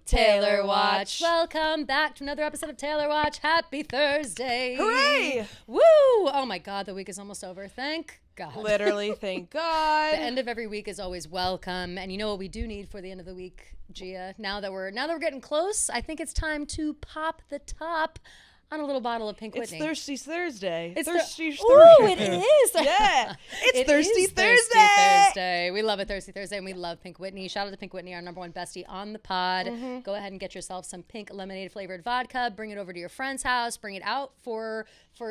Taylor Watch. Welcome back to another episode of Taylor Watch. Happy Thursday. Hooray! Woo! Oh my God, the week is almost over. Thank God. Literally, thank God. The end of every week is always welcome. And you know what we do need for the end of the week, Gia? Now that we're getting close, I think it's time to pop the top on a little bottle of Pink Whitney. It's Thirsty Thursday. It's Thirsty Thursday. Ooh, it is. Yeah. It's Thirsty Thursday. Thirsty Thursday. We love it, Thirsty Thursday, and we love Pink Whitney. Shout out to Pink Whitney, our number one bestie on the pod. Go ahead and get yourself some pink lemonade flavored vodka. Bring it over to your friend's house. Bring it out for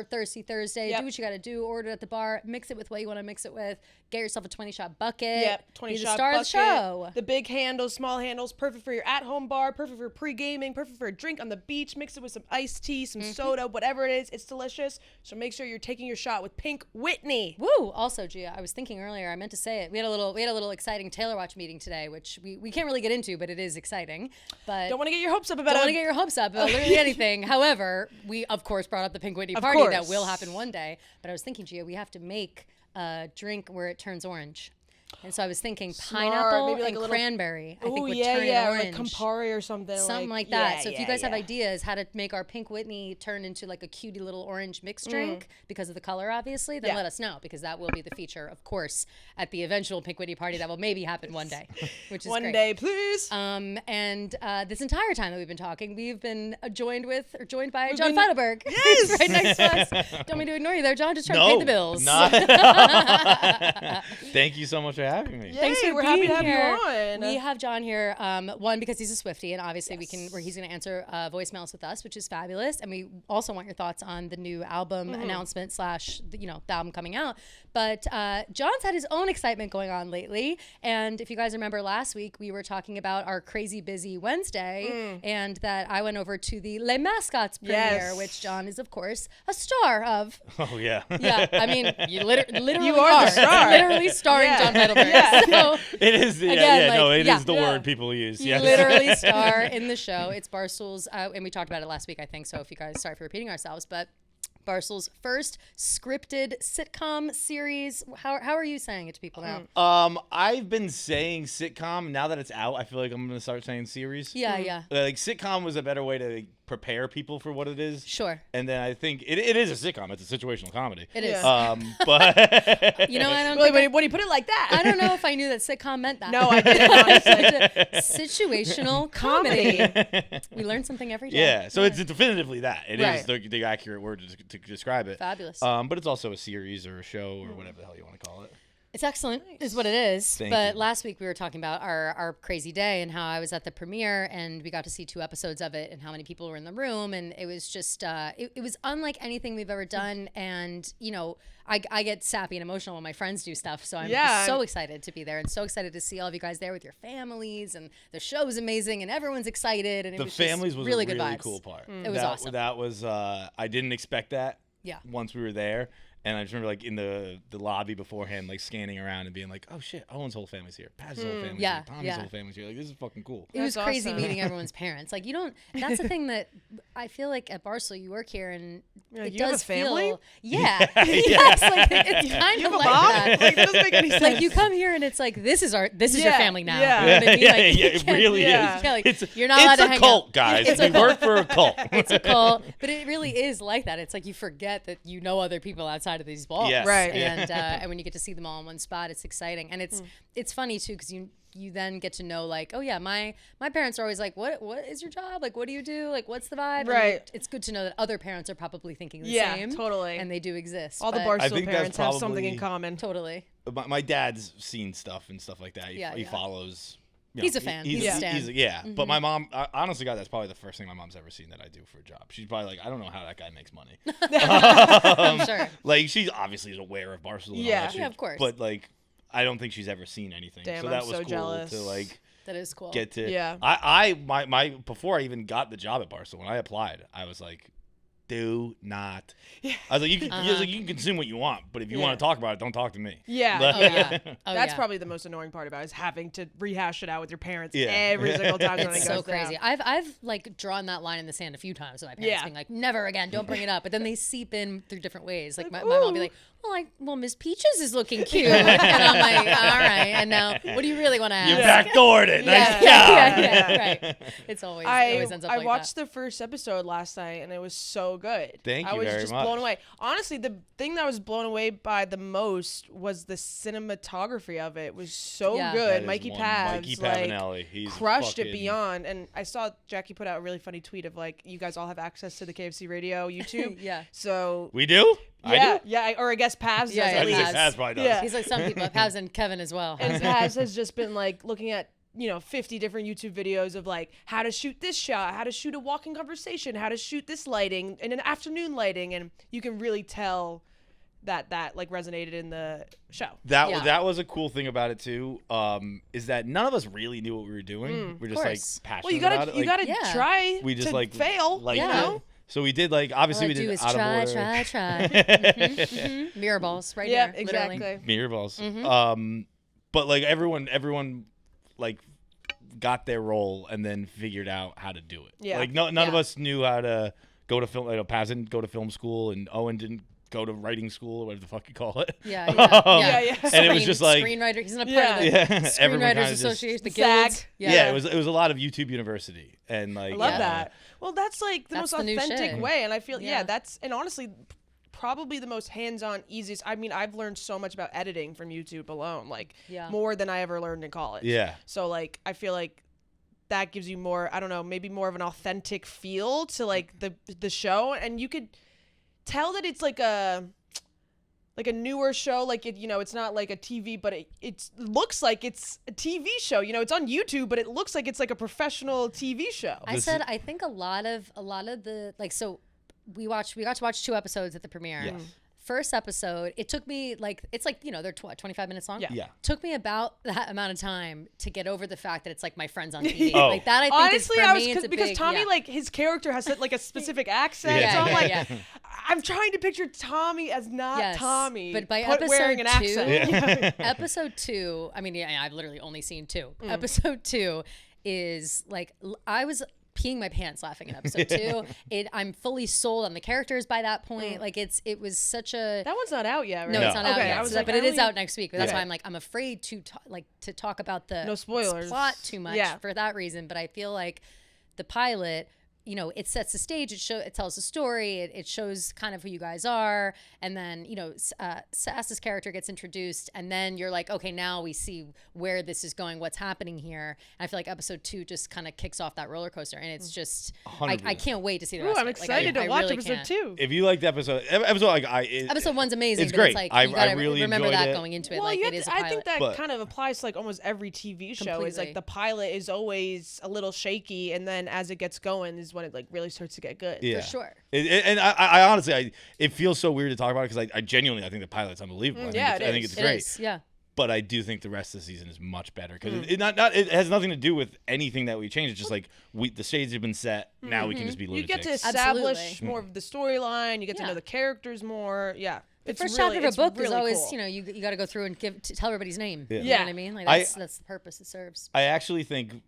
Thirsty Thursday. Yep. Do what you got to do. Order it at the bar. Mix it with what you want to mix it with. Get yourself a 20-shot bucket. Yep, 20-shot bucket. Be the star of the show. The big handles, small handles, perfect for your at-home bar, perfect for pre-gaming, perfect for a drink on the beach. Mix it with some iced tea, some soda, whatever it is. It's delicious. So make sure you're taking your shot with Pink Whitney. Woo! Also, Gia, I was thinking earlier, I meant to say it. We had a little exciting Taylor Watch meeting today, which we can't really get into, but it is exciting. But Don't want to get your hopes up about don't it. want to get your hopes up about literally anything. However, we of course brought up the Pink Whitney party that will happen one day. But I was thinking, Gia, we have to make a drink where it turns orange. And so I was thinking pineapple maybe like and a little cranberry. I think would yeah, turn yeah, it or orange. like Campari or something. Something like that. So if you guys have ideas how to make our Pink Whitney turn into like a cutie little orange mixed drink because of the color, obviously, then let us know, because that will be the feature, of course, at the eventual Pink Whitney party that will maybe happen one day, which is one great. day, please. And this entire time that we've been talking, we've been joined by John Feidelberg. Yes! He's right next to us. Don't mean to ignore you there, John. Just trying to pay the bills. Thank you so much for having me. Thanks for we're happy to have here. you on. We have John here, one, because he's a Swiftie, and obviously he's going to answer voicemails with us, which is fabulous. And we also want your thoughts on the new album announcement / the album coming out. But John's had his own excitement going on lately. And if you guys remember last week, we were talking about our crazy busy Wednesday, and that I went over to the Les Mascots premiere, which John is, of course, a star of. Oh, yeah. Yeah, I mean, you literally you are the star. Literally starring John Feidelberg. Yeah. So, It is. It is the word people use. Yes. Literally star in the show. It's Barstool's, and we talked about it last week, I think. So if you guys, sorry for repeating ourselves, but Barstool's first scripted sitcom series. How are you saying it to people now? I've been saying sitcom. Now that it's out, I feel like I'm gonna start saying series. Yeah. Like sitcom was a better way to prepare people for what it is. Sure. And then I think it is a sitcom. It's a situational comedy. It is. But you know, I don't. Really, when you put it like that, I don't know if I knew that sitcom meant that. No, I didn't. Honestly. Situational comedy. We learn something every day. Yeah. So it's definitively that. It is Right. the accurate word to describe it. Fabulous. But it's also a series or a show or whatever the hell you want to call it. It's excellent, is what it is. Thank but you. last week we were talking about our crazy day and how I was at the premiere and we got to see 2 episodes of it and how many people were in the room. And it was just, it was unlike anything we've ever done. And, you know, I get sappy and emotional when my friends do stuff. So I'm so excited to be there and so excited to see all of you guys there with your families. And the show was amazing and everyone's excited. And it The was families just was really a good really vibes. cool part. It was awesome. That was, I didn't expect that. Yeah. Once we were there. And I just remember, like, in the lobby beforehand, like, scanning around and being like, oh, shit, Owen's whole family's here. Pat's whole family's here. Tommy's whole family's here. Like, this is fucking cool. It was crazy awesome. meeting everyone's parents. Like, you don't, that's the thing that I feel like at Barstool, you work here and it you does have a family? feel, yes, like it's kind You of have a like mom? that. Like, it doesn't make any sense. Like you come here and it's like, this is your family now. Yeah. You know what I mean? Like, It really Yeah. is. Yeah, like, It's you're not allowed to a hang cult, out. guys. It's We a cult. work for a cult. It's a cult, but it really is like that. It's like you forget that you know other people outside of these walls. Yes. Right. And when you get to see them all in one spot, it's exciting. And it's funny too, because you then get to know, like, oh yeah, my parents are always like, what is your job? Like, what do you do? Like, what's the vibe? Right. And it's good to know that other parents are probably thinking the Yeah, same. totally. And they do exist. all the but- I Barstool think that's parents have something in probably- common. Totally. My dad's seen stuff and stuff like that. He follows. You know, He's a fan. He's a stan. But my mom, honestly, God, that's probably the first thing my mom's ever seen that I do for a job. She's probably like, I don't know how that guy makes money. I'm sure. Like, she's obviously aware of Barcelona. and all that shit, Yeah, of course. But like, I don't think she's ever seen anything. Damn, so that I'm was so cool jealous. to like That is cool. get to. Yeah. My before I even got the job at Barcelona, when I applied, I was like, do not. I was like, you can consume what you want, but if you want to talk about it, don't talk to me. Yeah. That's yeah. probably the most annoying part about it, is having to rehash it out with your parents every single time something It's goes so crazy. down. I've like drawn that line in the sand a few times with my parents being like, never again, don't bring it up. But then they seep in through different ways. Like my mom will be like, well, Miss Peaches is looking cute. And I'm like, all right. And now, what do you really want to ask? You backdoored it. Nice job. Yeah, right. It's always, it always ends up like that. I watched the first episode last night, and it was so good. Thank you I was very just much. blown away. Honestly, the thing that I was blown away by the most was the cinematography of it. It was so good. Mikey Pavanelli, he's crushed it beyond. And I saw Jackie put out a really funny tweet of like, you guys all have access to the KFC Radio YouTube. So we do. I do? Or I guess Paz does at least. Paz probably does. Yeah. He's like some people. Paz and Kevin as well. And Paz has just been like looking at 50 different YouTube videos of like how to shoot this shot, how to shoot a walking conversation, how to shoot this lighting and an afternoon lighting, and you can really tell that like resonated in the show. That was a cool thing about it too. Is that none of us really knew what we were doing. We're just like passionate about it. You gotta try. We just to fail. So we did obviously we did out of order. Try. Mirror balls right there. Exactly. Literally. Mirror balls. But like everyone like got their role and then figured out how to do it. Yeah. Like none of us knew how to go to film. Paz didn't go to film school, and Owen didn't go to writing school or whatever the fuck you call it. Yeah. And it was just like screenwriter. He's not part of the Screenwriters Association, the guilds. It was a lot of YouTube University, and like I love that. Well, that's like the most the authentic way, and I feel that's and honestly probably the most hands-on, easiest. I mean, I've learned so much about editing from YouTube alone, like more than I ever learned in college. Yeah. So like I feel like that gives you more, I don't know, maybe more of an authentic feel to like the show, and you could tell that it's like a newer show, like it's not like a TV, but it looks like it's a TV show. It's on YouTube, but it looks like it's like a professional TV show. I think a lot of the so we got to watch 2 episodes at the premiere. Yes. First episode, it took me they're 25 minutes long. Yeah. Took me about that amount of time to get over the fact that it's like my friends on TV. Like that, I think honestly, because Tommy like his character has like a specific accent, so I'm like, I'm trying to picture Tommy as not Tommy, but by wearing an accent. Episode 2, I mean, I've literally only seen 2. Episode 2 is like I was peeing my pants laughing in episode 2. I'm fully sold on the characters by that point. Like it was such a. That one's not out yet, right? No, it's not out yet. I was like, but it is out next week. But that's why I'm like, I'm afraid to talk about the no spoilers plot too much for that reason. But I feel like the pilot, it sets the stage. It tells the story. It shows kind of who you guys are, and then Sass's character gets introduced, and then you're like, okay, now we see where this is going, what's happening here. And I feel like episode 2 just kind of kicks off that roller coaster, and it's just I can't wait to see the rest. I'm excited to watch episode 2. If you liked episode episode 1's amazing. It's great. It's like, you gotta really remember enjoyed that it. going into it. Well, like it is a pilot. I think that kind of applies to like almost every TV show. Completely. Is like the pilot is always a little shaky, and then as it gets going is when it like really starts to get good. For sure. And I honestly, it feels so weird to talk about it because I genuinely think the pilot's unbelievable. I think it's great. It is, yeah. But I do think the rest of the season is much better because it has nothing to do with anything that we changed. It's just like the stage have been set. Now we can just be lunatics. You get to establish more of the storyline. You get to know the characters more. Yeah. The first chapter of a book is always, cool. You got to go through and tell everybody's name. Yeah. You know what I mean? Like that's the purpose it serves. I actually think,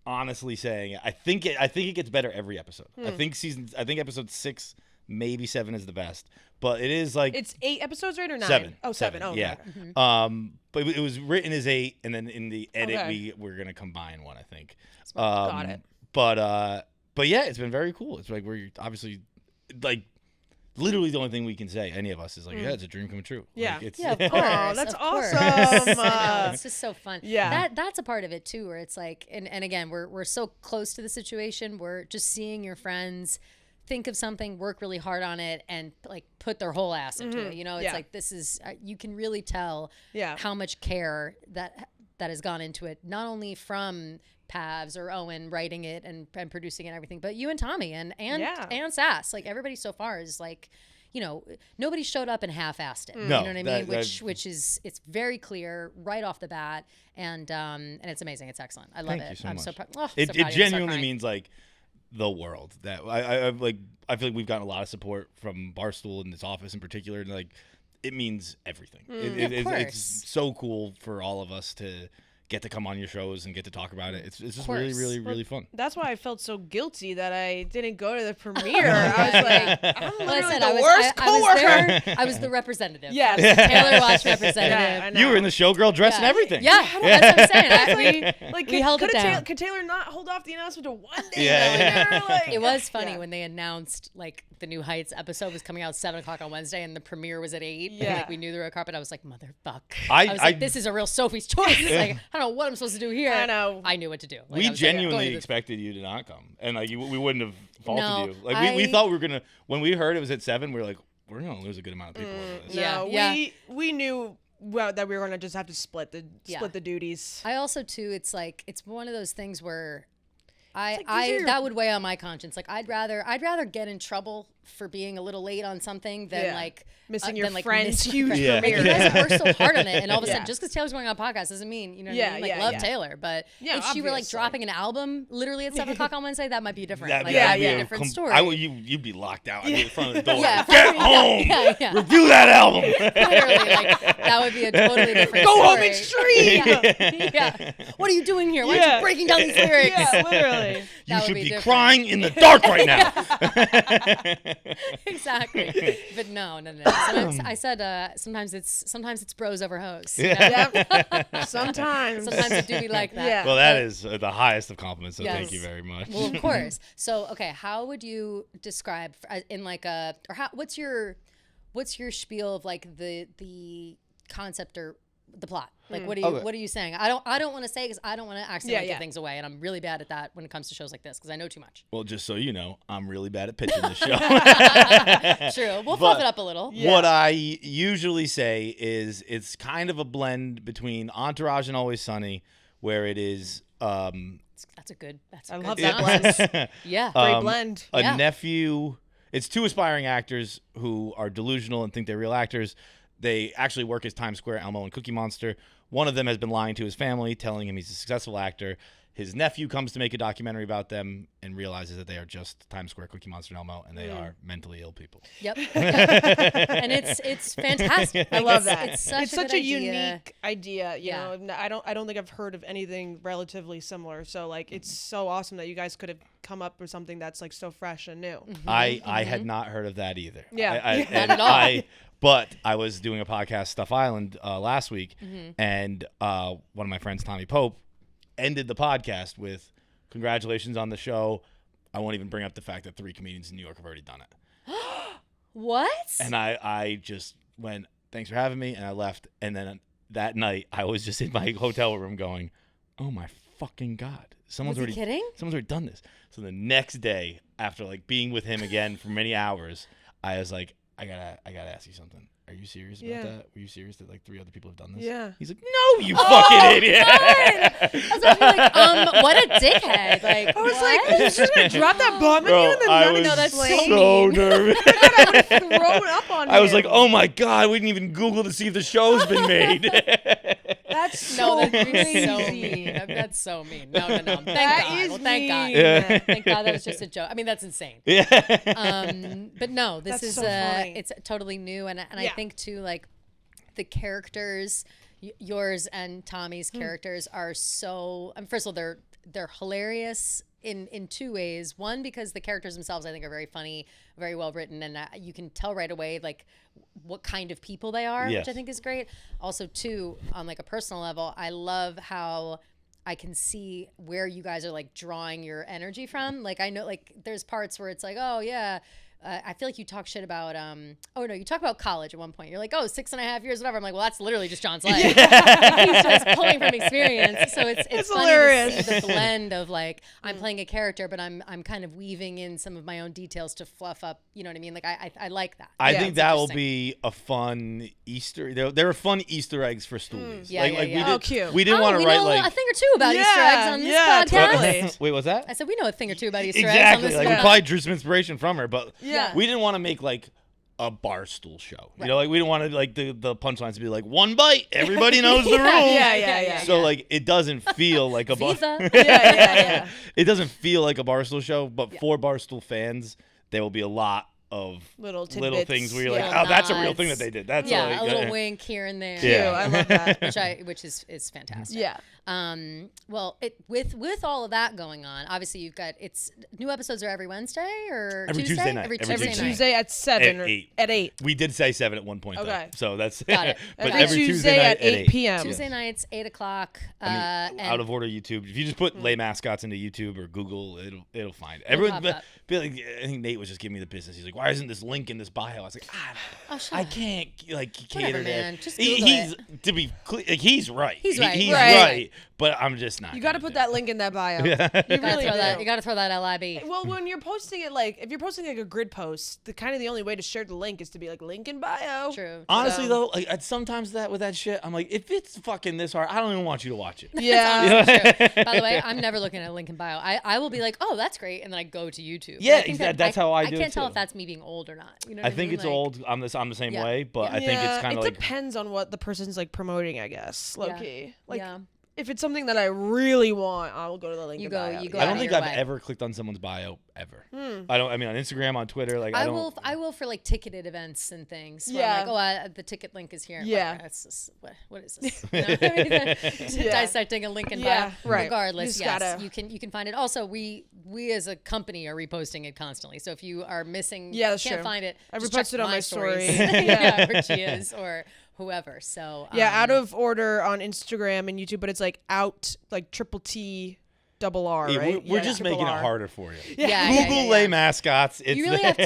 honestly saying it, I think it gets better every episode. I think episode 6, maybe 7 is the best. But it is like it's 8 episodes, right, or 9? 7. Oh, 7. Oh, yeah. Okay. But it was written as 8, and then in the edit we're gonna combine one, I think. Got it. But yeah, it's been very cool. It's like we're obviously like literally the only thing we can say, any of us, is like, yeah, it's a dream come true. Yeah. Like, of course. Oh, that's awesome. I know, it's just so fun. Yeah. That's a part of it too, where it's like, and again, we're so close to the situation. We're just seeing your friends think of something, work really hard on it, and like put their whole ass into it. It's like, this is, you can really tell how much care that has gone into it, not only from Pavs or Owen writing it and producing it and everything, but you and Tommy and Sass. Like everybody so far is like, nobody showed up and half-assed it. No, you know what I mean? Which is, it's very clear right off the bat, and it's amazing. It's excellent. I love it. Thank you so I'm much. so proud. Oh, It so proud. genuinely means like the world. That I feel like we've gotten a lot of support from Barstool in this office in particular, and like it means everything. It's so cool for all of us to get to come on your shows and get to talk about it. It's just really, really, really fun. That's why I felt so guilty that I didn't go to the premiere. I was like, I'm literally the worst coworker. I was the representative. Yes. Taylor Watch representative. Yeah, you were in the Showgirl dress and everything. Yeah, that's what I'm saying. We held it down. Could Taylor not hold off the announcement to one day? Yeah. It was funny when they announced like the new Heights episode was coming out 7:00 on Wednesday and the premiere was at 8. Yeah. And, like we knew the red carpet. I was like, motherfuck. I was like, this is a real Sophie's choice. It's like, I don't know what I'm supposed to do here. I know. I knew what to do. Like, we genuinely expected you to not come, and like we wouldn't have faulted you. Like we thought we were gonna. When we heard it was at 7, we were like, we're gonna lose a good amount of people over this. Yeah. We knew that we were gonna just have to split the duties. I also too. It's like it's one of those things where that would weigh on my conscience. Like I'd rather get in trouble for being a little late on something than like missing your friend's huge premiere. premiere. You guys have worked so hard on it, and all of a sudden, just because Taylor's going on a podcast doesn't mean what I mean. Like love Taylor, but if she were like dropping an album literally at 7:00 on Wednesday, that might be different. That'd be a different story. You'd be locked out in front of the door. Get home. Review that album. Literally, like that would be a totally different. Go story. home and stream. Yeah. What are you doing here? Why are you breaking down these lyrics? Yeah, literally. You should be crying in the dark right now. Exactly. But no. I said sometimes it's bros over hoes. Sometimes it do be like that. Yeah. Well, that is the highest of compliments. So thank you very much. Well, of course. So okay, how would you describe in like what's your spiel of like the concept or the plot? Like what are you saying? I don't want to say because I don't want to accidentally give things away, and I'm really bad at that when it comes to shows like this because I know too much. Well, just so you know, I'm really bad at pitching the show. True. We'll fluff it up a little. Yeah. What I usually say is it's kind of a blend between Entourage and Always Sunny, where it is. That's a good. I love that blend. Yeah. Great blend. A nephew. It's two aspiring actors who are delusional and think they're real actors. They actually work as Times Square Elmo and Cookie Monster. One of them has been lying to his family, telling him he's a successful actor. His nephew comes to make a documentary about them and realizes that they are just Times Square Cookie Monster and Elmo, and they are mentally ill people. Yep. And it's fantastic. I love that. It's such a unique idea. You know, I don't think I've heard of anything relatively similar. So like, it's so awesome that you guys could have come up with something that's like so fresh and new. I had not heard of that either. Yeah, not at all. But I was doing a podcast, Stuff Island, last week, and one of my friends, Tommy Pope, ended the podcast with, "Congratulations on the show. I won't even bring up the fact that 3 comedians in New York have already done it." What? And I just went, "Thanks for having me," and I left. And then that night, I was just in my hotel room going, "Oh my fucking God. Someone's already done this." So the next day, after like being with him again for many hours, I was like, I gotta ask you something. Are you serious about that? Were you serious that like 3 other people have done this? Yeah. He's like, "No, you fucking idiot." I was like, what a dickhead. Like, I was like, "Are you just gonna drop that bomb on you?" And then I was that's so nervous. I would have thrown up on him. I was like, "Oh my God, we didn't even Google to see if the show's been made." That's so crazy. So mean. That's so mean. No. Thank God. Thank God. Yeah. Thank God that was just a joke. I mean, that's insane. Yeah. But no, this is so funny. it's totally new, and I think too, like the characters, yours and Tommy's characters are so. First of all, they're hilarious in 2 ways. One, because the characters themselves I think are very funny, very well written, and you can tell right away like what kind of people they are, which I think is great. Also, 2, on like a personal level, I love how I can see where you guys are like drawing your energy from. Like I know like there's parts where it's like, oh yeah. I feel like you talk shit about, you talk about college at one point. You're like, 6.5 years, whatever. I'm like, well, that's literally just John's life. He's just pulling from experience. So it's funny hilarious. to see the blend of like, I'm playing a character, but I'm kind of weaving in some of my own details to fluff up, you know what I mean? Like, I like that. I think that will be a fun Easter. There are fun Easter eggs for Stoolies. Cute. We didn't want to write like a thing or two about Easter eggs on this podcast. Totally. Wait, what's that? I said we know a thing or two about Easter eggs eggs on this podcast. We probably drew some inspiration from her, but we didn't want to make like a Barstool show. Right. You know, like we don't want to like the punchlines to be like one bite, everybody knows the rules. Yeah. So like it doesn't feel like a yeah. It doesn't feel like a Barstool show, but for Barstool fans, there will be a lot of little things where you're like, oh, that's a real thing that they did. That's a little wink here and there. Yeah, I love that. which is fantastic. Yeah. Well, with all of that going on, obviously you've got new episodes are every Wednesday or every Tuesday night. Every Tuesday at 7 at 8. We did say 7 at one point. Okay. Though, so that's got it. But every Tuesday at 8 p.m. Tuesday nights 8 o'clock. And out of order YouTube. If you just put Lay Mascots into YouTube or Google, it'll find it. Everyone be like, I think Nate was just giving me the business. He's like, why isn't this link in this bio? I was like, I can't cater man. to. Just He's to be clear, like, he's right. He's right. He's right. But I'm just not. You got to put that link in that bio. You got to throw that LIB. Well, when you're posting it, like if you're posting like a grid post, the only way to share the link is to be like link in bio. True. Honestly though, like sometimes with that shit, I'm like, if it's fucking this hard, I don't even want you to watch it. Yeah. True. By the way, I'm never looking at a link in bio. I will be like, oh, that's great, and then I go to YouTube. Yeah, that's how I do it. I can't tell too. if that's me being old or not. You know I think it's old. I'm the same way, but I think it's kind of like. It depends on what the person's like promoting, I guess. Low key. Like, if it's something that I really want, I will go to the link in bio. You go. I don't think I've ever clicked on someone's bio ever. I don't. I mean, on Instagram, on Twitter, like I don't. I will for like ticketed events and things. Yeah. I'm like, the ticket link is here. Yeah. Like, that's just, what is this? You know? Dissecting a link in bio. Right. Regardless, you can find it. Also, we as a company are reposting it constantly. So if you are missing, can't find it. I reposted it on my story. Or Gia's or whoever. So out of order on Instagram and YouTube, but it's like out like triple T double R, right? We're just making it harder for you. Google Lay Mascots. You really have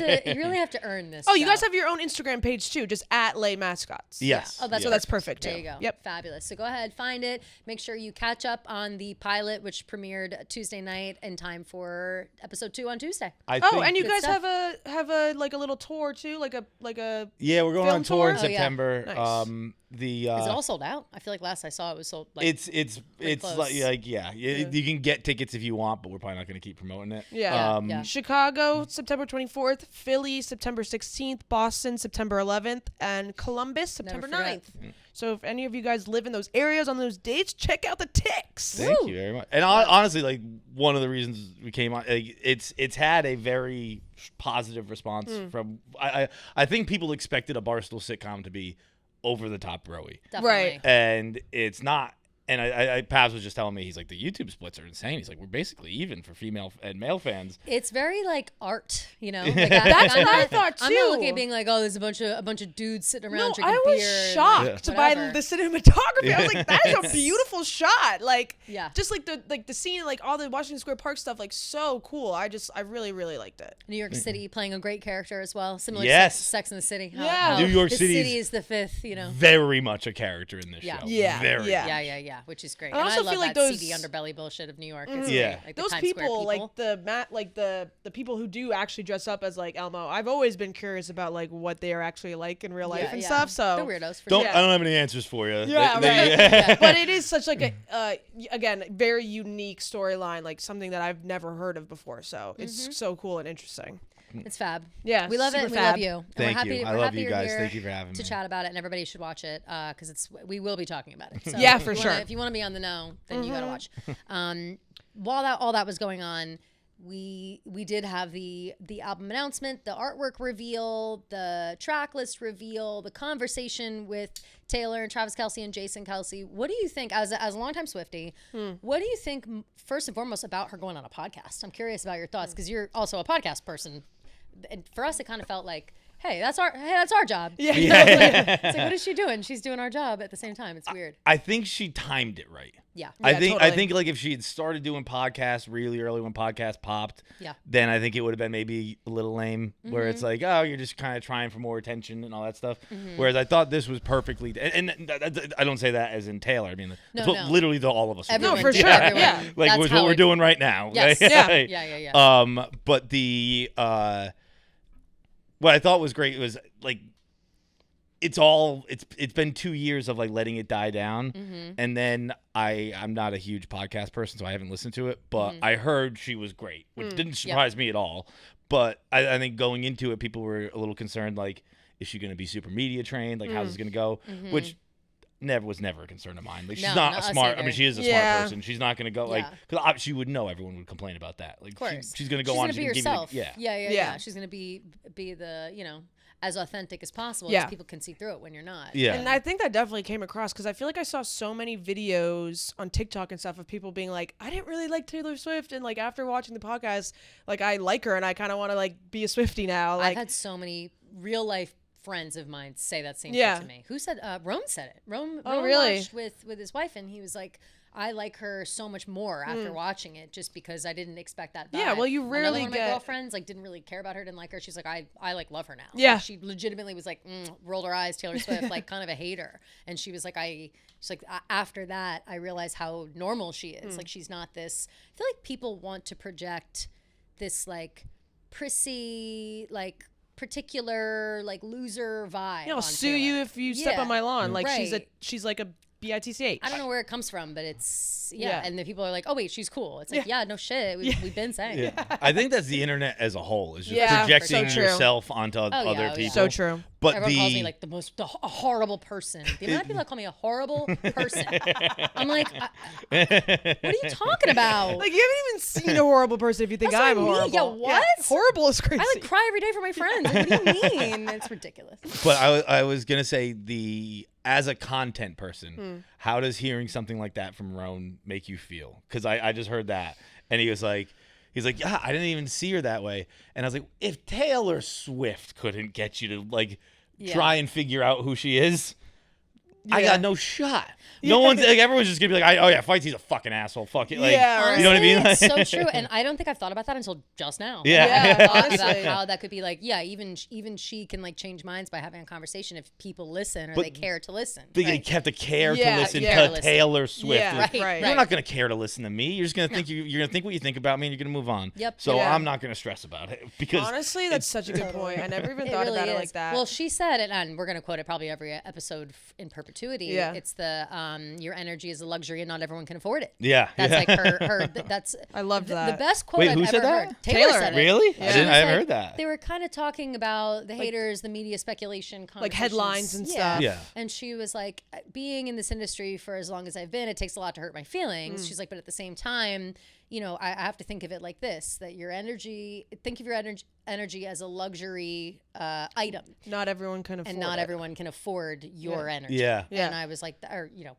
to earn this. Oh, you guys have your own Instagram page too, just at Lay Mascots. Yes. Yeah. Oh, so that's perfect too. There you go. Yep. Fabulous. So go ahead, find it. Make sure you catch up on the pilot, which premiered Tuesday night in time for episode 2 on Tuesday. And you guys have a like a little tour too, like a we're going on tour in September. Nice. Is it all sold out? I feel like last I saw it was sold. Like, it's like you can get tickets if you want, but we're probably not going to keep promoting it. Yeah. Chicago September 24th, Philly September 16th, Boston September 11th, and Columbus September 9th. So if any of you guys live in those areas on those dates, check out the Tiks. Thank you very much. And honestly, like one of the reasons we came on, like, it's had a very positive response from. I think people expected a Barstool sitcom to be over the top broy. Definitely. Right. And it's not. And Paz was just telling me, he's like, the YouTube splits are insane. He's like, we're basically even for female and male fans. It's very like art, you know. Like, that's what I thought too. I'm not looking at being like, oh, there's a bunch of dudes sitting around drinking beer. I was shocked by the cinematography. I was like, that is a beautiful shot. Like, just like the scene, like all the Washington Square Park stuff, like so cool. I really, really liked it. New York City playing a great character as well. Similar to Sex and the City. New York City is the fifth, you know. Very much a character in this show. Yeah. Very. Yeah, which is great. And I love like that seedy underbelly bullshit of New York. It's like those people, like the people who do actually dress up as like Elmo. I've always been curious about like what they are actually like in real life and stuff. So they're weirdos. I don't have any answers for you. But it is such like a again very unique storyline, like something that I've never heard of before. So it's so cool and interesting. It's fab. Yeah, we love it. We love you. Thank you. I love you guys. Thank you for having me. To chat about it, and everybody should watch it because we will be talking about it. So yeah, for sure. If you want to be on the know, then you got to watch. While all that was going on, we did have the album announcement, the artwork reveal, the track list reveal, the conversation with Taylor and Travis Kelce and Jason Kelce. What do you think, as a longtime Swiftie, what do you think first and foremost about her going on a podcast? I'm curious about your thoughts because you're also a podcast person. And for us, it kind of felt like, hey, that's our job. Yeah. It's like, what is she doing? She's doing our job at the same time. It's weird. I think she timed it right. Yeah. I think like if she had started doing podcasts really early when podcasts popped, then I think it would have been maybe a little lame where it's like, oh, you're just kind of trying for more attention and all that stuff. Whereas I thought this was perfectly, and I don't say that as in Taylor. I mean, that's what literally all of us are doing. No, for sure. Yeah. Like what we're doing right now. Yes. Yeah. But the, what I thought was great was like, it's been 2 years of like letting it die down. And then I'm not a huge podcast person, so I haven't listened to it, but I heard she was great, which didn't surprise me at all. But I think going into it, people were a little concerned, like, is she going to be super media trained? Like, how's this going to go? Mm-hmm. Which was never a concern of mine. Like, she's not a smart. I mean, she is a smart person. She's not going to go because she would know everyone would complain about that. Like, she's going to go on. She's going to be herself. Yeah. She's going to be the as authentic as possible. Because people can see through it when you're not. Yeah. And I think that definitely came across because I feel like I saw so many videos on TikTok and stuff of people being like, I didn't really like Taylor Swift, and like after watching the podcast, like I like her and I kind of want to like be a Swiftie now. Like, I've had so many real life friends of mine say that same thing to me. Who said? Rome said it. Rome really? Watched with his wife, and he was like, I like her so much more after watching it, just because I didn't expect that vibe. Yeah, well, you rarely one of my girlfriends like didn't really care about her, didn't like her. She's like, I like love her now. Yeah, like, she legitimately was like, rolled her eyes, Taylor Swift, like kind of a hater. And she was like, she's like, after that, I realized how normal she is. Like, she's not this. I feel like people want to project this like prissy, like particular like loser vibe. I'll sue you if you step on my lawn. Like, she's like a bitch. I don't know where it comes from, but it's and the people are like, oh wait, she's cool. It's like, no shit, we've been saying it. I think that's the internet as a whole, is just projecting yourself onto other people. So true. But everyone calls me like a horrible person. The amount of people that call me a horrible person, I'm like, what are you talking about? Like, you haven't even seen a horrible person if you think I'm horrible. Yeah, what? Yeah, horrible is crazy. I like cry every day for my friends. Like, what do you mean? It's ridiculous. But I was gonna say, as a content person, how does hearing something like that from Roan make you feel? Because I just heard that, and he's like, yeah, I didn't even see her that way. And I was like, if Taylor Swift couldn't get you to like try and figure out who she is, I got no shot. No one's like, everyone's just gonna be like, oh yeah, Feits, he's a fucking asshole. Fuck it. Like, honestly, you know what I mean? It's so true. And I don't think I've thought about that until just now. Yeah. About how that could be like, even she can like change minds by having a conversation if people listen or they care to listen. They have to care to listen to Taylor Swift. Yeah, right. You're not gonna care to listen to me. You're just gonna think you're gonna think what you think about me, and you're gonna move on. Yep. So I'm not gonna stress about it, because honestly, that's such a good point. I never even thought about it like that. Well, she said it, and we're gonna quote it probably every episode in perpetuity. Yeah. It's the your energy is a luxury and not everyone can afford it. Yeah. That's like her that's I love that. The best quote Wait, I've who ever said that? heard. Taylor said it. Really? Yeah. I haven't heard that. They were kind of talking about the haters, the media speculation, like headlines and stuff. Yeah. And she was like, being in this industry for as long as I've been, it takes a lot to hurt my feelings. She's like, but at the same time, I have to think of it like this, that your energy, think of your energy as a luxury item. Not everyone can afford not everyone can afford your energy. Yeah. And I was like,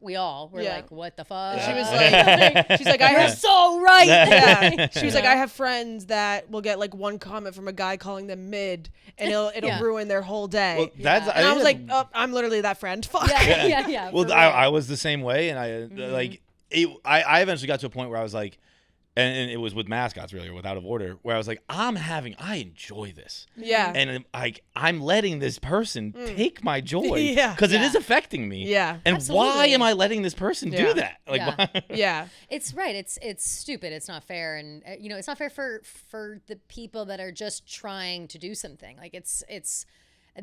we all were like, what the fuck? She was like, she's like, you're so right. Yeah. She was like, I have friends that will get like one comment from a guy calling them mid, and it'll ruin their whole day. Well, I was like, I'm literally that friend. Fuck. Yeah. Well, I was the same way, and I eventually got to a point where I was like, and it was with Mascots, really, or with Out of Order, where I was like, I enjoy this. Yeah. And I'm letting this person take my joy. Yeah. Because it is affecting me. Yeah. And absolutely. Why am I letting this person do that? Like, yeah. It's right. It's stupid. It's not fair. And, it's not fair for the people that are just trying to do something. Like, it's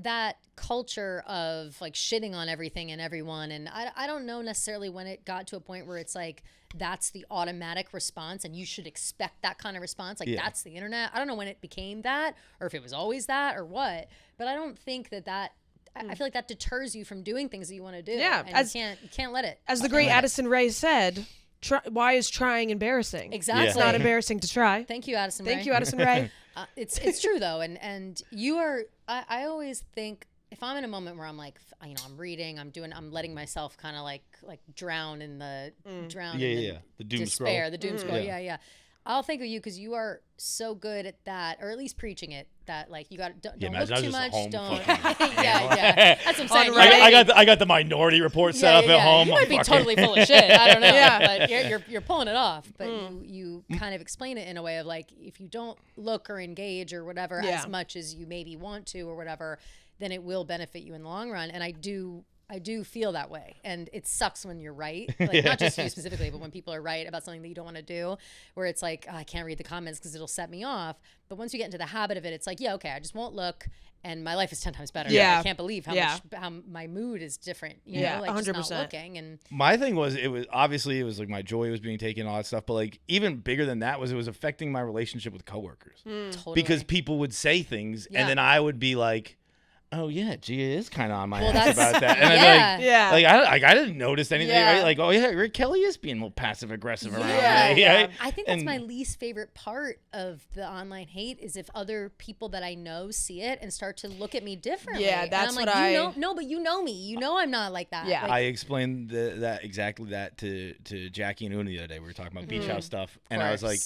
that culture of like shitting on everything and everyone. And I don't know necessarily when it got to a point where it's like, that's the automatic response and you should expect that kind of response. Like, that's the internet. I don't know when it became that or if it was always that or what, but I don't think that I feel like that deters you from doing things that you want to do. Yeah. And you can't let it. As the great Addison Rae said, why is trying embarrassing? Exactly. It's not embarrassing to try. Thank you, Addison Rae. Thank you, Addison Rae. It's true though. And you are, I always think, if I'm in a moment where I'm like, I'm reading, I'm letting myself kind of like drown in the the doom despair, scroll. the doom scroll. Yeah. I'll think of you because you are so good at that, or at least preaching it. That like you got don't look too much. Don't. yeah. That's what I'm saying. I got the Minority Report set up at home. You might be totally full of shit. I don't know. But you're pulling it off. But you kind of explain it in a way of like, if you don't look or engage or whatever as much as you maybe want to or whatever, then it will benefit you in the long run. And I do feel that way. And it sucks when you're right. Like, not just you specifically, but when people are right about something that you don't want to do, where it's like, I can't read the comments because it'll set me off. But once you get into the habit of it, it's like, I just won't look. And my life is 10 times better. Yeah. I can't believe how my mood is different. You know, like 100%. Just not looking. And my thing was, it was like my joy was being taken, all that stuff. But like, even bigger than that was, it was affecting my relationship with coworkers. Totally. Because people would say things and then I would be like, oh yeah, Gia is kind of on my ass about that. And I didn't notice anything. Yeah. Right? Like, oh yeah, Rick Kelly is being a little passive aggressive around me. Right? I think that's my least favorite part of the online hate is if other people that I know see it and start to look at me differently. Yeah, that's and I'm like, no, but you know me. You know I'm not like that. Yeah. Like, I explained that to Jackie and Una the other day. We were talking about beach house stuff, and I was like,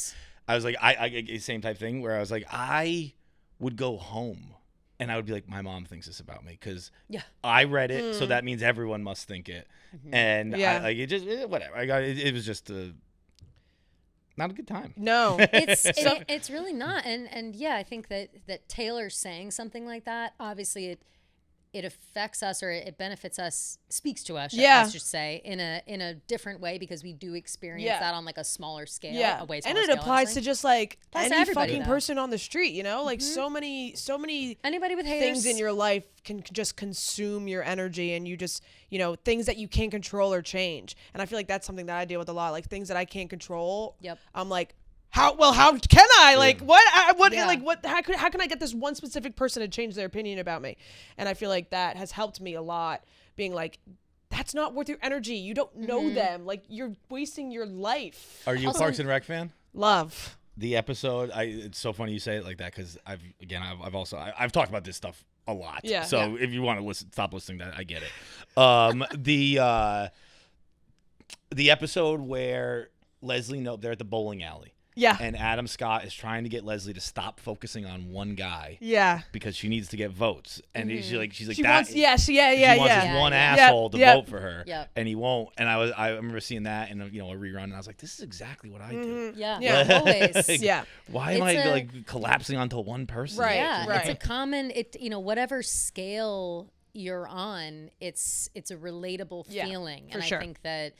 I same type thing where I was like, I would go home. And I would be like, my mom thinks this about me because I read it, so that means everyone must think it. And whatever. It was just not a good time. No, it's really not. And I think that Taylor saying something like that, obviously it affects us or it benefits us, speaks to us, I should say, in a different way because we do experience that on like a smaller scale. Yeah, and it applies to just like any fucking person on the street, you know, like so many anybody with haters. Things in your life can just consume your energy, and you just, you know, things that you can't control or change. And I feel like that's something that I deal with a lot, like things that I can't control. Yep. I'm like, how can I like how can I get this one specific person to change their opinion about me? And I feel like that has helped me a lot, being like, that's not worth your energy. You don't know them. Like, you're wasting your life. Are you a Parks and Rec fan? Love the episode. It's so funny you say it like that because I've talked about this stuff a lot. Yeah. So if you want to stop listening to that, I get it. The episode where Leslie they're at the bowling alley. Yeah. And Adam Scott is trying to get Leslie to stop focusing on one guy. Yeah. Because she needs to get votes. And she's like she that. Wants, she wants this one asshole to vote for her. Yep. And he won't. And I remember seeing that in a rerun, and I was like, this is exactly what I do. Yeah. Always. Like, why am I collapsing onto one person? Right. Yeah. Right. It's a common whatever scale you're on, it's a relatable feeling. And I think that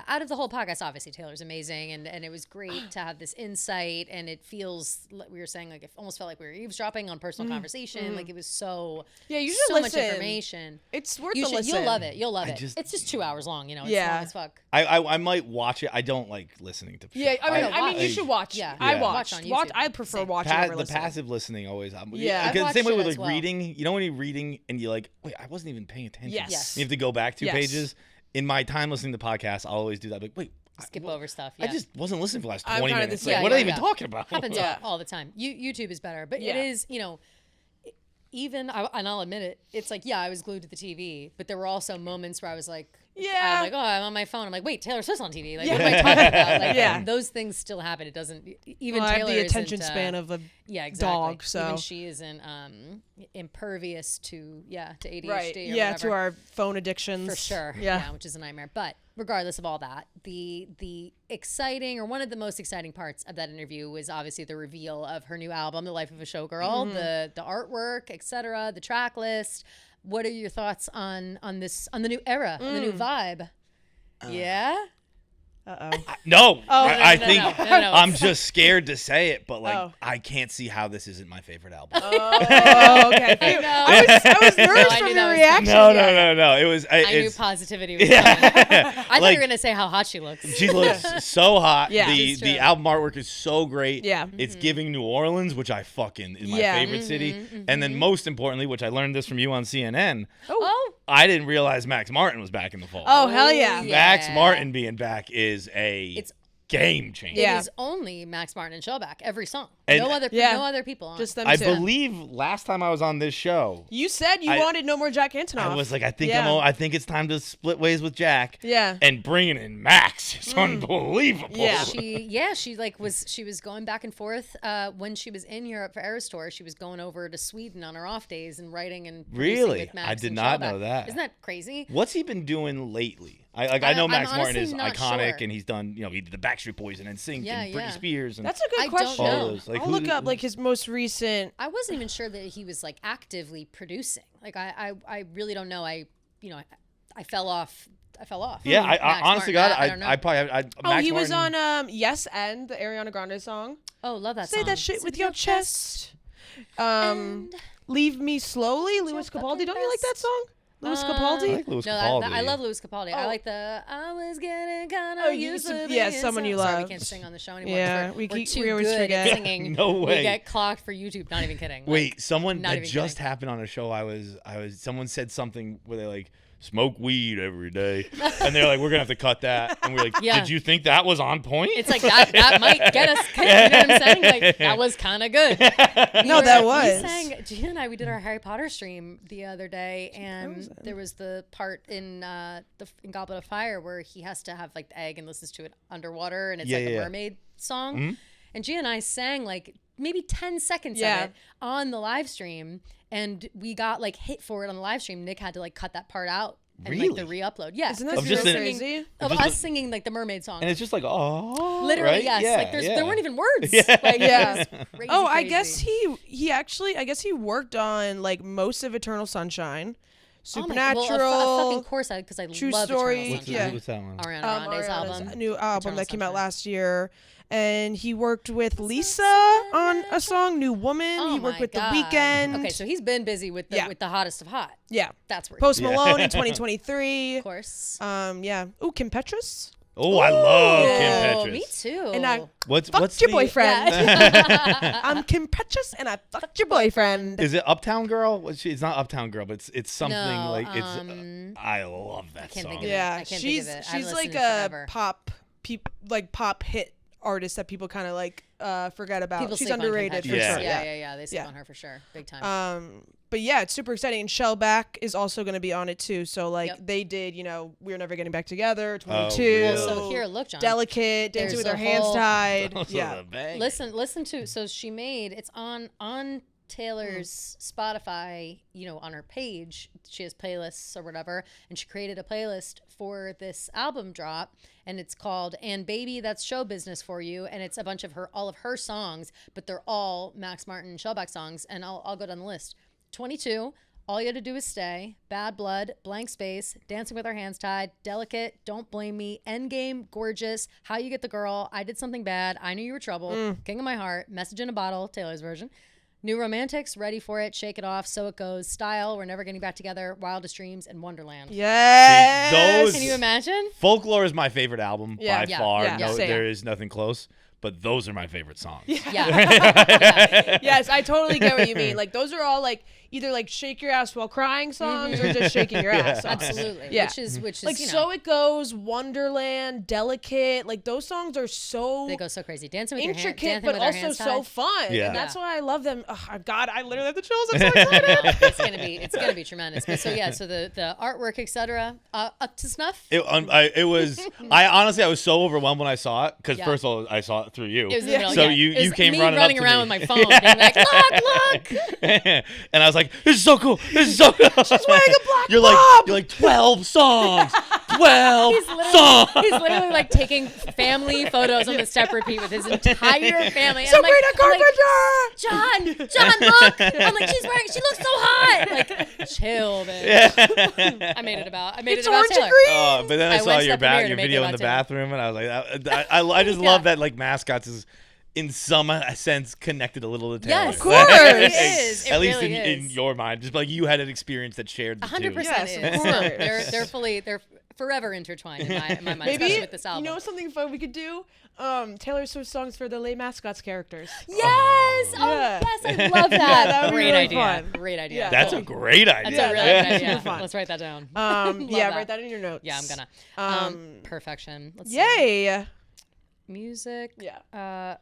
out of the whole podcast, obviously Taylor's amazing, and it was great to have this insight, and it feels, we were saying, like, it almost felt like we were eavesdropping on personal conversation. Like, it was so you should so listen. much information. It's worth the listen. You'll love it. It's just 2 hours long. It's long as fuck. I might watch it. I don't like listening to. Yeah, I mean, you should watch. Yeah, I watch on YouTube. I prefer watching over listening. The passive listening always. Yeah, same way with like reading. You know when you're reading and you're like, wait, I wasn't even paying attention. Yes. You have to go back 2 pages. In my time listening to podcasts, I'll always do that. Like, wait, skip over stuff. I just wasn't listening for the last 20 kinda minutes. the same. What are they even talking about? Happens all the time. YouTube is better, but it is, even, and I'll admit it, it's like, I was glued to the TV, but there were also moments where I was like, I'm like, I'm on my phone. I'm like, wait, Taylor Swift's on TV. Like, what am I talking about? Like, those things still happen. It doesn't, even Taylor I have the attention span of a dog, so. Even she isn't impervious to ADHD right. or whatever. To our phone addictions. For sure. Yeah, which is a nightmare. But regardless of all that, the exciting, or one of the most exciting parts of that interview was obviously the reveal of her new album, The Life of a Showgirl, the artwork, etc., the track list. What are your thoughts on the new era, the new vibe? No. I think I'm just scared to say it, but like I can't see how this isn't my favorite album. Okay. I was nervous from your reaction. No. It was. I knew positivity was coming. I thought you were gonna say how hot she looks. She looks so hot. Yeah, the album artwork is so great. Yeah. It's giving New Orleans, which I fucking is my favorite city. And then most importantly, which I learned this from you on CNN. I didn't realize Max Martin was back in the fold. Oh, hell yeah. Max Martin being back is it's game changer. It is only Max Martin and Shellback every song. No other people on. Just them I two. believe last time I was on this show, you said you wanted no more Jack Antonoff. I was like, I think it's time to split ways with Jack. Yeah. And bringing in Max is unbelievable. Yeah. She was going back and forth when she was in Europe for Eras Tour. She was going over to Sweden on her off days and writing and producing with Max. I did not know that. Isn't that crazy? What's he been doing lately? I know Max Martin is iconic, sure. and he's done, he did the Backstreet Boys and NSYNC and Britney Spears. And that's a good question. Don't know. I'll look up like his most recent. I wasn't even sure that he was like actively producing. Like I really don't know. I fell off. Yeah, I honestly got it. I probably. He was on Yes and the Ariana Grande song. Oh, love that song. Say that shit with your chest. Leave Me Slowly, Louis Capaldi. Don't you like that song? Louis Capaldi? I like Louis Capaldi. I love Louis Capaldi. I like the I was getting kind of used to someone you love. Sorry, we can't sing on the show anymore. Yeah, we're we too always good forget. at singing. No way. We get clocked for YouTube. Not even kidding. Wait, someone that just happened on a show. Someone said something where they like smoke weed every day, and they're like, we're gonna have to cut that, and we're like, did you think that was on point? It's like that might get us kicked. You know what I'm saying? Like that was kind of good. That was. Gina and I, we did our Harry Potter stream the other day, and there was the part in Goblet of Fire where he has to have like the egg and listens to it underwater, and it's like a mermaid song. Mm-hmm. And Gia and I sang like maybe 10 seconds of it on the live stream, and we got like hit for it on the live stream. Nick had to like cut that part out and like the re-upload. Yeah, isn't that crazy? Of us singing like the mermaid song, and it's just like literally right? yes, like there weren't even words. Crazy, I guess I guess he worked on like most of Eternal Sunshine. Supernatural. Well, of fucking course, because I True love Story. Eternal Sunshine. What's that one? Ariana Grande's album. New album Eternal that came out Sunshine. last year. And he worked with Lisa on a song, New Woman. He worked with The Weeknd. Okay, so he's been busy with the hottest of hot. Yeah. That's where Post Malone in 2023. Of course. Ooh, Kim Petras. Oh, I love Kim Petras. Me too. And I what's your boyfriend. Yeah. I'm Kim Petras and I fucked your boyfriend. Is it Uptown Girl? It's not Uptown Girl, but it's something like it's. I love that I can't song. think of it. Yeah, I can't think of it. she's like a pop hit artist that people kind of like forget about. People She's sleep on underrated Kim for Petras. sure. Yeah. They sleep on her for sure, big time. But yeah, it's super exciting. And Shellback is also going to be on it too. So like they did, We're Never Getting Back Together, 22. Really? Well, so here, look, John. Delicate, Dancing with Her Hands Tied. Yeah. Listen to. So she made it's on Taylor's Spotify, on her page. She has playlists or whatever, and she created a playlist for this album drop, and it's called "And Baby, That's Show Business for You," and it's a bunch of all of her songs, but they're all Max Martin Shellback songs, and I'll go down the list. 22, All You Had to Do Is Stay, Bad Blood, Blank Space, Dancing with Our Hands Tied, Delicate, Don't Blame Me, Endgame, Gorgeous, How You Get the Girl, I Did Something Bad, I Knew You Were Trouble, King of My Heart, Message in a Bottle, Taylor's version, New Romantics, Ready for It, Shake It Off, So It Goes, Style, We're Never Getting Back Together, Wildest Dreams, and Wonderland. Yes. Can you imagine? Folklore is my favorite album by far. Yeah, there is nothing close. But those are my favorite songs. Yeah. Yes, I totally get what you mean. Like those are all like either like shake your ass while crying songs or just shaking your ass songs. Absolutely. Yeah. Which is like So It Goes, Wonderland, Delicate. Like those songs are they go so crazy. Dancing with intricate, your hand, but also so fun. Yeah. And that's why I love them. Oh God, I literally have the chills. I'm so excited. It's gonna be tremendous. But so the artwork, etc. Up to snuff. It was. I was so overwhelmed when I saw it because first of all I saw it through you. It was in the middle, so you came me running up to around me. with my phone, being like, look. And I was like, this is so cool. This is so cool. She's wearing a black You're bob. like 12 songs. 12 songs. He's literally like taking family photos on the step repeat with his entire family. And Sabrina John, Carpenter. look. I'm like, she looks so hot. Like, chill, bitch. I made it about orange Taylor. and green. But then I saw went to your the premiere to your make it video in about the Taylor. bathroom, and I was like, I just love that like Mascots is in some sense connected a little to Taylor. Yes, of course. It is. It At least really in your mind, just like you had an experience that shared the 100% two. Yes, is. of course. They're forever intertwined in my mind, Maybe especially with this album. you know something fun we could do? Taylor Swift songs for the Les Mascots characters. Yes! Oh, Yeah. yes, I love that. that would be Great really idea. fun. Great idea. Yeah. That's a great idea. That's a really good idea. super fun. Let's write that down. Yeah, that. write that in your notes. Yeah, I'm gonna. Perfection. Let's see. Yay! Music. Yeah.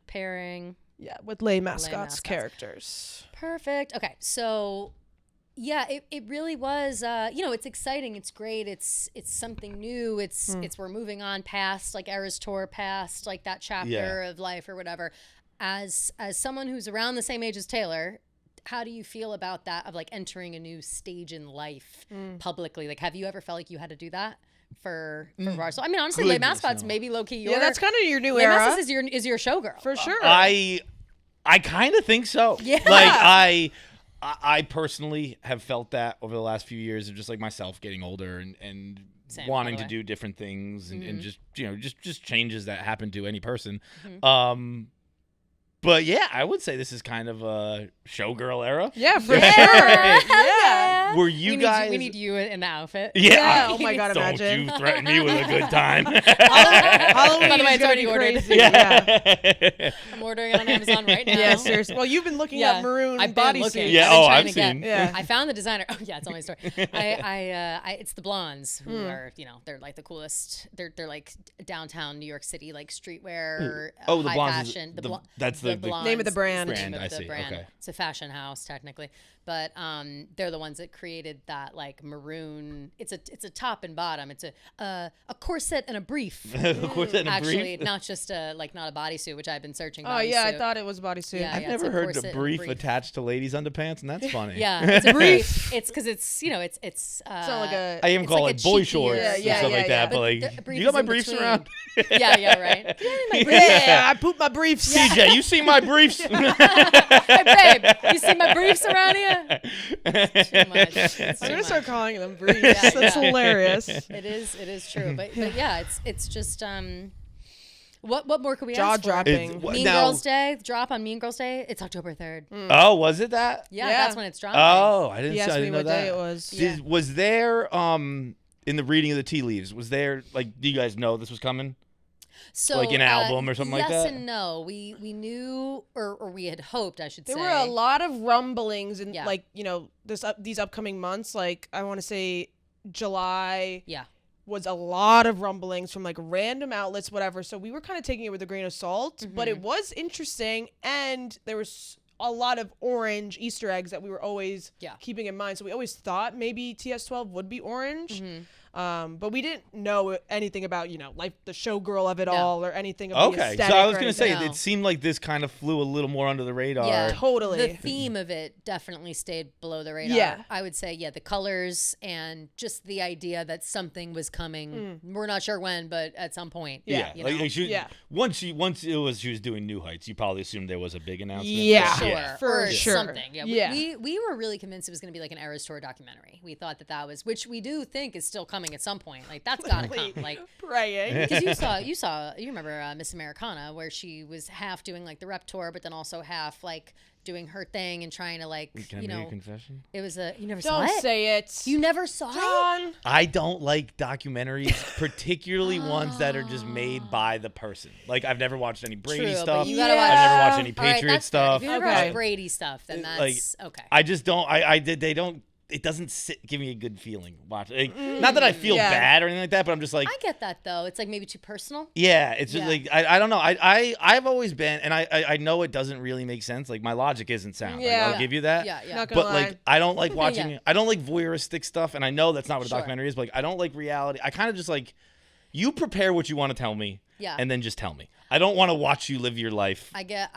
Pairing. Yeah, with Les Mascots Mascots. characters. Perfect. Okay, so yeah, it really was. It's exciting. It's great. It's something new. It's we're moving on past like Eras Tour, past like that chapter of life or whatever. As someone who's around the same age as Taylor, how do you feel about that of like entering a new stage in life publicly? Like, have you ever felt like you had to do that for Barstool? I mean, honestly, Les Mascots maybe low key. Yeah, that's kind of your new Les era. Mascots is your showgirl For sure. I kind of think so. Yeah. Like I personally have felt that over the last few years of just like myself getting older and Same, wanting by the to way. do different things and just changes that happen to any person. But yeah, I would say this is kind of a showgirl era. Yeah, for sure. Yeah. that? Were you guys? We need you in the outfit. Yeah. Oh my God, imagine. Don't you threaten me with a good time. Halloween By the way, is it's already gonna be ordered. crazy. Yeah. I'm ordering it on Amazon right now. Yeah, seriously. Well, you've been looking at maroon bodysuits. Yeah. I've seen. Yeah. I found the designer. Oh yeah, it's only a story. It's the blondes who are, they're like the coolest. They're like downtown New York City, like streetwear, Oh, the high blondes. fashion. That's the blondes. Name of the brand. I see. Okay. It's a fashion house technically, but they're the ones that created that like maroon. It's a top and bottom. It's a corset and a brief. A corset and a brief. Actually, not just not a bodysuit, which I've been searching. Oh yeah, I thought it was bodysuit. Yeah, I've never heard the brief attached to ladies' underpants, and that's funny. Yeah, it's a brief. It's because it's it's. not like a. I even call it boy shorts and stuff like that. But like, you got my briefs around? Yeah, right. Yeah, I pooped my briefs. CJ, you see my briefs? Hey, babe, you see my briefs around here? Too much. I'm gonna start calling them briefs. That's hilarious. It is true. But yeah, it's just What more could we Jaw ask for? dropping. Mean Girls Day, drop on Mean Girls Day. It's October 3rd. Oh, was it that? Yeah, that's when it's dropping. Oh, I didn't He asked me know what that. day it was. Was there in the reading of the tea leaves? Was there like? Do you guys know this was coming? So, like an album or something like that? Yes and no. We knew, or we had hoped, I should say. There were a lot of rumblings in these upcoming months. Like I want to say July. Yeah. Was a lot of rumblings from like random outlets, whatever. So we were kind of taking it with a grain of salt, but it was interesting, and there was a lot of orange Easter eggs that we were always keeping in mind. So we always thought maybe TS12 would be orange. But we didn't know anything about, like the showgirl of it all or anything of the aesthetic. So I was going to say, No. it seemed like this kind of flew a little more under the radar. Yeah, totally. The theme of it definitely stayed below the radar. Yeah. I would say, the colors and just the idea that something was coming. We're not sure when, but at some point. Yeah. Once she was doing New Heights, you probably assumed there was a big announcement. Yeah. For sure. Something. Yeah. We were really convinced it was going to be like an Eras Tour documentary. We thought that was, which we do think is still coming at some point. Like that's got to come. Like praying. Because you remember Miss Americana, where she was half doing like the rep tour, but then also half like doing her thing and trying to like Can I make a confession? It was you never saw it. Don't say it. You never saw it. I don't like documentaries, particularly ones that are just made by the person. Like I've never watched any Brady stuff. But you gotta watch. I've never watched any All right, Patriot stuff. If you never watched Brady stuff, then that's okay. I just don't. They don't. It doesn't give me a good feeling watching. Not that I feel bad or anything like that, but I'm just like. I get that though. It's like maybe too personal. Yeah, it's just like I don't know. I've always been, and I know it doesn't really make sense. Like my logic isn't sound. Yeah. Like, I'll give you that. Yeah. Not gonna but lie. like I don't like watching. I don't like voyeuristic stuff, and I know that's not what a documentary is. But like I don't like reality. I kind of just like you prepare what you want to tell me. Yeah. And then just tell me. I don't want to watch you live your life. I get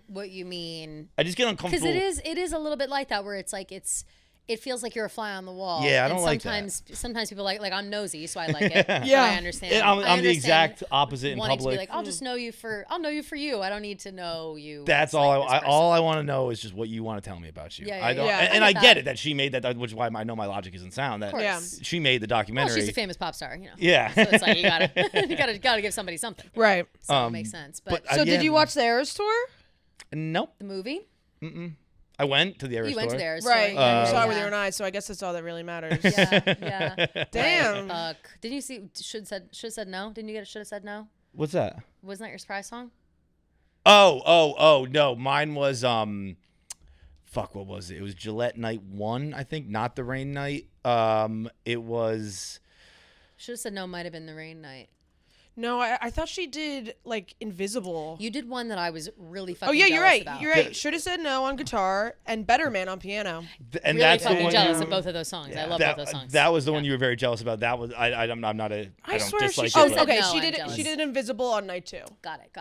what you mean. I just get uncomfortable. Because it is a little bit like that, where it's like it feels like you're a fly on the wall. Yeah, I don't like that. Sometimes people like I'm nosy, so I like it. Yeah, I understand. I'm the exact opposite in public. To be like, I'll just know you for you. I don't need to know you. That's all. All I want to know is just what you want to tell me about you. Yeah, I don't. And I get it that she made that, which is why I know my logic isn't sound. That she made the documentary. Well, she's a famous pop star, Yeah. So it's like you gotta give somebody something. Right. So it makes sense. But so did you watch the Eras Tour? Nope. The movie? I went to the Eras Tour. You went to the Eras Tour. Right. You saw it with your own eyes, so I guess that's all that really matters. Yeah. Damn. Didn't you see? Should have said no. Didn't you get? Should have said no. What's that? Wasn't that your surprise song? Oh no. Mine was fuck. What was it? It was Gillette Night 1, I think. Not the Rain Night. It was. Should have said no. Might have been the Rain Night. No, I thought she did like Invisible. You did one that I was really fucking. Oh yeah, you're right. About. You're right. Should have said no on guitar and Better Man on piano. And really that's fucking the one jealous of both of those songs. I love both those songs. That was the one you were very jealous about. That was I'm not a. I don't swear dislike she. it. Okay, no, she did Invisible on night 2. Got it.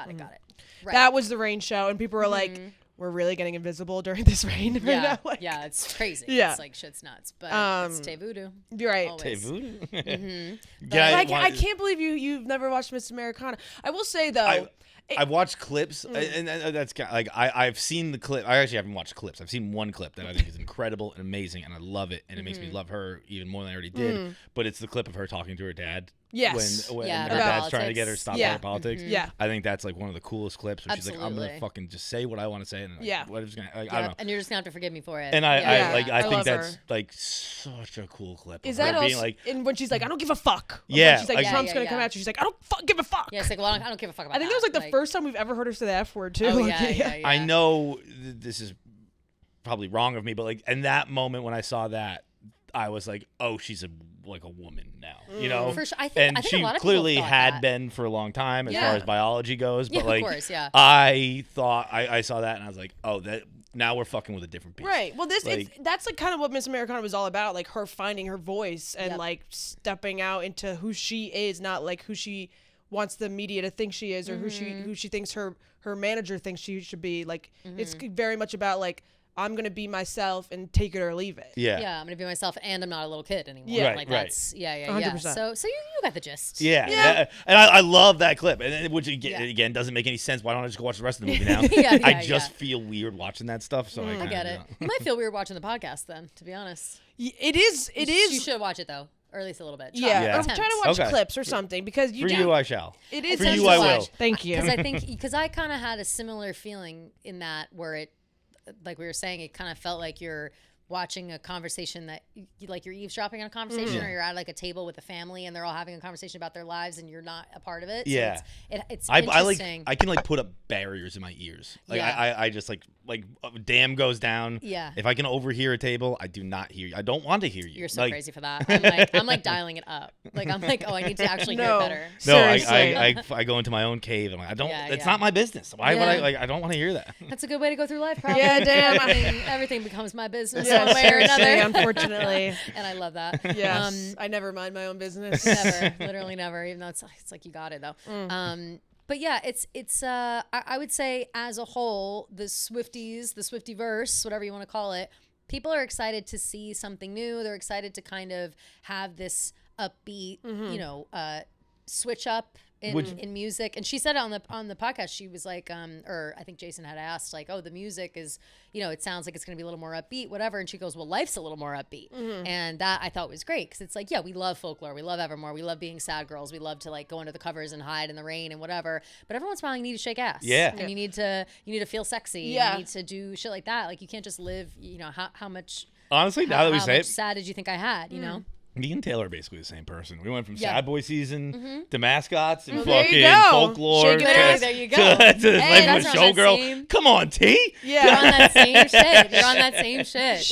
Right. That was the Rain show, and people were like, "We're really getting invisible during this rain right now." Like, yeah, it's crazy. Yeah. It's like shit's nuts, but it's Tay Voodoo. You're right. Tay Voodoo. I can't believe you've never watched Miss Americana. I will say though, I've watched clips, and that's kind of, like I've seen the clip. I actually haven't watched clips. I've seen one clip that I think is incredible and amazing, and I love it, and it makes me love her even more than I already did. But it's the clip of her talking to her dad Yes. When Yeah, her about dad's politics. trying to get her stopped Yeah. by politics. Yeah. I think that's like one of the coolest clips where she's like, I'm Absolutely. gonna fucking just say what I want to say, and like, Yeah. what is gonna, like, I Yep, don't know. and you're just gonna have to forgive me for it. And Yeah. I think love that's her. like such a cool clip. Is of her that being also like, and when she's like, I don't give a fuck. Yeah, When she's like, like- Trump's Yeah, gonna yeah, come yeah. at you. She's like, I don't give a fuck. Yeah, it's like, well, I don't give a fuck about I think that was like the first time we've ever heard her say the F word too. Oh, Like, yeah. I know this is probably wrong of me, but like in that moment when I saw that, I was like, oh, she's a woman now, you know. For sure. I And think she a lot of people clearly thought had that. been for a long time as Yeah. far as biology goes. But Yeah, like, of course, yeah. I thought I saw that and I was like, oh, that now we're fucking with a different beast. Right. Well, Like- that's like kind of what Miss Americana was all about, like her finding her voice and Yep. like stepping out into who she is, not like who she wants the media to think she is or who she thinks her manager thinks she should be. Like it's very much about like I'm gonna be myself and take it or leave it. Yeah. Yeah, I'm gonna be myself, and I'm not a little kid anymore. Yeah. Like Right, that's yeah. 100%. So you got the gist. Yeah, Yeah. and I love that clip, and which Yeah. again doesn't make any sense. Why don't I just go watch the rest of the movie now? Yeah, I yeah, just yeah. feel weird watching that stuff, so I get it. You might feel weird watching the podcast then, to be honest. It is. You should watch it though, or at least a little bit. Yeah. Yeah. I'm Attempt. trying to watch Okay. clips or something because you For do. you, I shall. It is. For Attempt you, to I watch. will. Thank you. Because I kind of had a similar feeling in that where it, like we were saying, it kind of felt like you're watching a conversation that like you're eavesdropping on a conversation or you're at like a table with a family and they're all having a conversation about their lives and you're not a part of it. Yeah. So it's I interesting. I can like put up barriers in my ears. Like Yeah. I just like a dam goes down. Yeah. If I can overhear a table, I do not hear you. I don't want to hear you. You're so like, crazy for that. I'm like dialing it up. Like I'm like, oh, I need to actually hear No. it better. No, Seriously. I go into my own cave. And I don't. Yeah, it's yeah. not my business. Why would I Yeah. like? I don't want to hear that. That's a good way to go through life, probably. Yeah, damn. Everything becomes my business Yeah, one way or seriously, another. unfortunately. And I love that. Yes. I never mind my own business. Never, literally never. Even though it's like you got it though. But yeah, it's I would say as a whole, the Swiftyverse, whatever you want to call it, people are excited to see something new. They're excited to kind of have this upbeat, switch up in music. And she said it on the podcast. She was like, or I think Jason had asked, like, oh, the music is, it sounds like it's going to be a little more upbeat, whatever. And she goes, well, life's a little more upbeat. And that I thought was great because it's like, yeah, we love folklore, we love Evermore, we love being sad girls, we love to like go under the covers and hide in the rain and whatever. But every once in a while, you need to shake ass. Yeah. And you need to feel sexy. Yeah. You need to do shit like that. Like you can't just live. How much. Honestly, now that we how say much it, sad did you think I had? You know. me and Taylor are basically the same person. We went from Yeah. Sad Boy season to Mascots and there you fucking go. folklore Shake it out. There you go. to Hey, Life of a that's on that Showgirl. same- Come on, T. You're on that same shit. You're on that same shit.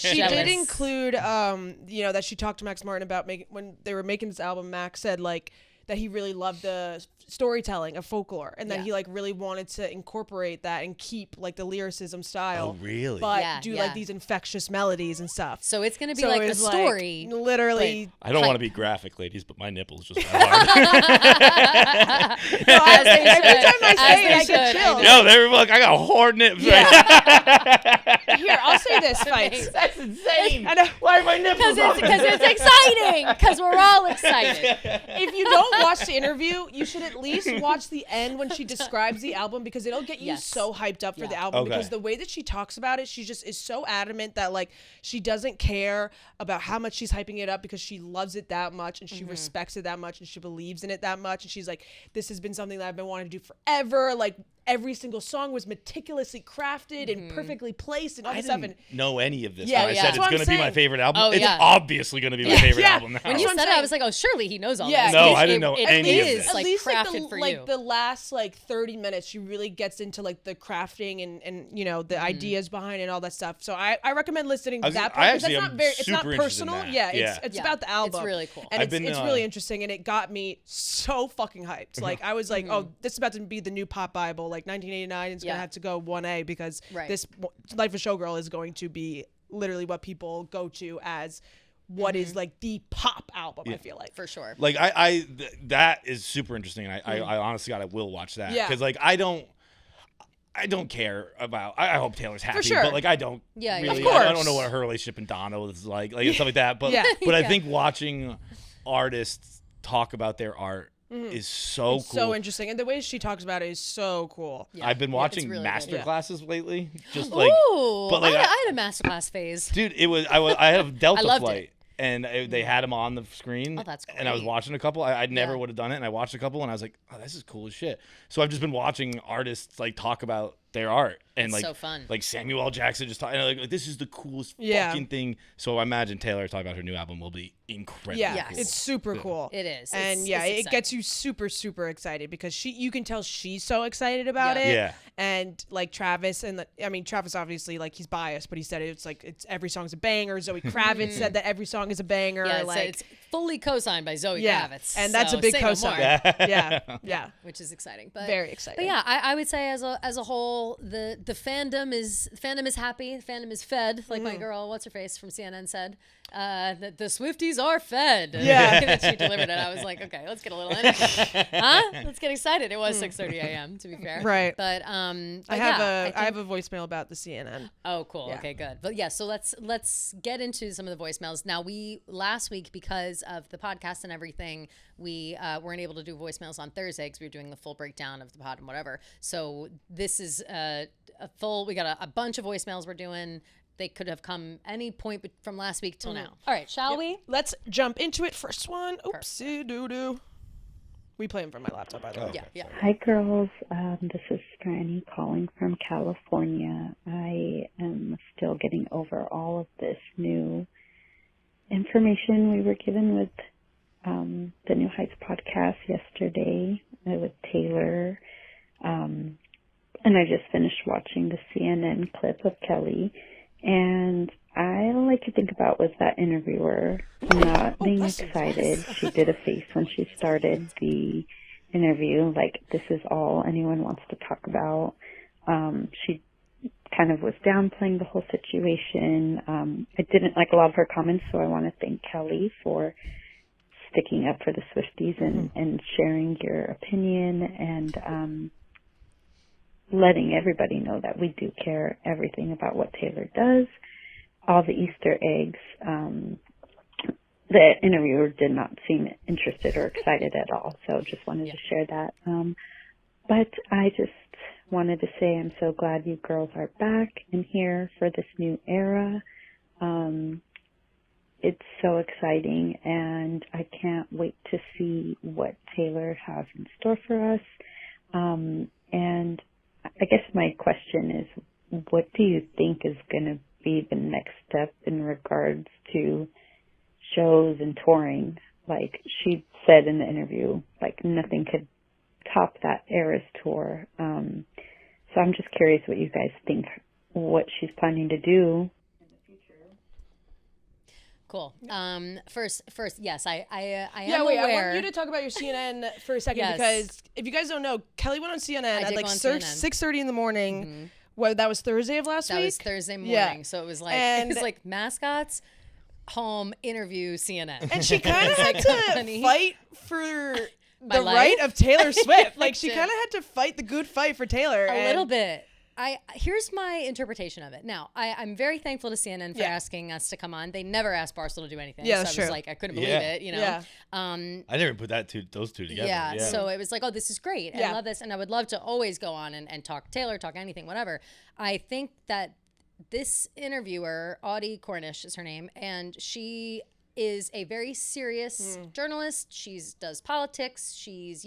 She Jealous. did include, that she talked to Max Martin about when they were making this album. Max said like that he really loved the storytelling of folklore and that Yeah. he like really wanted to incorporate that and keep like the lyricism style. Oh, really? But Yeah, do yeah. like these infectious melodies and stuff. So it's gonna be So like it a was, story. literally. I don't want to hype. be graphic, ladies, but my nipples just got hard. As they Every should. time I As say it, they I get should. chills. Yo, they were like, I got hard nips. Here, I'll say this, Feits. That's insane. I know. Why are my nipples Because it's exciting. Because we're all excited. If you don't watch the interview, you should at least watch the end when she describes the album because it'll get you Yes. so hyped up for Yeah. the album Okay. because the way that she talks about it, she just is so adamant that like she doesn't care about how much she's hyping it up because she loves it that much and she respects it that much and she believes in it that much and she's like, this has been something that I've been wanting to do forever. Like every single song was meticulously crafted and perfectly placed and all I this stuff. didn't And know any of this. Yeah, when I yeah. said That's it's what I'm going to be my saying. favorite album. Oh, It's yeah. obviously going to be my favorite Yeah. album now. When you what I'm said it, I saying. was like, oh, surely he knows all Yeah. this. No, It- I didn't know it any of is, this. at like least crafted for you. the last like 30 minutes she really gets into like the crafting and the ideas behind it and all that stuff. So I recommend listening to that part because actually that's am not very it's not super interested in personal. that. Yeah, Yeah. it's Yeah. about the album. It's really cool. And I've been, it's really interesting and it got me so fucking hyped. Like I was like, oh, this is about to be the new pop Bible. Like 1989 is Yeah. gonna have to go 1A because Right. this Life of Showgirl is going to be literally what people go to as what is like the pop album. I feel like For sure. Like that is super interesting, and I honestly God, I will watch that Yeah. because like I don't care about. I hope Taylor's happy, sure. but like I don't. Yeah, yeah. really. Of I don't course. know what her relationship and Donna was like and stuff like that. But Yeah. but I Yeah. think watching artists talk about their art is so it's cool. so interesting. And the way she talks about it is so cool. Yeah. I've been Yeah, watching it's really master good. classes lately, just like. Ooh, but, like, I had a masterclass phase. Dude, I had a Delta I loved flight. it. and they had them on the screen. Oh, that's great. And I was watching a couple. I never would have done it, and I watched a couple, and I was like, oh, this is cool as shit. So I've just been watching artists like talk about their art, and it's like so fun. Like Samuel L. Jackson just talking like this is the coolest fucking thing. So I imagine Taylor talking about her new album will be incredible. Yeah, cool. it's super cool. It is, and it gets you super excited because you can tell she's so excited about it. Yeah, and like Travis Travis obviously like he's biased, but he said it's every song's a banger. Zoe Kravitz said that every song is a banger. Yeah, like it's fully co-signed by Zoe Kravitz, and that's a big co-sign. Yeah, which is exciting, but very exciting. But yeah, I would say as a whole, the fandom is happy. The fandom is fed, like my girl, what's her face from CNN said. That the Swifties are fed. Yeah, that she delivered it. I was like, okay, let's get a little energy. Let's get excited. It was 6:30 a.m. to be fair. Right. But I have a voicemail about the CNN. Oh, cool. Yeah. Okay, good. But yeah, so let's get into some of the voicemails. Now, last week, because of the podcast and everything, we weren't able to do voicemails on Thursday because we were doing the full breakdown of the pod and whatever. So this is we got a bunch of voicemails we're doing. They could have come any point from last week till now. All right, shall we? Let's jump into it. First one. Oopsie doo-doo. We play them from my laptop, by the way. Yeah. Hi, girls. This is Franny calling from California. I am still getting over all of this new information we were given with the New Heights podcast yesterday with Taylor. And I just finished watching the CNN clip of Kelly. And all I could think about was that interviewer not being excited. She did a face when she started the interview, like this is all anyone wants to talk about. She kind of was downplaying the whole situation. I didn't like a lot of her comments, so I want to thank Kelly for sticking up for the Swifties and sharing your opinion and letting everybody know that we do care everything about what Taylor does. All the Easter eggs, the interviewer did not seem interested or excited at all, so just wanted to share that. But I just wanted to say I'm so glad you girls are back and here for this new era. It's so exciting, and I can't wait to see what Taylor has in store for us. And I guess my question is, what do you think is going to be the next step in regards to shows and touring? Like she said in the interview, like nothing could top that Eras tour. So I'm just curious what you guys think, what she's planning to do. Cool. First, yes, I am wait, aware. I want you to talk about your CNN for a second because if you guys don't know, Kelly went on CNN at like 6:30 in the morning. Mm-hmm. Well, that was Thursday of last week? That was Thursday morning. So it was like Mascots, home, interview, CNN. And she kind of had to fight for the right of Taylor Swift. Like she kind of had to fight the good fight for Taylor. A little bit. Here's my interpretation of it. Now, I'm very thankful to CNN for asking us to come on. They never asked Barstool to do anything. Yeah, so that's I was true. like, I couldn't believe it, you know. Yeah. I never put those two together. Yeah, so it was like, oh, this is great. I love this. And I would love to always go on and talk Taylor, talk anything, whatever. I think that this interviewer, Audie Cornish is her name, and she is a very serious journalist. She does politics. She's,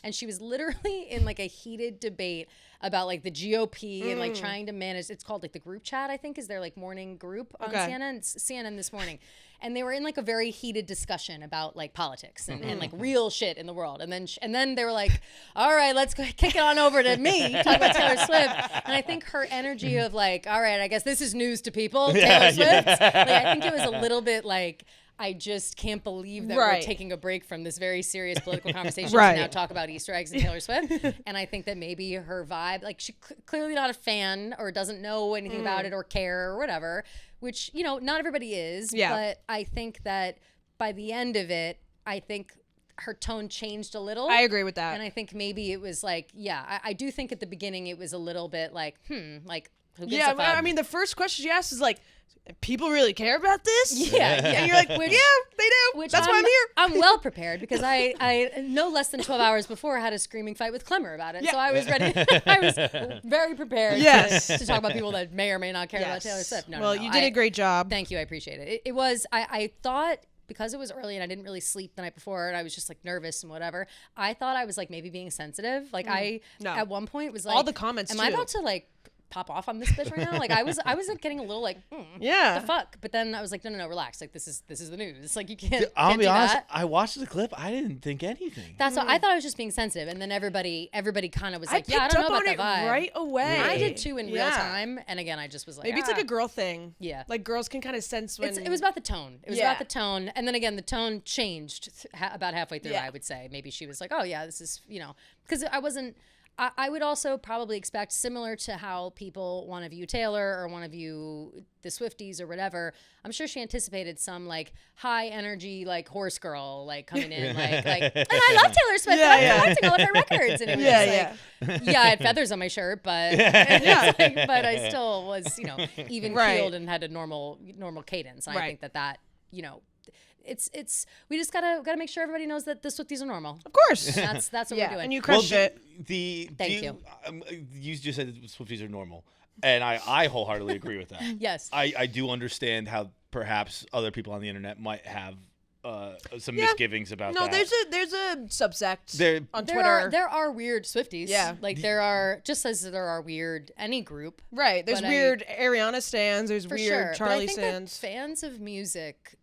and she was literally in like a heated debate about like the GOP and like trying to manage, it's called like the group chat, I think is their like morning group on CNN. It's CNN this morning. And they were in like a very heated discussion about like politics and like real shit in the world. And then they were like, all right, let's go kick it on over to me, talk about Taylor Swift. And I think her energy of like, all right, I guess this is news to people, Taylor Swift. Like, I think it was a little bit like, I just can't believe that we're taking a break from this very serious political conversation to now talk about Easter eggs and Taylor Swift. And I think that maybe her vibe, like she's clearly not a fan or doesn't know anything about it or care or whatever, which, not everybody is. Yeah. But I think that by the end of it, I think her tone changed a little. I agree with that. And I think maybe it was like, I do think at the beginning it was a little bit like, like, Who gives a fuck? I mean, the first question she asked is like, people really care about this? Yeah. And you're like, yeah, they do. That's why I'm here. I'm well prepared because I no less than 12 hours before had a screaming fight with Clemmer about it. So I was ready. I was very prepared to talk about people that may or may not care about Taylor Swift. No, you did a great job. Thank you. I appreciate it. It was, I thought, because it was early and I didn't really sleep the night before and I was just like nervous and whatever, I thought I was like maybe being sensitive. Like at one point was like, all the comments am I about to like pop off on this bitch right now? Like I was like getting a little like, the fuck. But then I was like, no, relax. Like this is the news. Like you can't. I'll be honest. That. I watched the clip. I didn't think anything. That's what I thought. I was just being sensitive, and then everybody kind of was like, I don't know about that vibe. Right away. I did too in real time. And again, I just was like, maybe it's like a girl thing. Yeah, like girls can kind of sense when it was about the tone. It was about the tone, and then again, the tone changed about halfway through. I would say maybe she was like, oh yeah, this is because I wasn't. I would also probably expect, similar to how people want to view Taylor or want to view the Swifties or whatever, I'm sure she anticipated some like high energy like horse girl like coming in like and I love Taylor Swift, but I'm collecting all of her records, and it was I had feathers on my shirt, but but I still was even keeled and had a normal cadence. And I think that it's we just gotta make sure everybody knows that the Swifties are normal. Of course, that's what we're doing. And you crushed it. Thank you. You just said that Swifties are normal, and I wholeheartedly agree with that. Yes, I do understand how perhaps other people on the internet might have some misgivings about that. No, there's a subsect on Twitter. There are weird Swifties. Yeah, like there are, just as there are weird any group. Right. There's weird Ariana stans. There's weird Charlie stans. Fans of music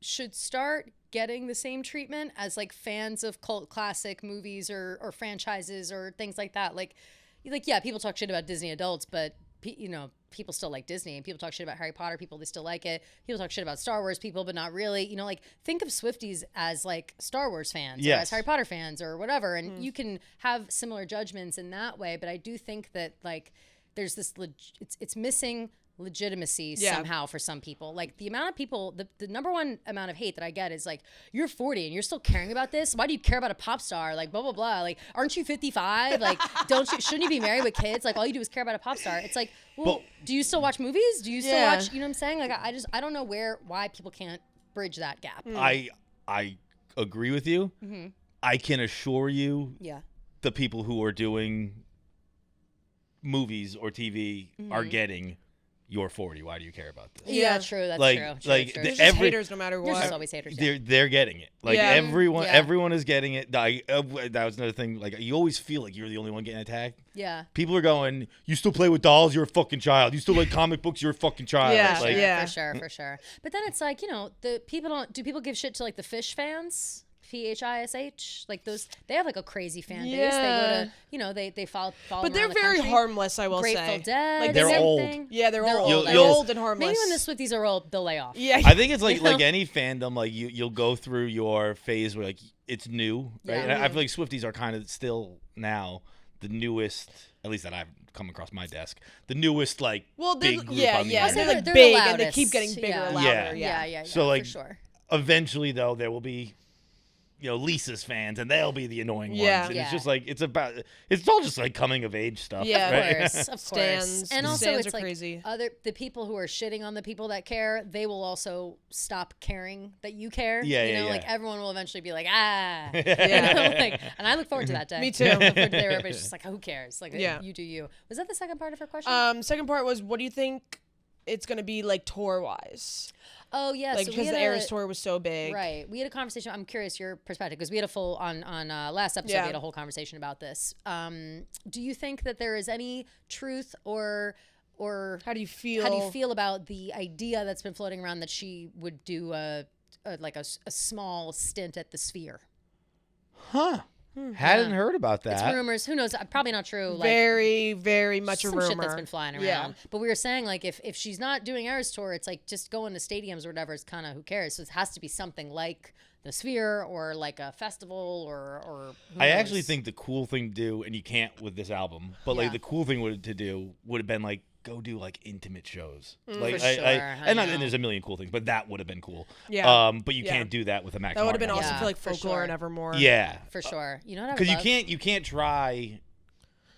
should start getting the same treatment as like fans of cult classic movies or franchises or things like that. Like yeah, people talk shit about Disney adults, but people still like Disney, and people talk shit about Harry Potter people, they still like it. People talk shit about Star Wars people, but not really. Like think of Swifties as like Star Wars fans or as Harry Potter fans or whatever, and you can have similar judgments in that way. But I do think that like there's this it's missing legitimacy somehow for some people. Like the amount of people, the number one amount of hate that I get is like, you're 40 and you're still caring about this? Why do you care about a pop star? Like blah blah blah. Like aren't you 55? Like shouldn't you be married with kids? Like all you do is care about a pop star. It's like, well, do you still watch movies? Do you still watch, you know what I'm saying? Like I don't know why people can't bridge that gap. I agree with you. Mm-hmm. I can assure you the people who are doing movies or TV are getting, you're 40. Why do you care about this? Yeah, true. That's true. There's just haters no matter what. There's just always haters. They're getting it. Like everyone is getting it. That was another thing. Like you always feel like you're the only one getting attacked. Yeah. People are going, you still play with dolls? You're a fucking child. You still like comic books? You're a fucking child. Yeah, for sure. But then it's like, the people do people give shit to like the Fish fans? PHISH, like those, they have like a crazy fan base. They go to, they follow. But they're very harmless, I will Grateful say. Dead, like they're old. Yeah, they're old. They're old and harmless. Maybe when the Swifties are old, they'll lay off. Yeah, I think it's like any fandom, like you'll go through your phase where like it's new, right? And I feel like Swifties are kind of still now the newest, at least that I've come across my desk, the newest like big group on the internet. They're like big and they keep getting bigger and louder. Yeah. So like, for sure. Eventually though, there will be Lisa's fans, and they'll be the annoying ones. And it's just like it's all just like coming of age stuff. Yeah, right? of course. And also it's like crazy. The people who are shitting on the people that care, they will also stop caring that you care. Like everyone will eventually be like, and I look forward to that day. Me too. Everybody's just like, who cares? Like you do you. Was that the second part of her question? Second part was, what do you think it's gonna be like tour wise? Oh yeah, like, because the Eras tour was so big. Right. We had a conversation. I'm curious your perspective, because we had a full on last episode. We had a whole conversation about this. Do you think that there is any truth or how do you feel? How do you feel about the idea that's been floating around that she would do a small stint at the Sphere? Huh. Hadn't heard about that. It's rumors. Who knows? Probably not true. Like, very, very much a rumor. Some shit that's been flying around. Yeah. But we were saying, like, if she's not doing Eras tour, it's like just going to stadiums or whatever. It's kind of who cares. So it has to be something like the Sphere or like a festival or who I knows? actually think the cool thing to do, and you can't with this album, but like the cool thing would have been like go do like intimate shows. Like for sure. And there's a million cool things, but that would have been cool. Yeah. But you can't do that with a Max. That would have been Martin awesome for like Folklore and Evermore. Yeah. For sure. You know what I Because you can't try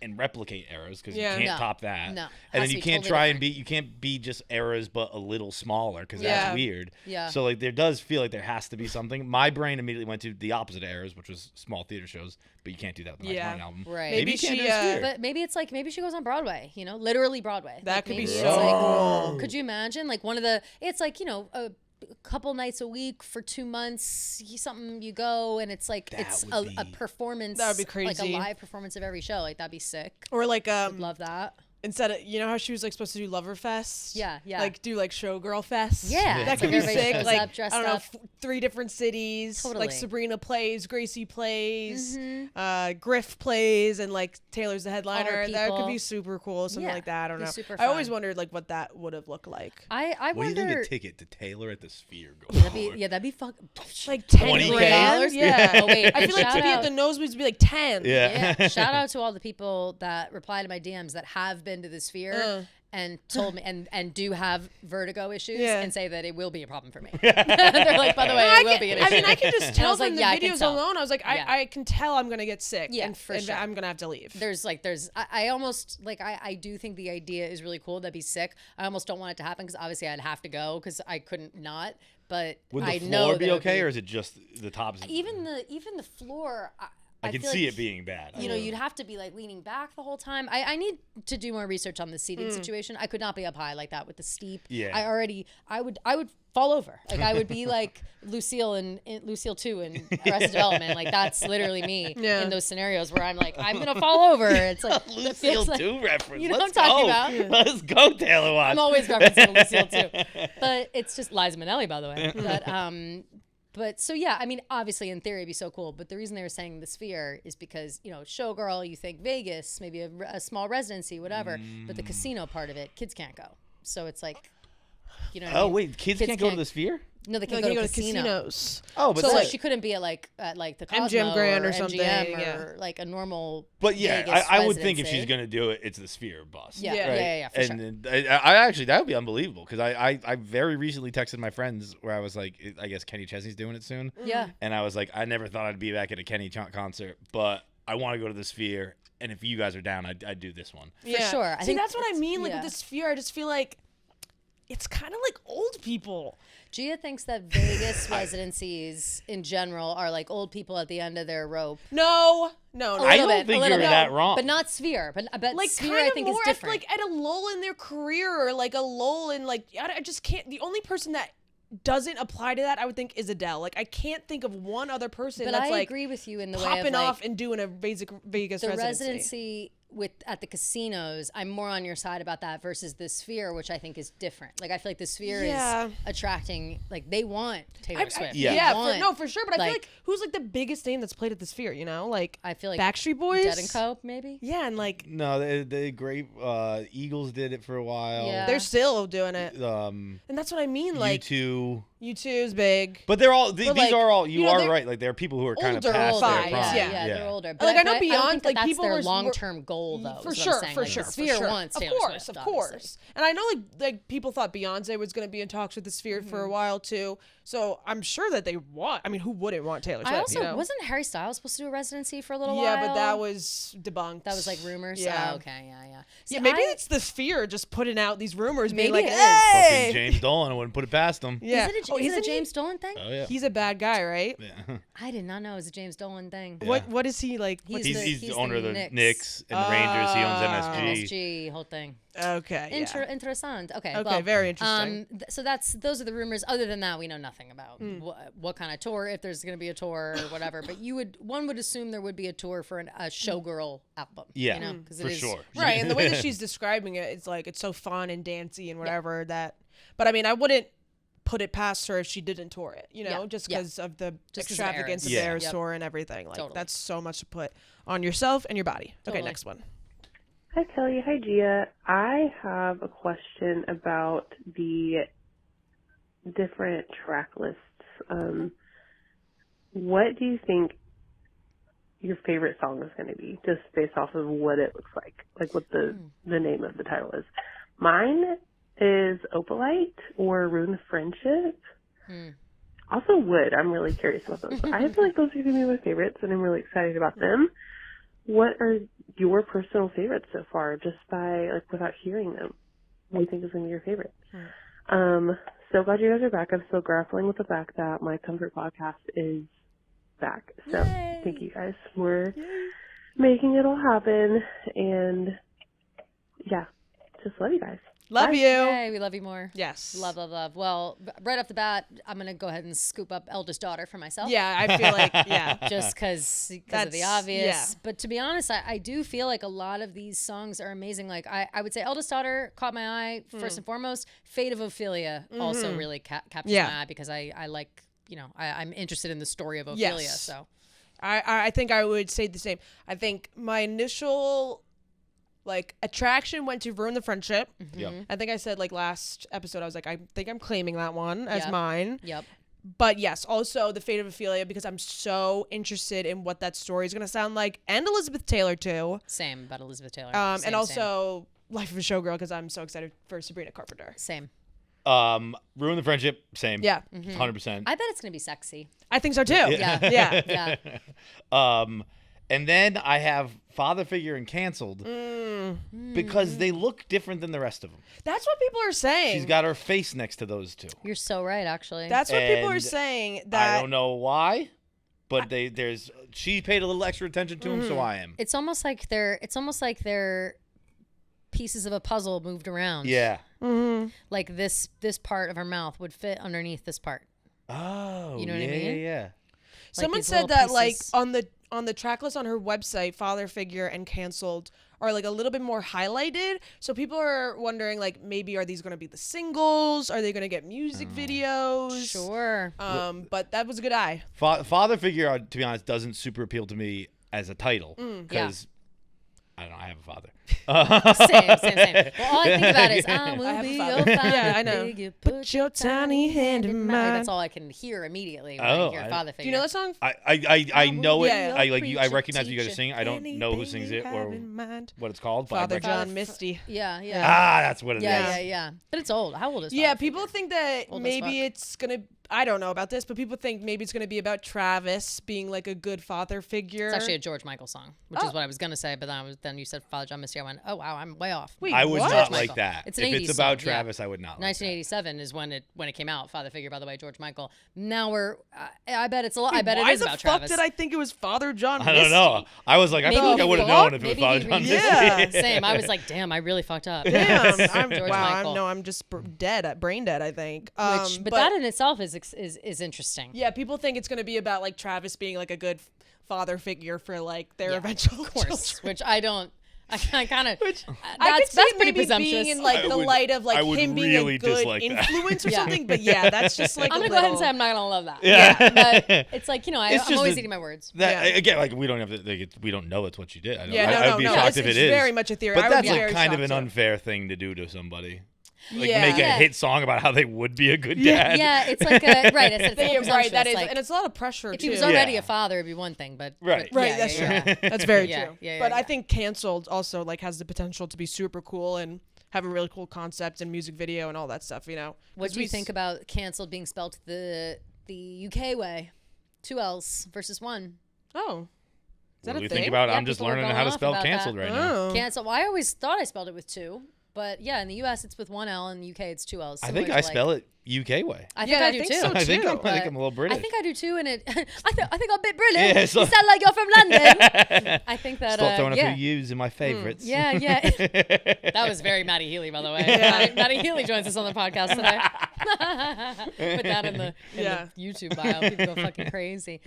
and replicate eras because you Yeah. can't No. top that. No. And Has then to you be can't totally try different. and you can't be just eras but a little smaller because Yeah. that's weird. Yeah. So like there does feel like there has to be something. My brain immediately went to the opposite of eras, which was small theater shows, but you can't do that with the Yeah. Mike Martin album. Right. Maybe Maybe you can't she, do a sphere. But maybe it's like maybe she goes on Broadway, you know, literally Broadway. That Like, could be maybe so it's like, cool. could you imagine like one of the? It's like, you know, a couple nights a week for 2 months. Something you go and it's like That it's would a be- performance. That would be Like a crazy. live performance of every show. Like that'd be sick. Or like Love that. instead of, you know how she was like supposed to do Loverfest? Yeah, yeah. Like do like Showgirl Fest. Yeah, That it's could like be everybody sick. shows Like up, dressed I don't know, up. 3 different cities. Totally. Like Sabrina plays, Gracie plays, Mm-hmm. Griff plays, and like Taylor's the headliner. That could people. be super cool. Something Yeah, like that. I don't be know. super I always fun. wondered like what that would have looked like. I What do you think wonder. a ticket to Taylor at the Sphere goes That'd be fuck. Like 10 $20K? grand. Yeah. Oh, wait, I feel like shout to be at out- the nosebleeds would be like 10. Yeah. Shout out to all the people that reply to my DMs that have been to the Sphere and told me and do have vertigo issues Yeah. and say that it will be a problem for me. They're like, by the way, it will be an issue. I mean, I can just tell was like, from yeah, I the can videos tell. alone. I was like, Yeah. I can tell I'm gonna get sick. Yeah, and, for and sure. I'm gonna have to leave. I almost like I do think the idea is really cool. That'd be sick. I almost don't want it to happen because obviously I'd have to go because I couldn't not. But Would the I floor know be that it okay, would or is it just the tops? even the floor? I can feel see like, it being bad. You know, you'd have to be like leaning back the whole time. I need to do more research on the seating situation. I could not be up high like that with the steep. Yeah. I would fall over. Like I would be like Lucille in Lucille 2 in Arrested Development. Like that's literally me in those scenarios where I'm like, I'm gonna fall over. It's like it Lucille feels like, 2 reference. You know Let's what I'm talking go. about? Let's go, Taylor Watts. I'm always referencing Lucille 2. But it's just Liza Minnelli, by the way. But so yeah, I mean, obviously in theory it'd be so cool. But the reason they were saying the Sphere is because, you know, Showgirl, you think Vegas, maybe a small residency, whatever. But the casino part of it, kids can't go. So it's like, you know. What I mean? Wait, kids can't go to the Sphere? No, they Like can't you go go to to casino. casinos. Oh, but So that's- like she couldn't be at the Cosmo MGM Grand or MGM something, or yeah. like a normal. But yeah, Vegas I would think if residency. she's gonna do it, it's the Sphere bus. Yeah, Yeah. right? yeah, for sure. And then I actually that would be unbelievable because I very recently texted my friends where I was like, I guess Kenny Chesney's doing it soon. Yeah. And I was like, I never thought I'd be back at a Kenny concert, but I want to go to the Sphere. And if you guys are down, I'd do this one. For sure. I See, think that's what I it's- mean. Like yeah. with the Sphere, I just feel like it's kind of like old people. Gia thinks that Vegas residencies in general are like old people at the end of their rope. No. I don't think you're that wrong. But not Sphere. But Like Sphere, kind I of think, more is different. like at a lull in their career, or like a lull in like I just can't. The only person that doesn't apply to that, I would think, is Adele. Like I can't think of one other person but that's I like agree with you in the way popping of like, off and doing a Vegas the residency. residency at the casinos. I'm more on your side about that versus the Sphere, which I think is different. Like I feel like the Sphere Yeah. is attracting, like they want Taylor Swift. Yeah. They Yeah, want, for sure. But I feel like who's like the biggest name that's played at the Sphere? You know, like I feel like Backstreet Boys, Dead and Co. Maybe. Yeah, and like No, the great Eagles did it for a while. Yeah. they're still doing it, and And that's what I mean. Like U2. U2's big. But they're all But, these like, are all you you know, are they're right. Like there are people who are kind of older, past their fine, prime. yeah. They're older. Like, I know don't think Beyonce, that like, that's people their were long-term goal though. For is what I'm sure, saying. for Like, sure, The Sphere for sure. wants Taylor of course, Swift, of obviously. course. And I know like people thought Beyonce was going to be in talks with the Sphere for a while too. So I'm sure that they want. I mean, who wouldn't want Taylor Swift? I also you know? wasn't Harry Styles supposed to do a residency for a little while. Yeah, but that was debunked. That was like rumors. Yeah. Oh, okay, yeah. See, Yeah, maybe it's the Sphere just putting out these rumors, being Maybe like, it is. "Hey, Fucking James Dolan, I wouldn't put it past him. yeah, Is it a, oh, is it isn't a he- James Dolan thing? Oh yeah. He's a bad guy, right? Yeah. I did not know it was a James Dolan thing. Yeah. What is he like? He's He's the the owner of the Knicks. Knicks and the Rangers. He owns MSG. MSG whole thing. Okay, yeah. Interessant. Okay. Okay, well, very interesting. So those are the rumors. Other than that, we know nothing about what kind of tour, if there's going to be a tour or whatever. But one would assume there would be a tour for a Showgirl album. Yeah, you know, 'cause for it is, sure. Right, and the way that she's describing it, it's like it's so fun and dancey and whatever that. But I mean, I wouldn't put it past her if she didn't tour it, you know, Yeah, just yeah. because of the Just 'cause of extravagance of Eras. the Yeah. Eras Yep. tour and everything. Like Totally. that's so much to put on yourself and your body. Okay, Totally. next one. Hi, Kelly. Hi, Gia. I have a question about the different track lists. What do you think your favorite song is going to be, just based off of what it looks like what the name of the title is? Mine is Opalite or Ruin the Friendship. Also Wood. I'm really curious about those. I feel like those are going to be my favorites, and I'm really excited about them. what are your personal favorites so far, just by, like, without hearing them? What do you think is going to be your favorite? So glad you guys are back. I'm still grappling with the fact that my comfort podcast is back. So thank you guys for making it all happen. And yeah, just love you guys. Love you. Hey, we love you more. Yes. Love, love, love. Well, right off the bat, I'm going to go ahead and scoop up eldest daughter for myself. Yeah, I feel like, yeah. Just because of the obvious. Yeah. But to be honest, I do feel like a lot of these songs are amazing. Like, I would say eldest daughter caught my eye first and foremost. Fate of Ophelia also really captures my eye because I like, you know, I'm interested in the story of Ophelia. Yes. So I think I would say the same. I think my initial... like, attraction went to Ruin the Friendship. Yep. I think I said, like, last episode, I was like, I think I'm claiming that one as mine. Yep. But, yes, also The Fate of Ophelia, because I'm so interested in what that story is going to sound like. And Elizabeth Taylor, too. Same about Elizabeth Taylor. And also Life of a Showgirl, because I'm so excited for Sabrina Carpenter. Same. Ruin the Friendship, same. Yeah. 100%. I bet it's going to be sexy. I think so, too. Yeah. And then I have Father Figure and Canceled because they look different than the rest of them. That's what people are saying. She's got her face next to those two. You're so right, actually. That's what people are saying. That I don't know why, but she paid a little extra attention to him, so I am. It's almost like they're pieces of a puzzle moved around. Yeah. Like this part of her mouth would fit underneath this part. Oh, you know what I mean? Yeah. Someone said that pieces. Like on the track list on her website, Father Figure and Canceled are like a little bit more highlighted. So people are wondering, like, maybe are these going to be the singles? Are they going to get music videos? Sure. But that was a good eye. Father Figure, to be honest, doesn't super appeal to me as a title because I don't know. I have a father. Same. Well, all I think about is I will be your father. Yeah, I know. Put your tiny hand in mine. That's all I can hear immediately when I hear Father Figure. Do you know that song? I know it. Yeah. I recognize what you guys are singing. I don't know who sings it or what it's called. Father John Misty. Yeah. That's what it is. Yeah. But it's old. How old is Father Yeah, Figure? people think that maybe it's going to... I don't know about this, but people think maybe it's going to be about Travis being like a good father figure. It's actually a George Michael song, which is what I was going to say, but then you said Father John Misty. I went, oh, wow, I'm way off. Wait, I would what? not like that. It's an if 80s it's about song, Travis, I would not like 1987 is when it came out, Father Figure, by the way, George Michael. Now I bet it's a lot. Wait, I bet it is about Travis. Why the fuck did I think it was Father John Misty? I don't know. I was like, I feel like I would have known if it was Father John Misty. Yeah. Same. I was like, damn, I really fucked up. Damn. George Michael. I'm just brain dead, I think. But that in itself is interesting. Yeah, people think it's going to be about like Travis being like a good father figure for like their eventual course, children. which I kind of. I could see that's it pretty maybe presumptuous. being in like the light of like him being really a good dislike that. influence or something. But yeah, that's just like I'm gonna go ahead and say I'm not gonna love that. Yeah. But it's like, you know, I'm always eating my words. Again, like we don't have to. We don't know it's what she did. I'd be shocked if it is. Very much a theory. But that's like kind of an unfair thing to do to somebody. Like make a hit song about how they would be a good dad. Yeah, it's like a right. It's right. That is, and it's a lot of pressure. If he was already a father, it'd be one thing. But right. That's true. That's very true. But I think think Canceled also like has the potential to be super cool and have a really cool concept and music video and all that stuff. You know. What do you think about Canceled being spelled the UK way, 2 L's versus 1? Oh. Is that what do a you thing? think about? Yeah, I'm just learning how to spell Canceled right now. Cancel. Well, I always thought I spelled it with 2. But yeah, in the U.S. it's with 1 L, in the U.K. it's 2 L's. I think I spell it UK way. I think I do too. So I think I'm a little British. I think I do too, and it. I think I'm a bit brilliant. Yeah, so you sound like you're from London. I think that. Stop throwing a few U's in my favorites. Yeah. That was very Maddie Healy, by the way. Maddie Healy joins us on the podcast today. Put that in the YouTube bio. People go fucking crazy.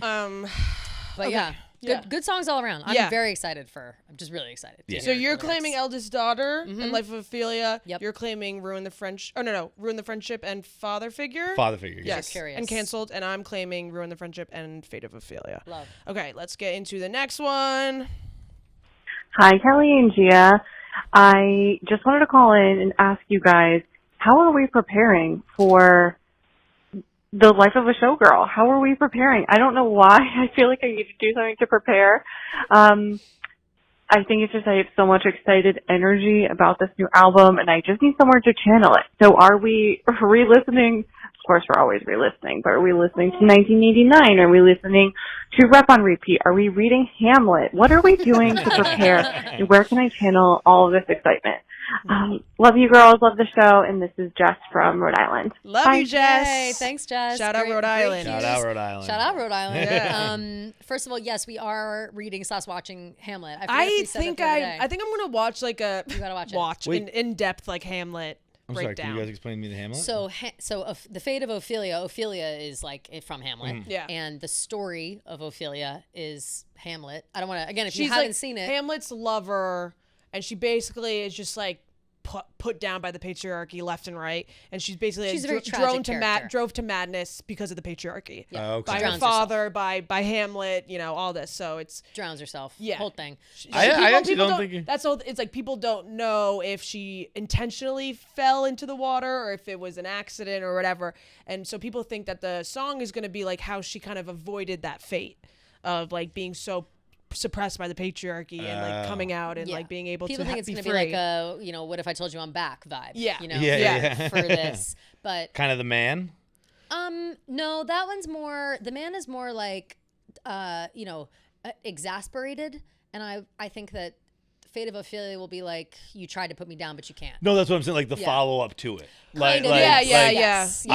But good songs all around. I'm very excited I'm just really excited. Yeah. So you're claiming Eldest Daughter and Life of Ophelia. Yep. You're claiming Ruin the Friendship and Father Figure. Father Figure. Yes. Curious. And Canceled. And I'm claiming Ruin the Friendship and Fate of Ophelia. Love. Okay, let's get into the next one. Hi, Kelly and Gia. I just wanted to call in and ask you guys, how are we preparing for the Life of a Showgirl? How are we preparing? I don't know why. I feel like I need to do something to prepare. I think it's just I have so much excited energy about this new album, and I just need somewhere to channel it. So are we re-listening course, we're always re-listening, but are we listening to 1989? Are we listening to Rep on Repeat? Are we reading Hamlet? What are we doing to prepare? And where can I channel all of this excitement? Love you girls, love the show, and this is Jess from Rhode Island. Love Bye. you, Jess. Hey, thanks, Jess. Shout out Rhode Island. Shout out Rhode Island. Shout out Rhode Island. Yeah. First of all, yes, we are reading / watching Hamlet. I think I'm gonna watch like a you gotta watch it. in depth like Hamlet. I'm breakdown. sorry, can you guys explain to me the Hamlet? So the fate of Ophelia. Ophelia is like from Hamlet. Yeah. And the story of Ophelia is Hamlet. I don't want to, again, if She's you haven't like seen it. Hamlet's lover, and she basically is just like put down by the patriarchy left and right, and she's basically She's a very tragic drove to madness because of the patriarchy. Yeah. Okay. By her father, by Hamlet, all this. So it's drowns herself. Yeah. Whole thing. I actually don't think that's all. It's like people don't know if she intentionally fell into the water or if it was an accident or whatever, and so people think that the song is going to be like how she kind of avoided that fate of like being so suppressed by the patriarchy and like coming out and like being able people to think it's be gonna free. be like a what if I told you I'm back vibe. Yeah. Yeah. for this. But kind of the man. no, that one's more, the man is more like exasperated, and I think that Fate of Ophelia will be like, you tried to put me down, but you can't. No, that's what I'm saying. Like the follow up to it. Yes.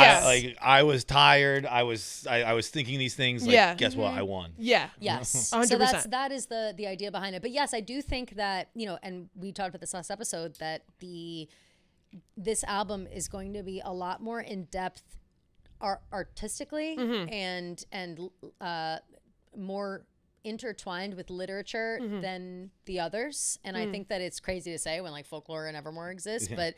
I was tired. I was thinking these things. Like, guess what? I won. Yeah. Yes. 100%. So that is the idea behind it. But yes, I do think that, and we talked about this last episode, that this album is going to be a lot more in depth artistically and more intertwined with literature than the others, and I think that it's crazy to say when like Folklore and Evermore exist, but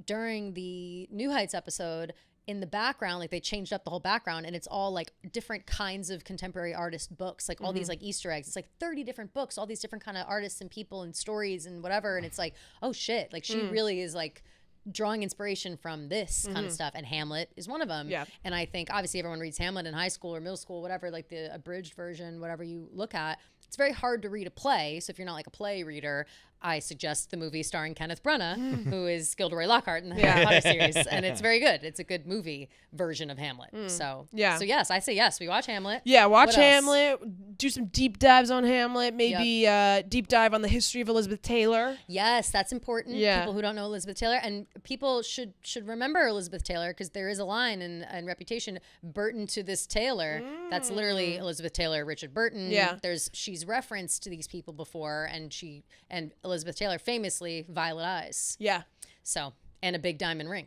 during the New Heights episode, in the background, like they changed up the whole background, and it's all like different kinds of contemporary artist books, like all these like Easter eggs. It's like 30 different books, all these different kind of artists and people and stories and whatever, and it's like, oh shit, like she really is like drawing inspiration from this kind of stuff, and Hamlet is one of them. Yeah. And I think obviously everyone reads Hamlet in high school or middle school, whatever, like the abridged version, whatever you look at. It's very hard to read a play, so if you're not like a play reader, I suggest the movie starring Kenneth Branagh, who is Gilderoy Lockhart in the Harry Potter series, and it's very good. It's a good movie version of Hamlet. So yes, I say yes. We watch Hamlet. Yeah, watch Hamlet. Do some deep dives on Hamlet. Maybe deep dive on the history of Elizabeth Taylor. Yes, that's important. Yeah. People who don't know Elizabeth Taylor, and people should remember Elizabeth Taylor, because there is a line in Reputation, Burton to this Taylor. That's literally Elizabeth Taylor, Richard Burton. Yeah. She's referenced to these people before, and Elizabeth Taylor famously violet eyes. Yeah. So, and a big diamond ring.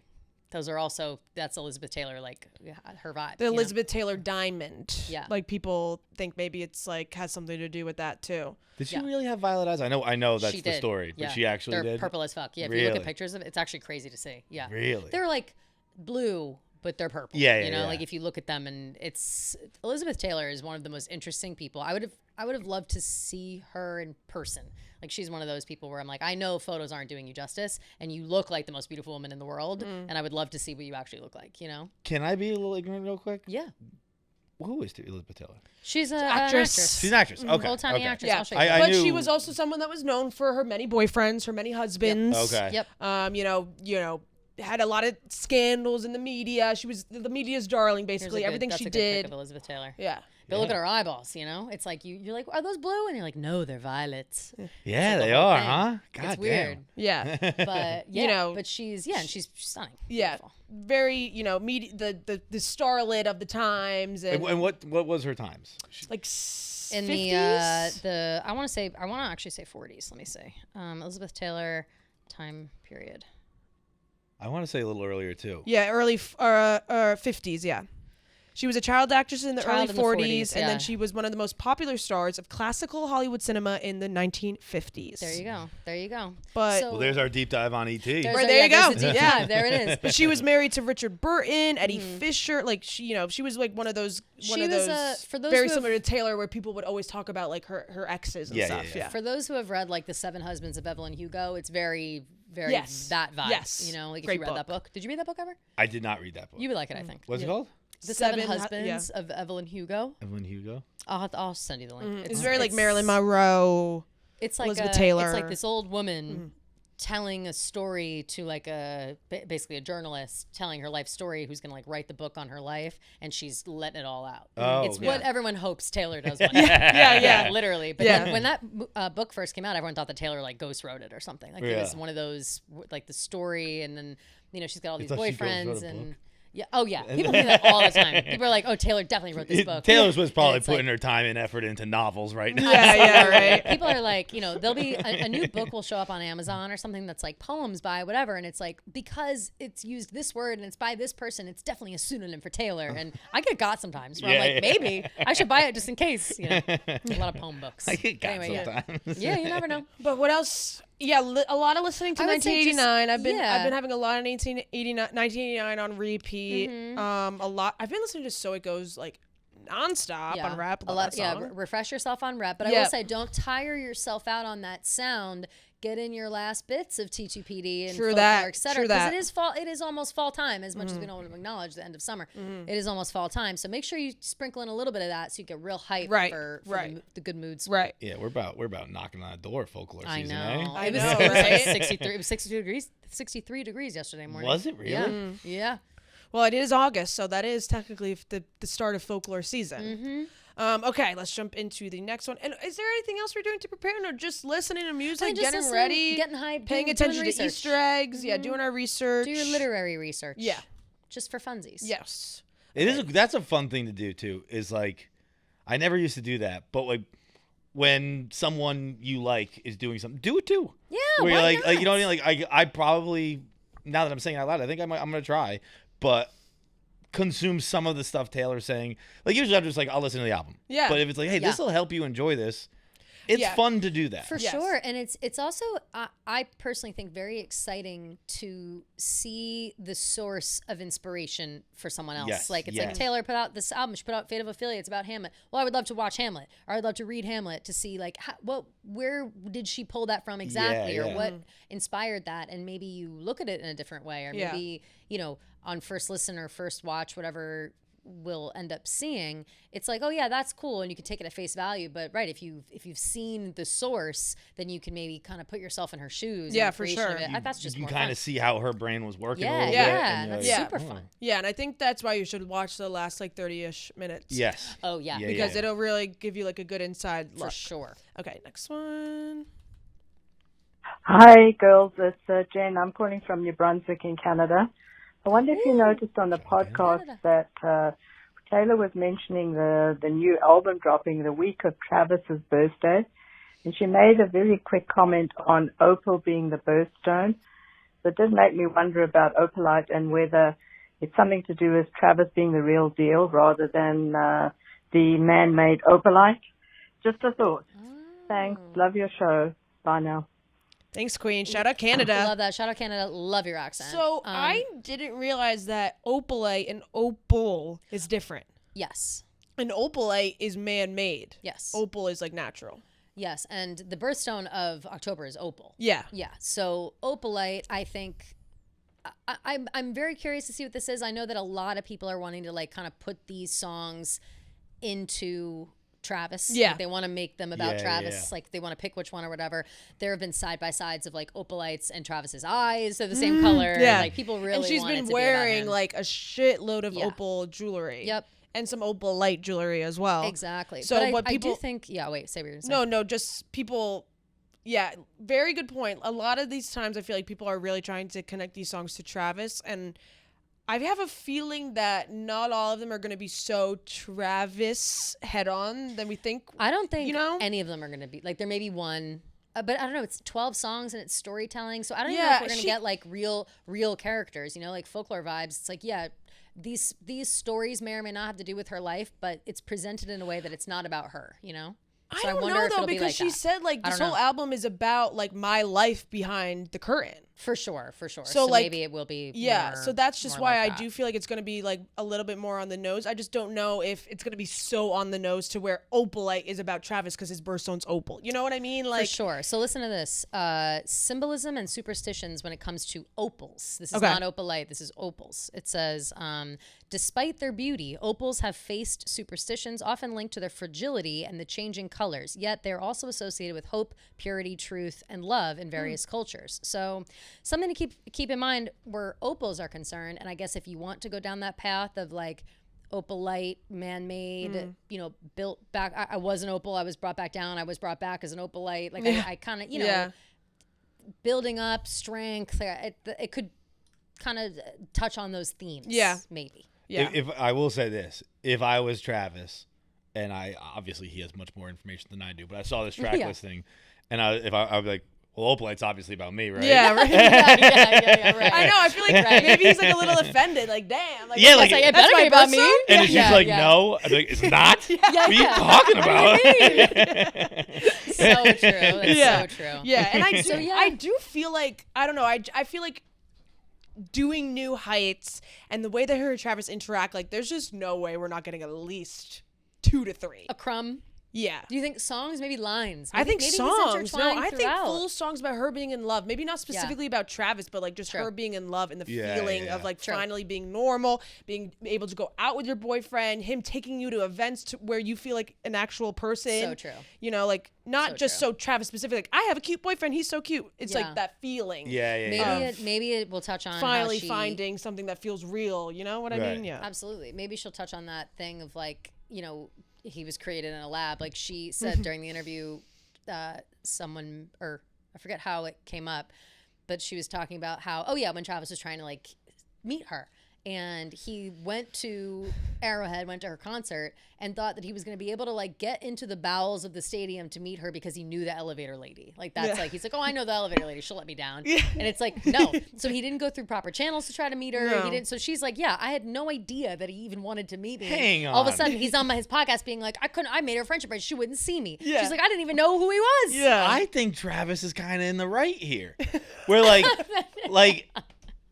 Those are also, that's Elizabeth Taylor, like her vibe. The Elizabeth Taylor diamond. Yeah. Like people think maybe it's like has something to do with that too. Did she really have violet eyes? I know that's the story, but she actually They're did. purple as fuck. Yeah. If you look at pictures of it, it's actually crazy to see. Yeah. Really? They're like blue, but they're purple. Yeah. Like if you look at them, and it's, Elizabeth Taylor is one of the most interesting people. I would have loved to see her in person. Like she's one of those people where I'm like, I know photos aren't doing you justice, and you look like the most beautiful woman in the world, and I would love to see what you actually look like, Can I be a little ignorant real quick? Yeah. Who is Elizabeth Taylor? She's an actress. actress. She's an actress. Okay. Old-timey actress. Yeah. I'll show you. But she was also someone that was known for her many boyfriends, her many husbands. Okay. Yep. Had a lot of scandals in the media. She was the media's darling, basically. Everything that's she a good did. pic of Elizabeth Taylor. Yeah. But look at her eyeballs, It's like you're like, are those blue? And you're like, no, they're violets. Yeah, they are, huh? God it's damn. Weird. Yeah. But but she's she's stunning. Yeah. Beautiful. Very, media, the starlet of the times. And what was her times? like in 50s? I want to actually say 40s. Let me see. Elizabeth Taylor time period. I want to say a little earlier too. Yeah, early 50s, yeah. She was a child actress in the early 40s, and then she was one of the most popular stars of classical Hollywood cinema in the 1950s. There you go. But there's our deep dive on E.T. There you go. The deep dive. There it is. But she was married to Richard Burton, Eddie Fisher. Like she was like one of those very similar to Taylor, where people would always talk about like her exes and stuff. Yeah. For those who have read like The Seven Husbands of Evelyn Hugo, it's very that vibe. Yes. Like Great if you read that book. Did you read that book ever? I did not read that book. You would like it, I think. What's it called? The Seven Husbands of Evelyn Hugo. Evelyn Hugo. I'll send you the link. It's very like Marilyn Monroe. It's like Elizabeth Taylor. It's like this old woman telling a story to like basically a journalist telling her life story who's gonna like write the book on her life, and she's letting it all out. It's what everyone hopes Taylor does one day. Yeah, literally. But then when that book first came out, everyone thought that Taylor like ghost wrote it or something. Like it was one of those like the story, and then she's got all these boyfriends and. Yeah. Oh, yeah. People do that all the time. People are like, "Oh, Taylor definitely wrote this book." Taylor was probably putting her time and effort into novels right now. Yeah, right. People are like, there'll be a new book will show up on Amazon or something that's like poems by whatever, and it's like because it's used this word and it's by this person, it's definitely a psynonym for Taylor. And I get got sometimes where I'm like, maybe I should buy it just in case. A lot of poem books. I get got sometimes. Yeah, you never know. But what else? Yeah, a lot of listening to 1989. I've been having a lot of 1989 on repeat. A lot. I've been listening to So It Goes like nonstop on rap. A lot. Yeah, refresh yourself on rap. But I will say, don't tire yourself out on that sound. Get in your last bits of T2PD and folklore, etc. Because it is fall. It is almost fall time. As much as we don't want to acknowledge the end of summer, it is almost fall time. So make sure you sprinkle in a little bit of that so you get real hype for the good moods. Right. Yeah, we're about knocking on the door of folklore season. I know. Right? Like 63. It was 63 degrees yesterday morning. Was it really? Yeah. Well, it is August, so that is technically the start of folklore season. Okay, let's jump into the next one. And is there anything else we're doing to prepare? Or just listening to music, getting ready, getting hyped, paying attention to Easter eggs, doing our research. Do your literary research. Yeah. Just for funsies. Yes. It is. That's a fun thing to do too. Is like, I never used to do that, but like, when someone you like is doing something, do it too. Yeah. Where why you're not? like, you know what I mean? Like, I probably, now that I'm saying it out loud, I think I'm gonna try, but consume some of the stuff Taylor's saying. Like usually I'm just like, I'll listen to the album. Yeah. But if it's like, hey, this will help you enjoy this, it's fun to do that. For sure. And it's also, I personally think, very exciting to see the source of inspiration for someone else. Yes, like, it's like Taylor put out this album. She put out Fate of Ophelia. It's about Hamlet. Well, I would love to watch Hamlet. Or I'd love to read Hamlet to see, like, where did she pull that from exactly? Or what inspired that? And maybe you look at it in a different way. Or maybe, on first listen or first watch, whatever we'll end up seeing, it's like, oh yeah, that's cool, and you can take it at face value. But if you've seen the source, then you can maybe kind of put yourself in her shoes. Yeah, for sure. That's just you more can kind fun. of see how her brain was working. Yeah, a little bit. Yeah, that's super fun. Yeah, and I think that's why you should watch the last like 30-ish minutes. Yes. Oh yeah. Because it'll really give you like a good inside look. For sure. Okay, next one. Hi, girls. It's Jen. I'm calling from New Brunswick in Canada. I wonder if you noticed on the podcast that Taylor was mentioning the new album dropping the week of Travis's birthday, and she made a very quick comment on opal being the birthstone. So it did make me wonder about opalite and whether it's something to do with Travis being the real deal rather than the man-made opalite. Just a thought. Thanks. Love your show. Bye now. Thanks, Queen. Shout out Canada. I love that. Shout out Canada. Love your accent. So I didn't realize that opalite and opal is different. Yes. And opalite is man-made. Yes. Opal is like natural. Yes, and the birthstone of October is opal. Yeah. Yeah. So opalite, I think, I'm very curious to see what this is. I know that a lot of people are wanting to like kind of put these songs into Travis. Yeah. Like they want to make them about Travis. Like they want to pick which one or whatever. There have been side-by-sides of like opalites and Travis's eyes are the same color. Yeah. Like people really And she's want it been to wearing be about him. like a shitload of opal jewelry. Yep. And some opalite jewelry as well. Exactly. So but what people I do think, wait, say what you're saying. No, just people. Yeah, very good point. A lot of these times I feel like people are really trying to connect these songs to Travis, and I have a feeling that not all of them are going to be so Travis head-on than we think. I don't think any of them are going to be. Like, there may be one, but I don't know. It's 12 songs, and it's storytelling, so I don't even know if we're going to get, like, real characters, like folklore vibes. It's like, these stories may or may not have to do with her life, but it's presented in a way that it's not about her, So I don't know, though, because she said, like, this whole album is about, like, my life behind the curtain. For sure. So like, maybe it will be so that's just why like I do feel like it's going to be, like, a little bit more on the nose. I just don't know if it's going to be so on the nose to where opalite is about Travis because his birthstone's opal. You know what I mean? Like, for sure. So listen to this. Symbolism and superstitions when it comes to opals. This is not opalite. This is opals. It says, despite their beauty, opals have faced superstitions often linked to their fragility and the changing color colors, yet they're also associated with hope, purity, truth, and love in various cultures. So something to keep in mind where opals are concerned. And I guess if you want to go down that path of like opalite, man-made, you know, built back. I was an opal. I was brought back down. I was brought back as an opalite. Like I kind of, you know, building up strength. It could kind of touch on those themes. Yeah, maybe. Yeah. If I will say this, if I was Travis, and I obviously he has much more information than I do, but I saw this track listing, and I would be like, well, opalite's obviously about me, right? Yeah, right. yeah, right. I know. I feel like maybe he's like a little offended. Like, damn. Like, yeah, like it better be about me. And if she's like, no, I'm like, it's not. What are you talking about? So true. It's so true. Yeah, and I do feel like I don't know. I feel like doing New Heights and the way that her and Travis interact, like, there's just no way we're not getting at least 2 to 3. A crumb. Yeah. Do you think songs? Maybe lines? I think songs. No, I think full songs about her being in love. Maybe not specifically about Travis, but like just her being in love and the feeling of like finally being normal, being able to go out with your boyfriend, him taking you to events where you feel like an actual person. So true. You know, like not just so Travis specific. Like, I have a cute boyfriend. He's so cute. It's like that feeling. Maybe it will touch on finally finding something that feels real. You know what I mean? Yeah. Absolutely. Maybe she'll touch on that thing of like, you know, he was created in a lab. Like she said during the interview, someone, or I forget how it came up, but she was talking about how, when Travis was trying to like meet her, and he went to Arrowhead, went to her concert, and thought that he was going to be able to like get into the bowels of the stadium to meet her because he knew the elevator lady. Like that's like, he's like, oh, I know the elevator lady. She'll let me down. And it's like, no. So he didn't go through proper channels to try to meet her. No. He didn't. So she's like, yeah, I had no idea that he even wanted to meet me. Hang on. All of a sudden he's on his podcast being like, I made her a friendship, but she wouldn't see me. Yeah. She's like, I didn't even know who he was. Yeah. I think Travis is kind of in the right here. Where like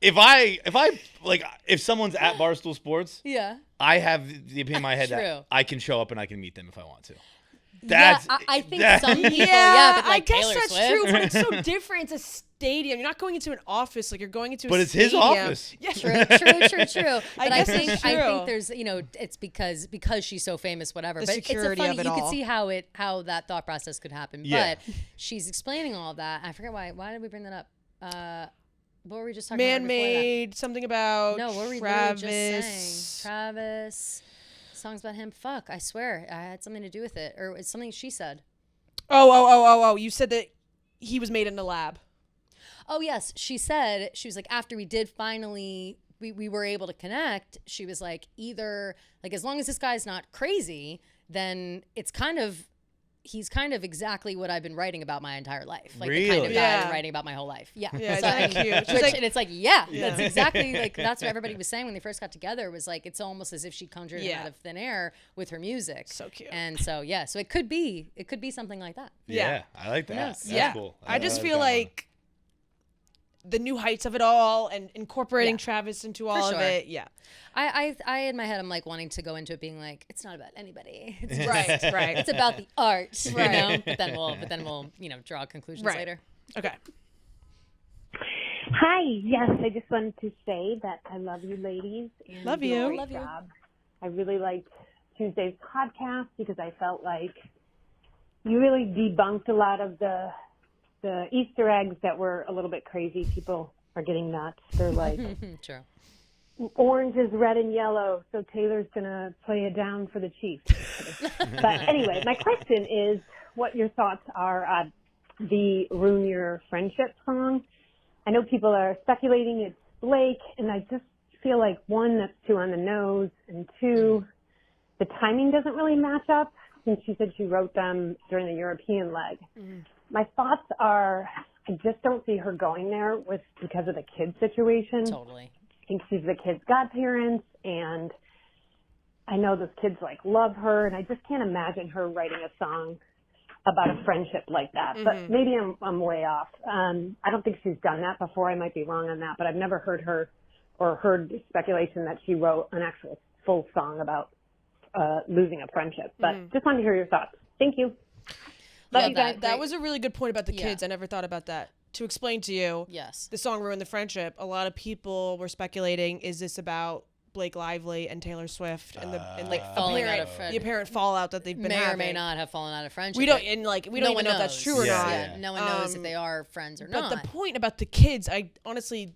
if someone's at Barstool Sports, I have the opinion in my head that I can show up and I can meet them if I want to. I think some people, but like I guess Taylor that's Swift. true, but it's so different. It's a stadium. You're not going into an office, like you're going into a But it's stadium. his office. Yeah. True. But I think there's, you know, it's because she's so famous, whatever. The but security it's funny, of it all. You could see how that thought process could happen. Yeah. But she's explaining all of that. I forget why did we bring that up? What were we just talking Man-made, something about No, what were we Travis. just saying? Travis. Songs about him. Fuck, I swear. I had something to do with it. Or it's something she said. Oh. You said that he was made in the lab. Oh, yes. She said, she was like, after we did finally, we were able to connect, she was like, either, like, as long as this guy's not crazy, then he's kind of exactly what I've been writing about my entire life. Like really? The kind of guy I've been writing about my whole life. Yeah. Yeah, so, that's cute. And it's like, that's exactly, like, that's what everybody was saying when they first got together, was like, it's almost as if she conjured him out of thin air with her music. So cute. And so, so it could be something like that. Yeah. I like that. Yes. That's cool. I just feel like the New Heights of it all and incorporating Travis into all of it. Yeah. I in my head, I'm like wanting to go into it being like, it's not about anybody. It's right. It's about the art, you know? But then we'll, you know, draw conclusions later. Okay. Hi. Yes, I just wanted to say that I love you ladies. And love you. Love you. I really liked Tuesday's podcast because I felt like you really debunked a lot of the Easter eggs that were a little bit crazy. People are getting nuts. They're like, true. Orange is red and yellow, so Taylor's going to play it down for the Chiefs. But anyway, my question is what your thoughts are on the Ruin Your Friendship song. I know people are speculating it's Blake, and I just feel like, one, that's too on the nose, and two, the timing doesn't really match up since she said she wrote them during the European leg. My thoughts are, I just don't see her going there because of the kid situation. Totally. I think she's the kid's godparents, and I know those kids like love her, and I just can't imagine her writing a song about a friendship like that. But maybe I'm way off. I don't think she's done that before. I might be wrong on that, but I've never heard her or heard speculation that she wrote an actual full song about losing a friendship. But just wanted to hear your thoughts. Thank you. Love you guys. That was a really good point about the kids. I never thought about that. To explain to you, yes, the song ruined the friendship. A lot of people were speculating, is this about Blake Lively and Taylor Swift and the apparent fallout that they've been having. May or may not have fallen out of friendship. We don't even know if that's true or not. Yeah. No one knows if they are friends or not. But the point about the kids, I honestly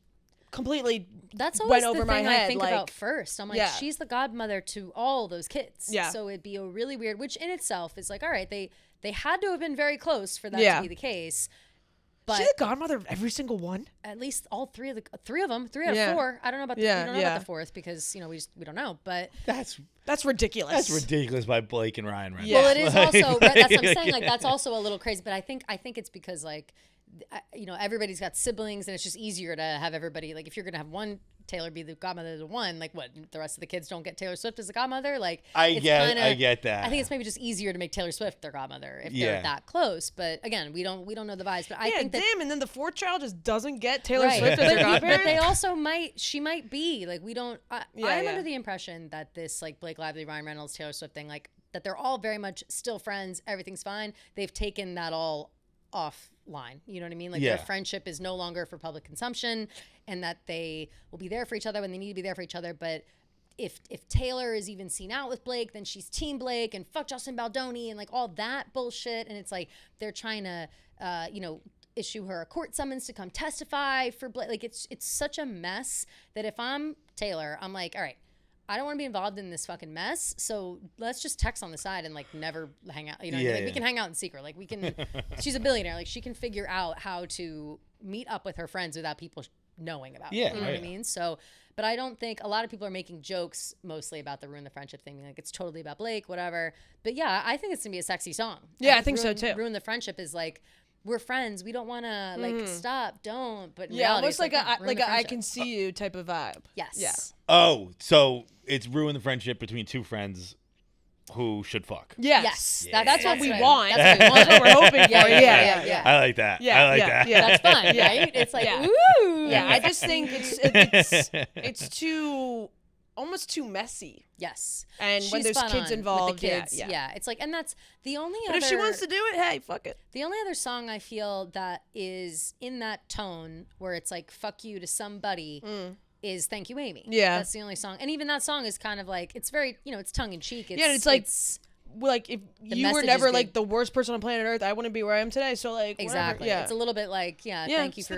completely went over my head. I think about first. I'm like, she's the godmother to all those kids. Yeah. So it'd be a really weird, which in itself is like, all right, they had to have been very close for that to be the case. But she's the godmother of every single one. At least all three of them, 3 out of 4. I don't know about we don't know about the 4th because we don't know. But that's ridiculous. That's ridiculous by Blake and Ryan. Right? Yeah. Well, it is also. That's what I'm saying. Like that's also a little crazy. But I think it's because like, everybody's got siblings and it's just easier to have everybody. Like if you're gonna have one Taylor be the godmother to one, like what, the rest of the kids don't get Taylor Swift as a godmother? Like I get that. I think it's maybe just easier to make Taylor Swift their godmother if they're that close. But again, we don't know the vibes. But I think that and then the 4th child just doesn't get Taylor Swift as their godparent. But they also she might be like, we don't. I'm under the impression that this like Blake Lively, Ryan Reynolds, Taylor Swift thing, like that they're all very much still friends. Everything's fine. They've taken that all offline. You know what I mean? Like their friendship is no longer for public consumption, and that they will be there for each other when they need to be there for each other. But if Taylor is even seen out with Blake, then she's Team Blake and fuck Justin Baldoni and like all that bullshit. And it's like they're trying to issue her a court summons to come testify for Blake. Like it's such a mess that if I'm Taylor, I'm like, all right, I don't want to be involved in this fucking mess, so let's just text on the side and like never hang out. You know, we can hang out in secret. Like we can. She's a billionaire. Like she can figure out how to meet up with her friends without people knowing about it. You know what I mean? So, but I don't think a lot of people are making jokes mostly about the ruin the friendship thing. Like it's totally about Blake, whatever. But yeah, I think it's gonna be a sexy song. Yeah, I think so too. Ruin the friendship is like, we're friends. We don't want to like stop. Don't. But in reality, almost like a I can see you type of vibe. Yes. Yeah. Oh, so it's ruin the friendship between 2 friends who should fuck. Yes. That's what we want. That's what we're hoping for. Yeah. I like that. I like that. Yeah. That's fun, right? It's like, ooh. Yeah, I just think it's too almost too messy. Yes. And when there's kids involved, with the kids, it's like, and that's the only But if she wants to do it, hey, fuck it. The only other song I feel that is in that tone where it's like fuck you to somebody is Thank You Amy. Yeah. That's the only song. And even that song is kind of like, it's very, it's tongue in cheek. It's like if you were never like the worst person on planet Earth, I wouldn't be where I am today. So like exactly, whatever. It's a little bit like thank you for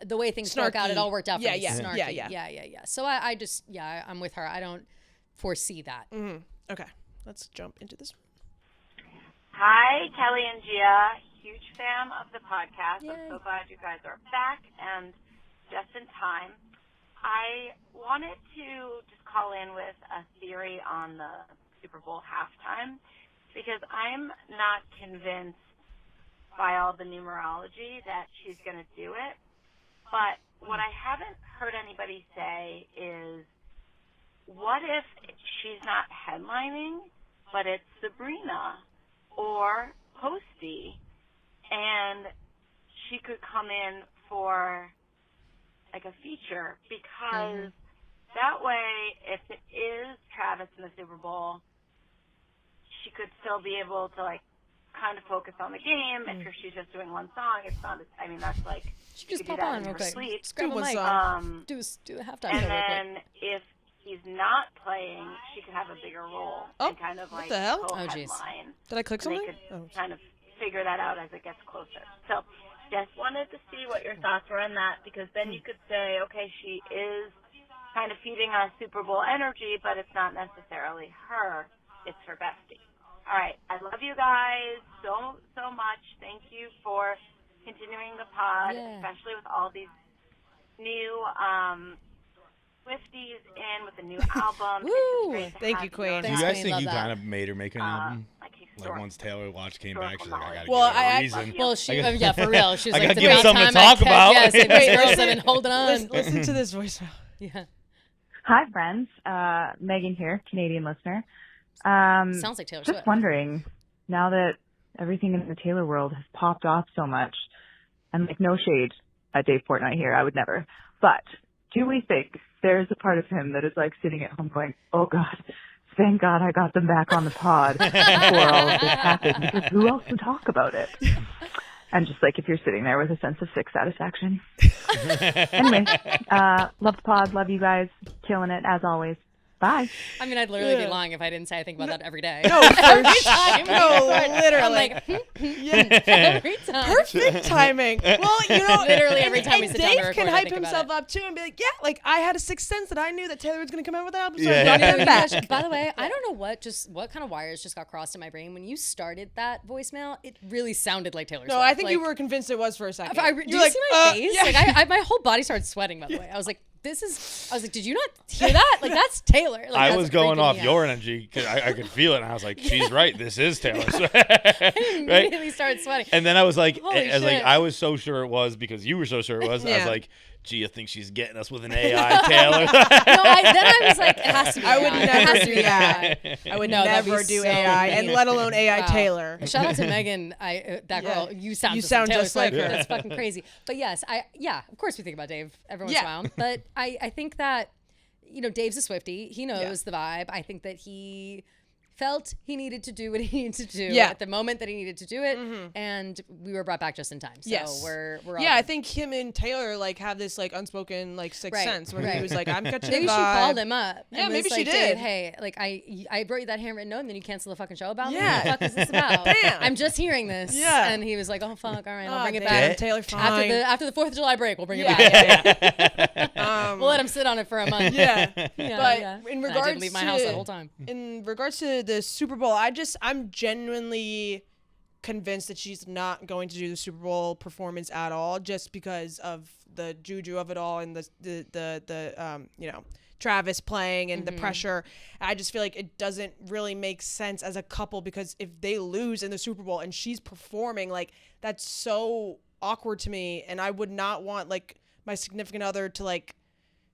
the way things work out. It all worked out for me. Snarky. Yeah. So I just I'm with her. I don't foresee that. Okay, let's jump into this. Hi, Kelly and Gia. Huge fan of the podcast. Yay. I'm so glad you guys are back and just in time. I wanted to just call in with a theory on the Super Bowl halftime because I'm not convinced by all the numerology that she's going to do it. But what I haven't heard anybody say is, what if she's not headlining, but it's Sabrina or Posty, and she could come in for like a feature, because that way, if it is Travis in the Super Bowl, she could still be able to like kind of focus on the game. If she's just doing one song, it's not. I mean, that's like she just pop on real quick. Just grab a mic. Do the halftime. And then if he's not playing, she could have a bigger role and kind of like co-headline. Did I click something? They could kind of figure that out as it gets closer. So just wanted to see what your thoughts were on that, because then you could say, okay, she is kind of feeding us Super Bowl energy, but it's not necessarily her. It's her bestie. All right. I love you guys so much. Thank you for continuing the pod, especially with all these new Swifties in with the new album. Woo! Thank you, Queen. Do you guys think you kind of made her make an album? Like once Taylor watched came back, she's like, I gotta give her a reason. Well, for real. She's like, I gotta give something to talk about. Yes, these girls have been holding on. Listen to this voicemail. Yeah. Hi, friends. Megan here, Canadian listener. Sounds like Taylor Swift. Just wondering, now that everything in the Taylor world has popped off so much, and like no shade at Dave Portnoy here, I would never, but do we think there's a part of him that is like sitting at home going, oh God, thank God I got them back on the pod before all of this happened, because who else would talk about it? And just like if you're sitting there with a sense of sick satisfaction. Anyway, love the pod. Love you guys. Killing it as always. Bye. I mean, I'd literally be lying if I didn't say I think about that every day. No, every time. No, literally. I'm like, every time. Perfect timing. Well, literally every time we sit down to Dave record, can I hype think about himself it. up too and be like, yeah, like I had a sixth sense that I knew that Taylor was going to come out with an album. So Yeah. I brought them back. By the way, I don't know what kind of wires just got crossed in my brain when you started that voicemail. It really sounded like Taylor Swift. No, I think you were convinced it was for a second. Did you see my face? Yeah. Like my whole body started sweating. By the way, I was like, did you not hear that? Like, that's Taylor. Like, I was going off your energy because I could feel it. And I was like, she's right. This is Taylor Swift. I immediately started sweating. And then I was like, Holy I was so sure it was because you were so sure it was. Yeah. I was like, Gia thinks she's getting us with an AI Taylor. Then I was like, it has to be. I would AI. never do AI. I would never do so AI, and mean. let alone AI Wow. Taylor. Shout out to Megan. That girl. You sound just like her. That's fucking crazy. But yes, of course we think about Dave every once in a while. But I think that, Dave's a Swiftie. He knows the vibe. I think that he felt he needed to do what he needed to do at the moment that he needed to do it, and we were brought back just in time. So we're all good. I think him and Taylor have this unspoken sixth sense where he was like, I'm catching maybe the she vibe. called him up. Yeah, and maybe was she like, did. Dave, hey, I wrote you that handwritten note, and then you canceled the fucking show about me. Yeah. What the fuck is this about? Damn. I'm just hearing this. Yeah. And he was like, oh fuck, all right, I'll bring it damn, back. Taylor, fine. After the 4th of July break, we'll bring it back. We'll let him sit on it for a month. But in regards I didn't leave my house the whole time. In regards to the Super Bowl, I'm genuinely convinced that she's not going to do the Super Bowl performance at all, just because of the juju of it all and the Travis playing and the pressure. I just feel like it doesn't really make sense as a couple, because if they lose in the Super Bowl and she's performing, that's so awkward to me, and I would not want my significant other to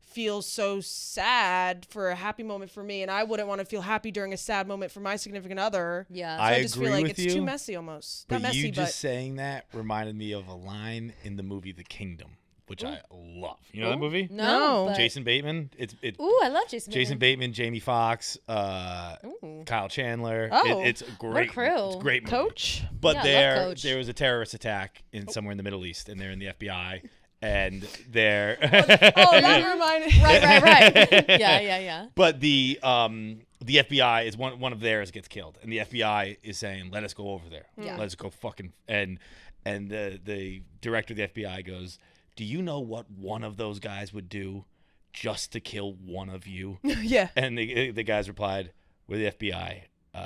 feel so sad for a happy moment for me, and I wouldn't want to feel happy during a sad moment for my significant other. Yeah. So I just agree feel like with it's you, too messy almost. But Not messy, you just saying that reminded me of a line in the movie The Kingdom, which I love. You know that movie? No. Jason Bateman. Ooh, I love Jason Bateman, Jamie Foxx, Kyle Chandler. Oh. It's a great crew. It's a great movie. Coach? But Yeah, I love Coach. there was a terrorist attack somewhere in the Middle East, and they're in the FBI. And they're that reminded Right. Yeah. But the FBI is one of theirs gets killed, and the FBI is saying, "Let us go over there. Yeah. Let us go fucking." And the director of the FBI goes, "Do you know what one of those guys would do just to kill one of you?" Yeah. And the guys replied, "We're the FBI.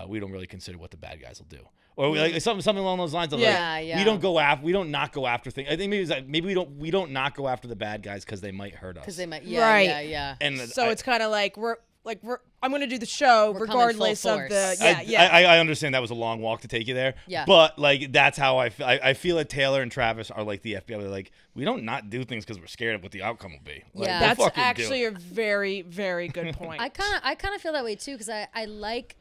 We don't really consider what the bad guys will do." Or something along those lines. Yeah. We don't not go after things. I think maybe we don't not go after the bad guys because they might hurt us. Because they might. Right. Yeah. And So it's kind of like I'm going to do the show regardless of the I understand that was a long walk to take you there. Yeah. But that's how I feel like Taylor and Travis are like the FBI. They're like, we don't not do things because we're scared of what the outcome will be. Yeah. That's actually a very, very good point. I kind of feel that way too, because I like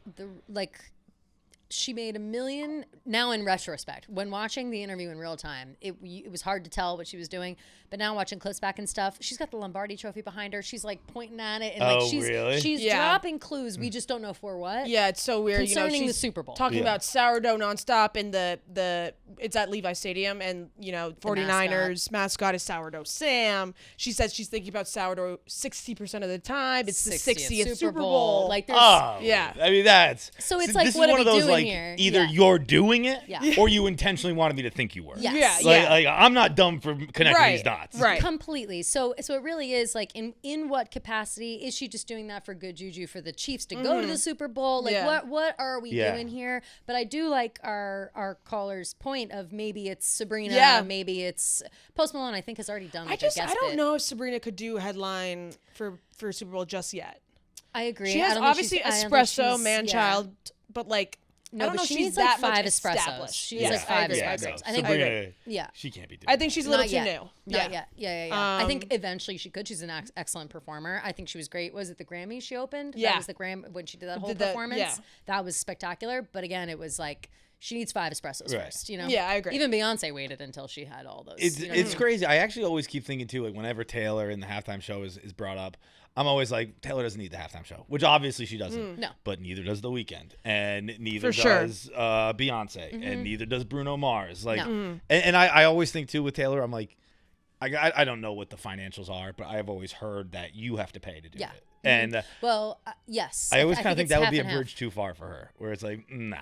she made $1 million. Now in retrospect, when watching the interview in real time, it was hard to tell what she was doing. But now watching clips back and stuff, she's got the Lombardi trophy behind her. She's pointing at it, and she's dropping clues. We just don't know for what. Yeah, it's so weird. Concerning she's the Super Bowl, talking about sourdough nonstop, and the it's at Levi Stadium, and 49ers mascot is Sourdough Sam. She says she's thinking about sourdough 60% of the time. It's the 60th Super Bowl. I mean that's so it's this what is are one of we those doing here? Either you're doing it, or you intentionally wanted me to think you were. Yes. I'm not dumb for connecting these dots. Right. Completely. So it really is in what capacity is she just doing that for good juju for the Chiefs to go to the Super Bowl? What are we doing here? But I do like our caller's point of maybe it's Sabrina, maybe it's Post Malone. I think has already done. I don't know if Sabrina could do a headline for Super Bowl just yet. I agree. She has obviously espresso, man-child, but no, I don't know if she she's needs that 5 much espressos. established. She needs 5 espressos. I think she can't be doing I think she's a little too new. Not yet. Yeah. I think eventually she could. She's an excellent performer. I think she was great. Was it the Grammys she opened? Yeah. That was the when she did that whole performance. Yeah. That was spectacular. But again, it was she needs 5 espressos first, Yeah, I agree. Even Beyonce waited until she had all those. It's crazy. I actually always keep thinking too, whenever Taylor in the halftime show is brought up, I'm always like, Taylor doesn't need the halftime show, which obviously she doesn't. No. But neither does The Weeknd, and neither does Beyonce, and neither does Bruno Mars. And I always think too with Taylor, I'm like, I don't know what the financials are, but I've always heard that you have to pay to do it. Mm-hmm. And yes, I always kind of think that would be a bridge too far for her, where it's like, nah,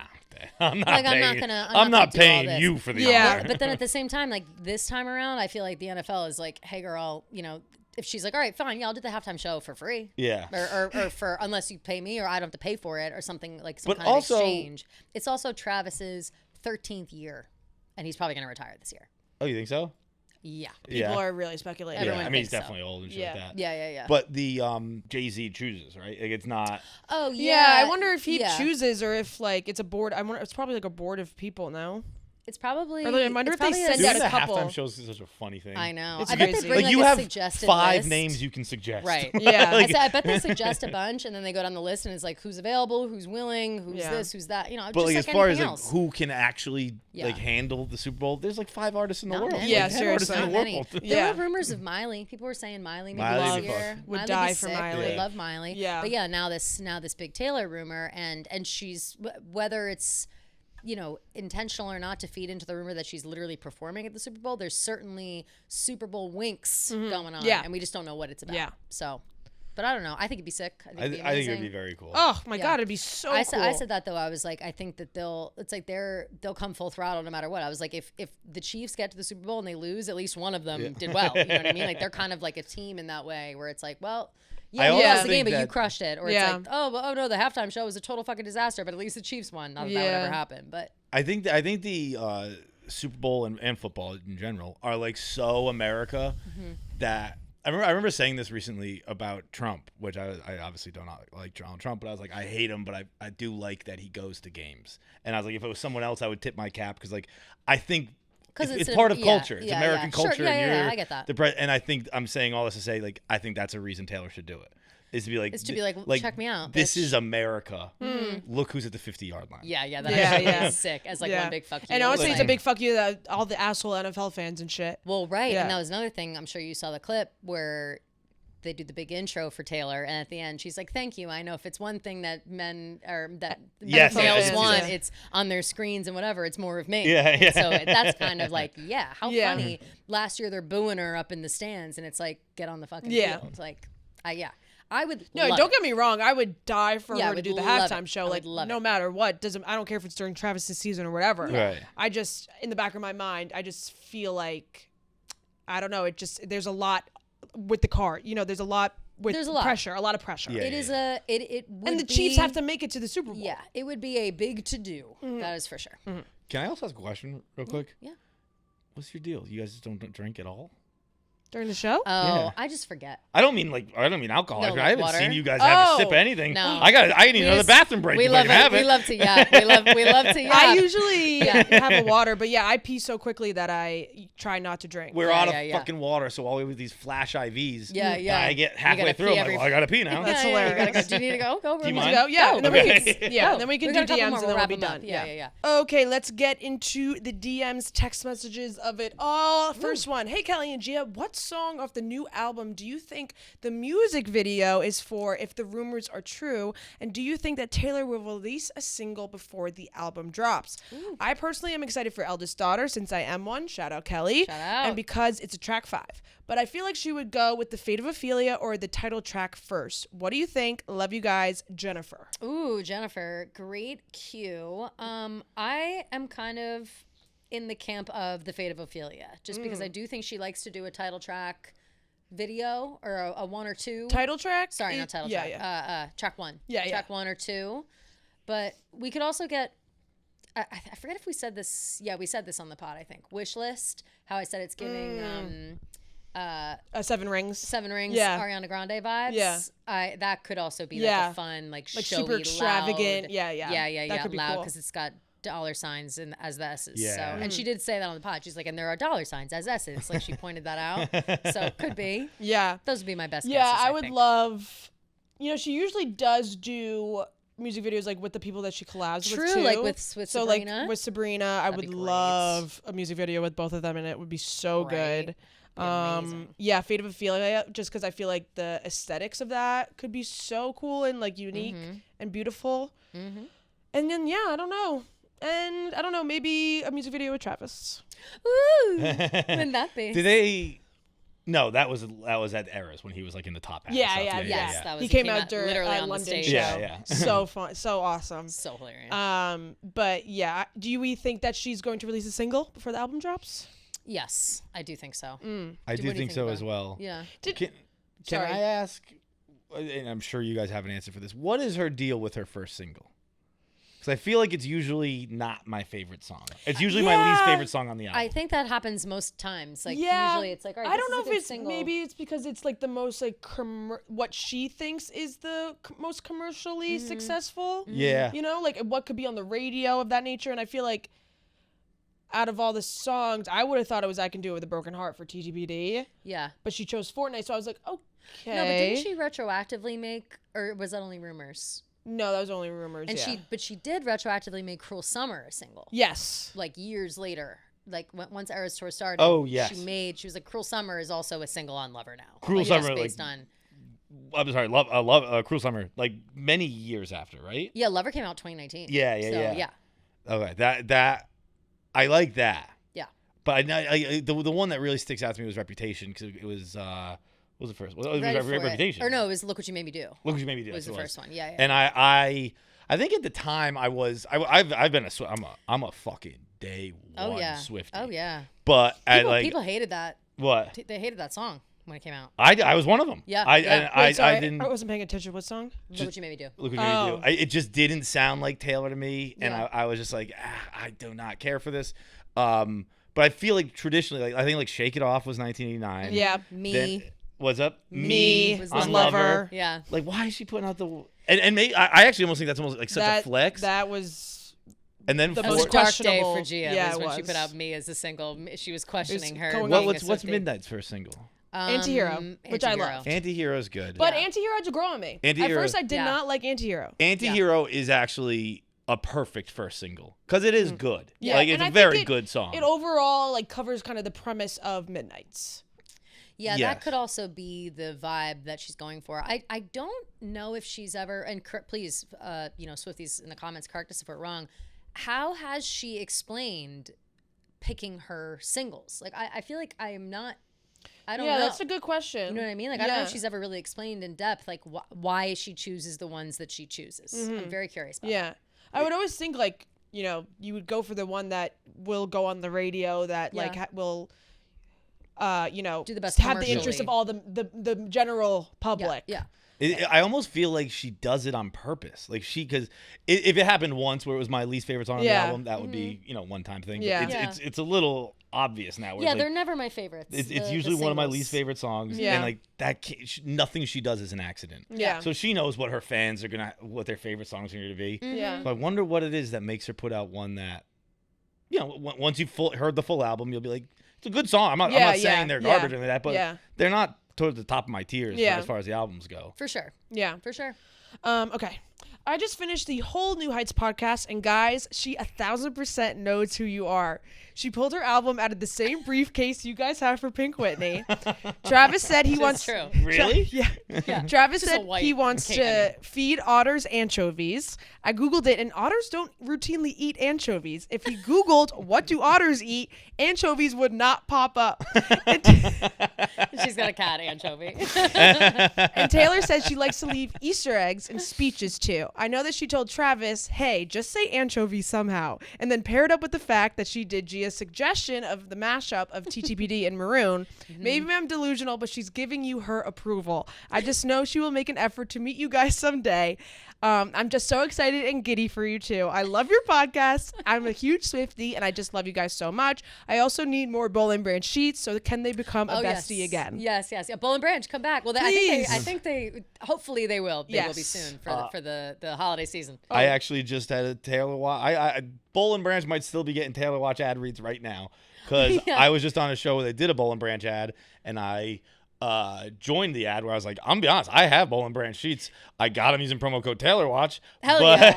I'm not paying. I'm not paying you for the honor. But then at the same time, like this time around, I feel like the NFL is like, hey girl, you know, if she's like, all right, fine, yeah, I'll do the halftime show for free. Yeah. Or for unless you pay me or I don't have to pay for it or something like some kind of exchange. It's also Travis's 13th year, and he's probably going to retire this year. Oh, you think so? Yeah. People are really speculating. Yeah, I mean, he's definitely old and shit like that. Yeah. But the Jay-Z chooses, right? Like, it's not. Oh, yeah. I wonder if he chooses or if, like, it's a board. I wonder, it's probably like a board of people, no? It's probably. I wonder if they send out a couple. Halftime shows is such a funny thing. I know. It's I bet they bring you have suggested 5 list. names you can suggest. Right. Yeah. I bet they suggest a bunch, and then they go down the list, and it's like who's available, who's willing, who's this, who's that. You know, but just like as far as else. like who can actually like handle the Super Bowl, there's like 5 artists in the world. Many. Yeah, like, seriously. artists in the world. There were rumors of Miley. People were saying Miley maybe this year would Miley die for Miley. They love Miley. Yeah. But yeah, now this big Taylor rumor, and she's whether it's intentional or not to feed into the rumor that she's literally performing at the Super Bowl. There's certainly Super Bowl winks going on, and we just don't know what it's about. Yeah. So, but I don't know. I think it'd be sick. I think it'd be very cool. Oh my God, it'd be so cool. I said that though. I was like, I think that they'll come full throttle no matter what. I was like, if the Chiefs get to the Super Bowl and they lose, at least one of them did well. You know what I mean? Like they're kind of like a team in that way where it's like, well. Yeah, you lost the game, but you crushed it. Or it's like, oh no, the halftime show was a total fucking disaster, but at least the Chiefs won. Not that that would ever happen, but I think the Super Bowl and football in general are like so America that I remember saying this recently about Trump, which I obviously don't like Donald Trump, but I was like, I hate him, but I do like that he goes to games. And I was like, if it was someone else, I would tip my cap because like I think. It's part of culture. It's American culture. Sure. Yeah, I get that. And I think I'm saying all this to say, like, I think that's a reason Taylor should do it. Is to be like, check me out. This is America. Look who's at the 50-yard line. Yeah, that is sick. As like one big fuck you. And honestly, it's a big fuck you to all the asshole NFL fans and shit. Well, right. Yeah. And that was another thing. I'm sure you saw the clip where they do the big intro for Taylor, and at the end she's like, thank you. I know if it's one thing that men or that males want, it's on their screens and whatever, it's more of me. Yeah. So that's kind of like, how funny. Last year they're booing her up in the stands, and it's like, get on the fucking field. It's like, I would. No, don't get me wrong. I would die for her to do the halftime show. Like, no matter what. I don't care if it's during Travis's season or whatever. Right. I just, in the back of my mind, I just feel like, I don't know. There's a lot with the car. There's a lot with pressure. A lot of pressure. Yeah, it would and the Chiefs have to make it to the Super Bowl. Yeah, it would be a big to do. That is for sure. Can I also ask a question real quick? Yeah. What's your deal? You guys just don't drink at all? During the show? Oh, I just forget. I don't mean alcohol. No, I haven't water. seen you guys have a sip of anything. No. I need another bathroom break. We love it. We love to yap. We love to yap. I usually have a water, but I pee so quickly that I try not to drink. We're out of fucking water, so all we have these flash IVs. Yeah. I get halfway through. I'm like, well, I gotta pee now. That's hilarious. Do you need to go? Go. Do you mind? Go? Yeah. And then okay. we can do DMs and then we'll be done. Yeah. Okay, let's get into the DMs, text messages of it all. First one. Hey, Kelly and Gia, what song off the new album do you think the music video is for if the rumors are true? And do you think that Taylor will release a single before the album drops? Ooh. I personally am excited for Eldest Daughter since I am one. Shout out Kelly. Shout out. And because it's a track 5. But I feel like she would go with The Fate of Ophelia or the title track first. What do you think? Love you guys. Jennifer. Ooh, Jennifer. Great cue. I am kind of in the camp of The Fate of Ophelia just because I do think she likes to do a title track video or a 1 or 2 title track. Sorry, not title track. Track 1. Track 1 or 2. But we could also get. I forget if we said this. Yeah, we said this on the pod. I think wish list. How I said it's giving 7 Rings. 7 Rings. Yeah. Ariana Grande vibes. Yeah. That could also be like a fun, like showy, super extravagant. Loud. Yeah. That could be loud cool because it's got $ signs as the S's. Yeah. So, and she did say that on the pod. She's like, and there are $ signs as S's. Like she pointed that out. So could be. Yeah. Those would be my best guesses. Yeah, I would think. love. She usually does do music videos like with the people that she collabs with too. Like with Sabrina. Like with Sabrina, I would love a music video with both of them, and it would be so good. Yeah, Fate of Ophelia, just because I feel like the aesthetics of that could be so cool and like unique and beautiful. And then I don't know. And I don't know, maybe a music video with Travis. Ooh, wouldn't that be? Do they No, that was at Eras when he was like in the top half. Yeah. That was, he came out during literally on London the stage. show. Yeah. So fun, so awesome. So hilarious. But yeah, do we think that she's going to release a single before the album drops? Yes, I do think so. I do think so as well. Yeah. Can I ask, and I'm sure you guys have an answer for this, what is her deal with her first single? Because I feel like it's usually not my favorite song. It's usually my least favorite song on the album. I think that happens most times. Like usually it's like, all right, I don't know if it's single. maybe it's because it's like the most like what she thinks is the most commercially successful. Yeah. You know, like what could be on the radio of that nature. And I feel like out of all the songs, I would have thought it was I Can Do It With a Broken Heart for TTBD. Yeah. But she chose Fortnite, so I was like, okay. No, but didn't she retroactively make, or was that only rumors? No, that was only rumors. And she did retroactively make Cruel Summer a single. Yes. Like years later, like once Eras Tour started. Oh yes. She was like, Cruel Summer is also a single on Lover now. Cruel Summer, based on. I'm sorry, Cruel Summer, like many years after, right? Yeah, Lover came out 2019. Yeah. Okay, that I like that. Yeah. But the one that really sticks out to me was Reputation, because it was. What was the first? It was Reputation. Or no, it was Look What You Made Me Do. Look What You Made Me Do. Was the first one. Yeah. And I think at the time I've been I'm a fucking day one Swiftie. Oh yeah. But people hated that. What? They hated that song when it came out. I was one of them. Yeah. I wasn't paying attention. What song? Look What You Made Me Do. Look What You Made Me Do. It just didn't sound like Taylor to me, and I was just like, I do not care for this. But I feel like traditionally, I think like Shake It Off was 1989. Yeah. Me. What's up? Me was on Lover. Yeah. Like, why is she putting out the and maybe I actually almost think that's almost like such a flex. That was. And then the that was most a dark day questionable. for Gia. Yeah, was when she put out Me as a single. She was questioning her. What's Midnight's first single? Antihero, which I love. Antihero's good. But Antihero had to grow on me. At first, I did not like Antihero. Antihero is actually a perfect first single because it is good. Yeah, like it's a very good song. It overall like covers kind of the premise of Midnight's. Yeah, that could also be the vibe that she's going for. I don't know if she's ever, and please, Swifties in the comments, correct us if we're wrong. How has she explained picking her singles? Like, I feel like I am not. I don't know. Yeah, that's a good question. You know what I mean? Like, I don't know if she's ever really explained in depth, like, why she chooses the ones that she chooses. I'm very curious about that. I would always think, like, you would go for the one that will go on the radio, that, like, will, do the best have the interest of all the general public. Yeah. I almost feel like she does it on purpose. Like because if it happened once where it was my least favorite song on the album, that would be, one time thing. Yeah. It's a little obvious now. Yeah, they're never my favorites. It's usually one of my least favorite songs. Yeah. And like nothing she does is an accident. Yeah. So she knows what her fans are what their favorite songs are going to be. Yeah. So I wonder what it is that makes her put out one that, once you've heard the full album, you'll be like, it's a good song. I'm not saying they're garbage or anything like that, but they're not towards the top of my tiers as far as the albums go. For sure. Yeah. For sure. Okay. I just finished the whole New Heights podcast, and guys, she 1,000% knows who you are. She pulled her album out of the same briefcase you guys have for Pink Whitney. Travis said he wants. True. Really? Yeah. Travis said he wants to feed otters anchovies. I Googled it, and otters don't routinely eat anchovies. If he Googled what do otters eat, anchovies would not pop up. She's got a cat anchovy. And Taylor says she likes to leave Easter eggs in speeches too. I know that she told Travis, hey, just say anchovy somehow, and then paired up with the fact that she did Gia's suggestion of the mashup of TTPD and Maroon. Maybe I'm delusional, but she's giving you her approval. I just know she will make an effort to meet you guys someday. I'm just so excited and giddy for you too. I love your podcast. I'm a huge Swiftie, and I just love you guys so much. I also need more Bowl and Branch sheets, so can they become a bestie again? Yes. Yeah, Bowl and Branch, come back. Well, I think they hopefully they will. They will be soon for the holiday season. I actually just had a Taylor Watch. Bowl and Branch might still be getting Taylor Watch ad reads right now because I was just on a show where they did a Bowl and Branch ad, and I joined the ad where I was like, I'm gonna be honest, I have Bowl and Branch sheets. I got them using promo code Taylor Watch. Hell yeah!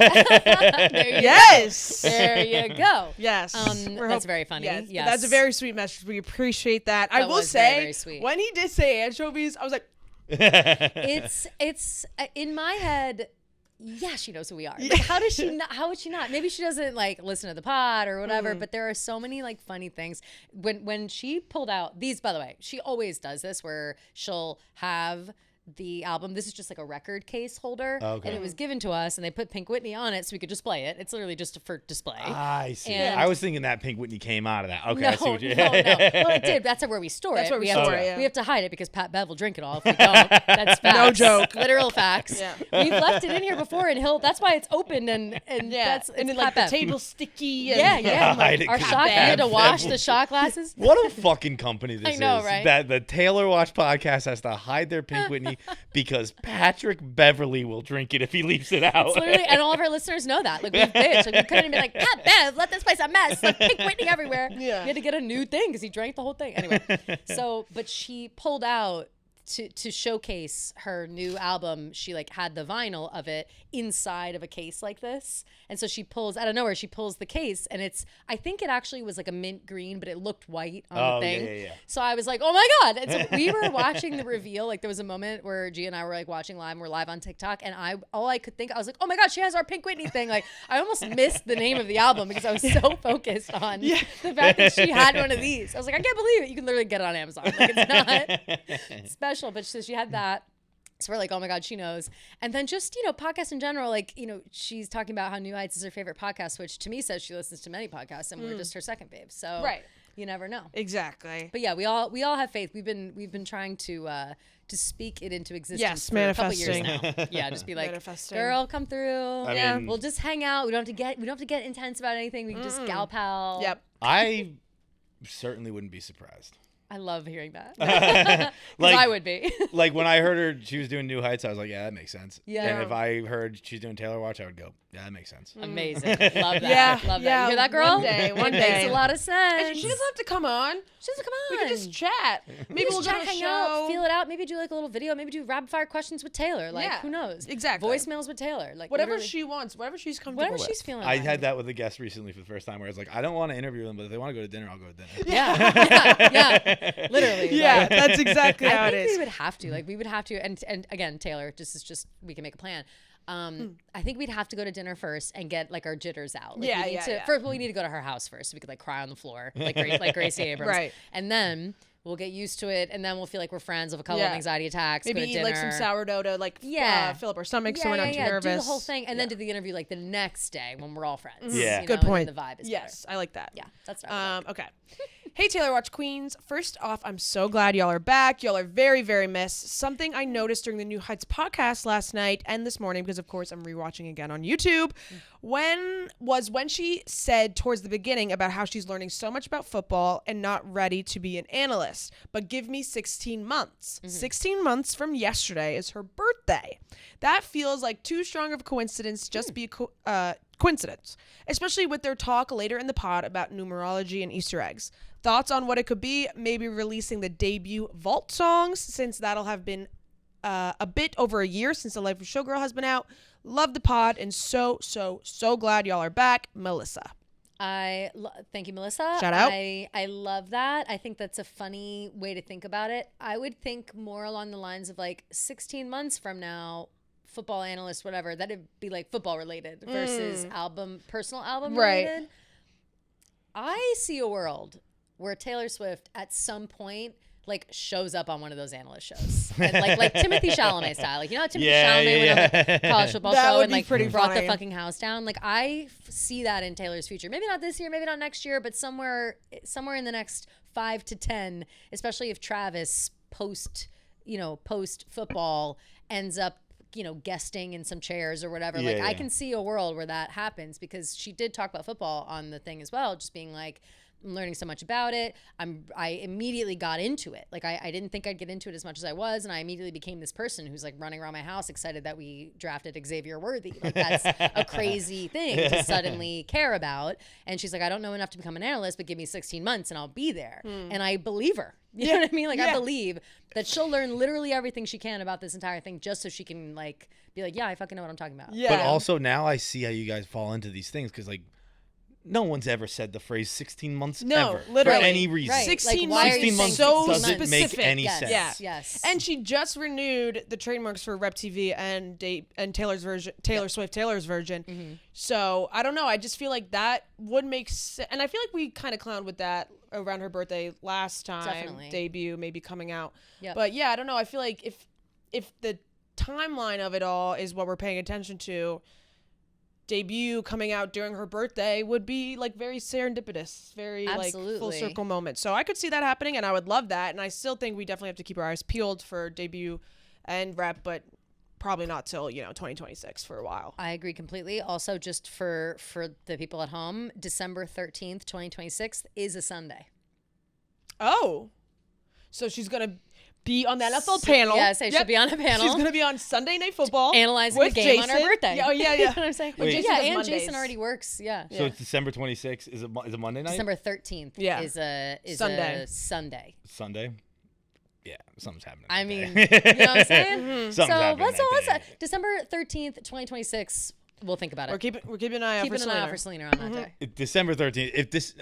There you go. Yes, that's very funny. Yes. That's a very sweet message. We appreciate that. I will say, very, very sweet. When he did say anchovies, I was like, it's in my head. yeah, she knows who we are. Like, how does she not? How would she not? Maybe she doesn't like listen to the pod or whatever. But there are so many like funny things. When she pulled out these, by the way, she always does this where she'll have the album. This is just like a record case holder, and it was given to us, and they put Pink Whitney on it so we could display it. It's literally just for display. I see. And I was thinking that Pink Whitney came out of that. Okay, no, I see what you no. Well, it did. That's where we store it. That's where we store it. We have to hide it because Pat Bev will drink it all if we don't. That's facts. No joke. Literal facts. Yeah. We've left it in here before, and that's why it's open, and that's and then like Pat the Bev. table sticky. And Yeah. Like, our shot. We had to wash the shot glasses. What a fucking company this I know, is. right? That the Taylor Watch podcast has to hide their Pink Whitney because Patrick Beverly will drink it if he leaves it out. It's literally, and all of our listeners know that. Like, we've bitched. Like, we couldn't be like, Pat Bev, let this place a mess. Like, Pink Whitney everywhere. Yeah. We had to get a new thing because he drank the whole thing. Anyway, but she pulled out to showcase her new album. She like had the vinyl of it inside of a case like this. And so she pulls, out of nowhere, she pulls the case, and I think it actually was like a mint green, but it looked white on the thing. Yeah. So I was like, oh my God. And so we were watching the reveal. Like, there was a moment where Gia and I were like watching live, and we're live on TikTok, and I was like, oh my God, she has our Pink Whitney thing. Like, I almost missed the name of the album because I was so focused on the fact that she had one of these. I was like, I can't believe it. You can literally get it on Amazon. Like, it's not special, but she had that. So we're like, oh my God, she knows. And then just, podcasts in general, like, she's talking about how New Heights is her favorite podcast, which to me says she listens to many podcasts, and we're just her second babe. So you never know. Exactly. But yeah, we all have faith. We've been trying to speak it into existence for manifesting. a couple years now. Yeah, just be like, girl, come through. I mean, we'll just hang out. We don't have to get intense about anything. We can just gal pal. Yep. I certainly wouldn't be surprised. I love hearing that. Like, I would be. Like, when I heard her, she was doing New Heights, I was like, yeah, that makes sense. Yeah. And if I heard she's doing Taylor Watch, I would go, yeah, that makes sense. Amazing. Love that. Love that. You hear that, girl? One day. Makes a lot of sense. And she doesn't have to come on. She doesn't come on. We can just chat. Maybe we'll just go to a hang show. out, feel it out. Maybe do like a little video. Maybe do rapid fire questions with Taylor. Like, who knows? Exactly. Voicemails with Taylor. Like, whatever she wants. Whatever she's comfortable with. Whatever she's feeling. I had that with a guest recently for the first time where I was like, I don't want to interview them, but if they want to go to dinner, I'll go to dinner. Yeah. Literally. Yeah, that's exactly how it is. I think we would have to. Like, we would have to. And again, Taylor, just we can make a plan. I think we'd have to go to dinner first and get like our jitters out. Like, First, we need to go to her house first so we could like cry on the floor like Gracie Abrams. Right. And then we'll get used to it, and then we'll feel like we're friends of a couple of anxiety attacks. Maybe eat like some sourdough to like fill up our stomachs so we're not too nervous. Do the whole thing, and then do the interview like the next day when we're all friends. Yeah. Good point. The vibe is better. I like that. Yeah, that's right. Okay. Hey, Taylor Watch Queens. First off, I'm so glad y'all are back. Y'all are very, very missed. Something I noticed during the New Heights podcast last night and this morning, because of course I'm rewatching again on YouTube, when she said towards the beginning about how she's learning so much about football and not ready to be an analyst, but give me 16 months. 16 months from yesterday is her birthday. That feels like too strong of a coincidence just to be coincidence, especially with their talk later in the pod about numerology and Easter eggs. Thoughts on what it could be? Maybe releasing the debut Vault songs, since that'll have been a bit over a year since The Life of Showgirl has been out. Love the pod, and so glad y'all are back. Melissa. Thank you, Melissa. Shout out. I love that. I think that's a funny way to think about it. I would think more along the lines of like 16 months from now, football analyst, whatever, that'd be like football related versus personal album related. I see a world where Taylor Swift at some point like shows up on one of those analyst shows, and, like Timothy Chalamet style. Like, you know how Timothy Chalamet went on the college football show and like brought the fucking house down. Like, I see that in Taylor's future. Maybe not this year, maybe not next year, but somewhere in the next 5 to 10, especially if Travis post football ends up guesting in some chairs or whatever. I can see a world where that happens, because she did talk about football on the thing as well, just being like, I'm learning so much about it. I immediately got into it. Like, I didn't think I'd get into it as much as I was, and I immediately became this person who's like running around my house excited that we drafted Xavier Worthy. Like, that's a crazy thing to suddenly care about. And she's like, I don't know enough to become an analyst, but give me 16 months and I'll be there. And I believe her. You know what I mean? Like, I believe that she'll learn literally everything she can about this entire thing just so she can like be like, yeah, I fucking know what I'm talking about. Yeah. But also now I see how you guys fall into these things, because like No one's ever said the phrase 16 months no, ever. literally. For any reason. Right. 16 like, months months so doesn't specific. make any yes. sense. Yeah. Yes. And she just renewed the trademarks for Rep TV and Taylor's version, Taylor's version. Mm-hmm. So I don't know. I just feel like that would make sense. And I feel like we kind of clowned with that around her birthday last time. Definitely. Debut maybe coming out. Yep. But yeah, I don't know. I feel like if the timeline of it all is what we're paying attention to, debut coming out during her birthday would be like very serendipitous, very Absolutely. like full circle moment. So I could see that happening, and I would love that. And I still think we definitely have to keep our eyes peeled for debut and Rep, but probably not till 2026 for a while. I agree completely. Also, just for the people at home, December 13th, 2026 is a Sunday. Oh, so she's gonna be on the NFL panel. Yeah, she'll be on a panel. She's gonna be on Sunday Night Football, analyzing with the game Jason. on her birthday. Yeah, yeah. You know what I'm saying? Wait. Yeah, does and Mondays. Jason already works. Yeah. So it's December 26th. Is it Monday night? December 13th Yeah. is a Sunday. Sunday. Sunday. Yeah, something's happening. I that mean, day. you know what I'm saying? Something's So happening let's that day. December 13th, 2026. We'll think about it. We're keeping an eye out for Keeping an eye out Selena. for Selena on that day. December 13th. If this,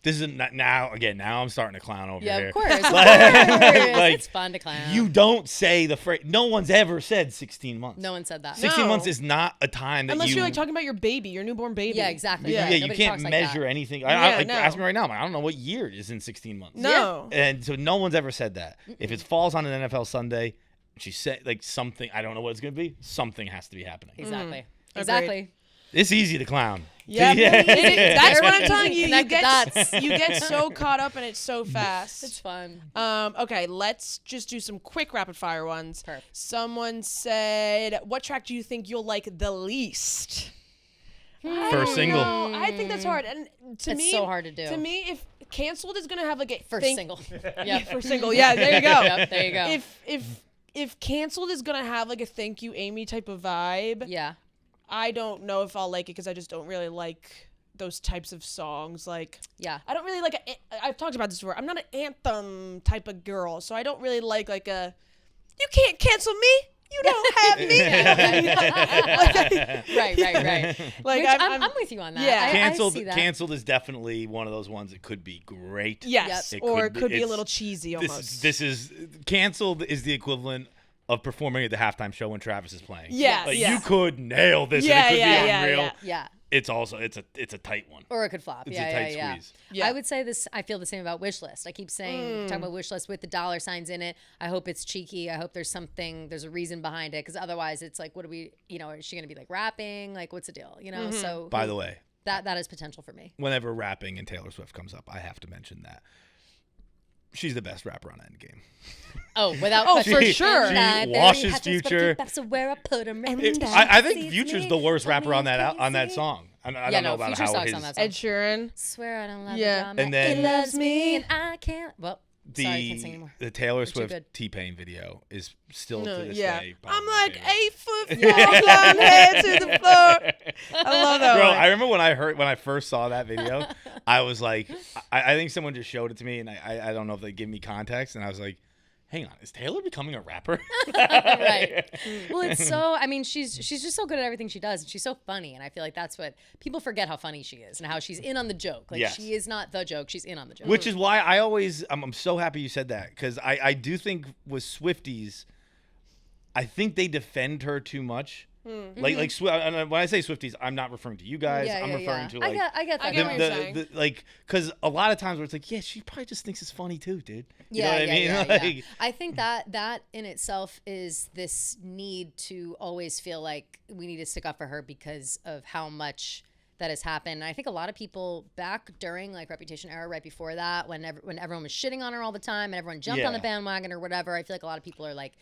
this isn't now. Again, now I'm starting to clown over Yeah, here. of course. Of course. Like, It's fun to clown. You don't say the phrase. No one's ever said 16 months. No one said that. 16 No. months is not a time that Unless you. you're like talking about your baby, your newborn baby. Yeah, exactly. Yeah. Right. Yeah, you Nobody can't talks like measure that. anything. Yeah, no. Ask me right now. I don't know what year it is in 16 months. No. And so no one's ever said that. If it falls on an NFL Sunday, she said like something. I don't know what it's gonna be. Something has to be happening. Exactly. Agreed. Exactly. It's easy to clown. Yeah, that's what I'm Very telling easy. you. Connect the dots. You get so caught up and it's so fast. It's fun. Okay, let's just do some quick rapid fire ones. Perfect. Someone said, "What track do you think you'll like the least?" First single. I think that's hard, and to It's me, so hard to do. To me, if Canceled is gonna have like a First single. yeah, first single. Yeah, there you go. Yep, there you go. If Canceled is gonna have like a "Thank You, Amy" type of vibe, Yeah. I don't know if I'll like it because I just don't really like those types of songs. Like, Yeah. I don't really like I've talked about this before. I'm not an anthem type of girl, so I don't really like a "You can't cancel me, you don't have me." Right. Like, Which I'm with you on that. Yeah. Canceled. I see that. Canceled is definitely one of those ones that could be great. Yes, It or it could be a it's- little cheesy almost. This is Canceled is the equivalent of performing at the halftime show when Travis is playing. Yes. Like, Yeah. you could nail this. Yeah, and it could yeah, be yeah, unreal. yeah. Yeah. It's also it's a tight one. Or it could flop. It's yeah, a tight yeah. squeeze. Yeah. I would say this. I feel the same about Wishlist. I keep saying, talking about Wishlist with the dollar signs in it. I hope it's cheeky. I hope there's a reason behind it. Because otherwise, it's like, what do we, is she going to be like rapping? Like, what's the deal? So. By the way, that is potential for me. whenever rapping and Taylor Swift comes up, I have to mention that she's the best rapper on Endgame. Oh, without for question. sure. And I bury washes hatchets, but I Future. keep baps of where I put 'em. I think Future's the worst rapper on that song. I don't know about Future how sucks his on that song. Ed Sheeran. Swear I don't love Yeah. the drama. And then- it loves me and I can't. Well, sorry, I can't sing the anymore. the Taylor too Swift good. T-Pain video is still to this Yeah. day. I'm probably my like favorite. 8 foot long, long head to the floor. I love that Bro, one. I remember when I first saw that video, I was like, I think someone just showed it to me, and I don't know if they give me context, and I was like, hang on, is Taylor becoming a rapper? Right. Well, it's so. I mean, she's just so good at everything she does, and she's so funny. And I feel like that's what people forget, how funny she is and how she's in on the joke. Like Yes. she is not the joke; she's in on the joke. Which is why I'm so happy you said that, because I do think with Swifties, I think they defend her too much. Like when I say Swifties, I'm not referring to you guys. I'm referring to like I get that. I get what you're saying. like, because a lot of times where it's like, yeah, she probably just thinks it's funny too, dude. You know what I mean? Yeah. Like, I think that in itself is this need to always feel like we need to stick up for her because of how much that has happened. And I think a lot of people back during like Reputation era, right before that, when everyone was shitting on her all the time and everyone jumped on the bandwagon or whatever, I feel like a lot of people are like,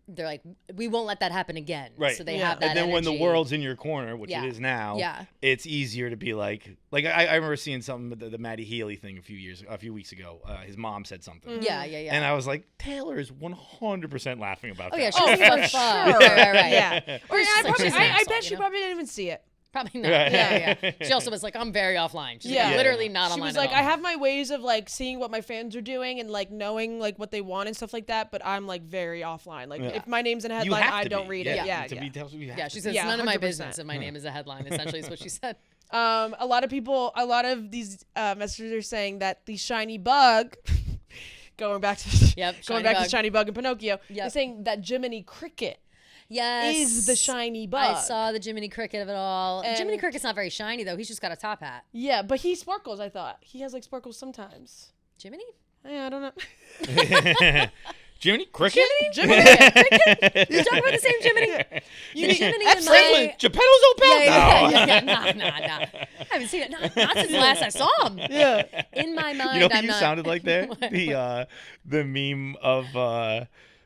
they're like, we won't let that happen again. Right. So they have that And then when the energy. world's in your corner, which Yeah. it is now, Yeah. it's easier to be like I remember seeing something with the Maddie Healy thing a few weeks ago. His mom said something. Yeah. And I was like, Taylor is 100% laughing about that. Yeah, she's thinking for fun. Right. Yeah. Or She's like, she's an I asshole, bet she probably didn't even see it. Probably not. Right. Yeah. She also was like, I'm very offline. She's like, literally not She online. was like, at all. I have my ways of like seeing what my fans are doing and like knowing like what they want and stuff like that, but I'm like very offline. Like if my name's in a You headline, have I to don't be. read Yeah. it. Yeah. To be, you have Yeah, to she be. says, Yeah, it's none of my 100%. business if my name is a headline, essentially is what she said. A lot of these messages are saying that the shiny bug, going back to shiny bug and Pinocchio, they're saying that Jiminy Cricket is the shiny bug. I saw the Jiminy Cricket of it all. And Jiminy Cricket's not very shiny though. He's just got a top hat. Yeah, but he sparkles. I thought he has like sparkles sometimes. Jiminy? Yeah, I don't know. Jiminy Cricket? Jiminy Cricket? You're talking about the same Jiminy? Jiminy in my... Geppetto's old pal? Yeah. Nah. I haven't seen it. Not since last I saw him. Yeah. In my mind, you know what you sounded like there? The meme of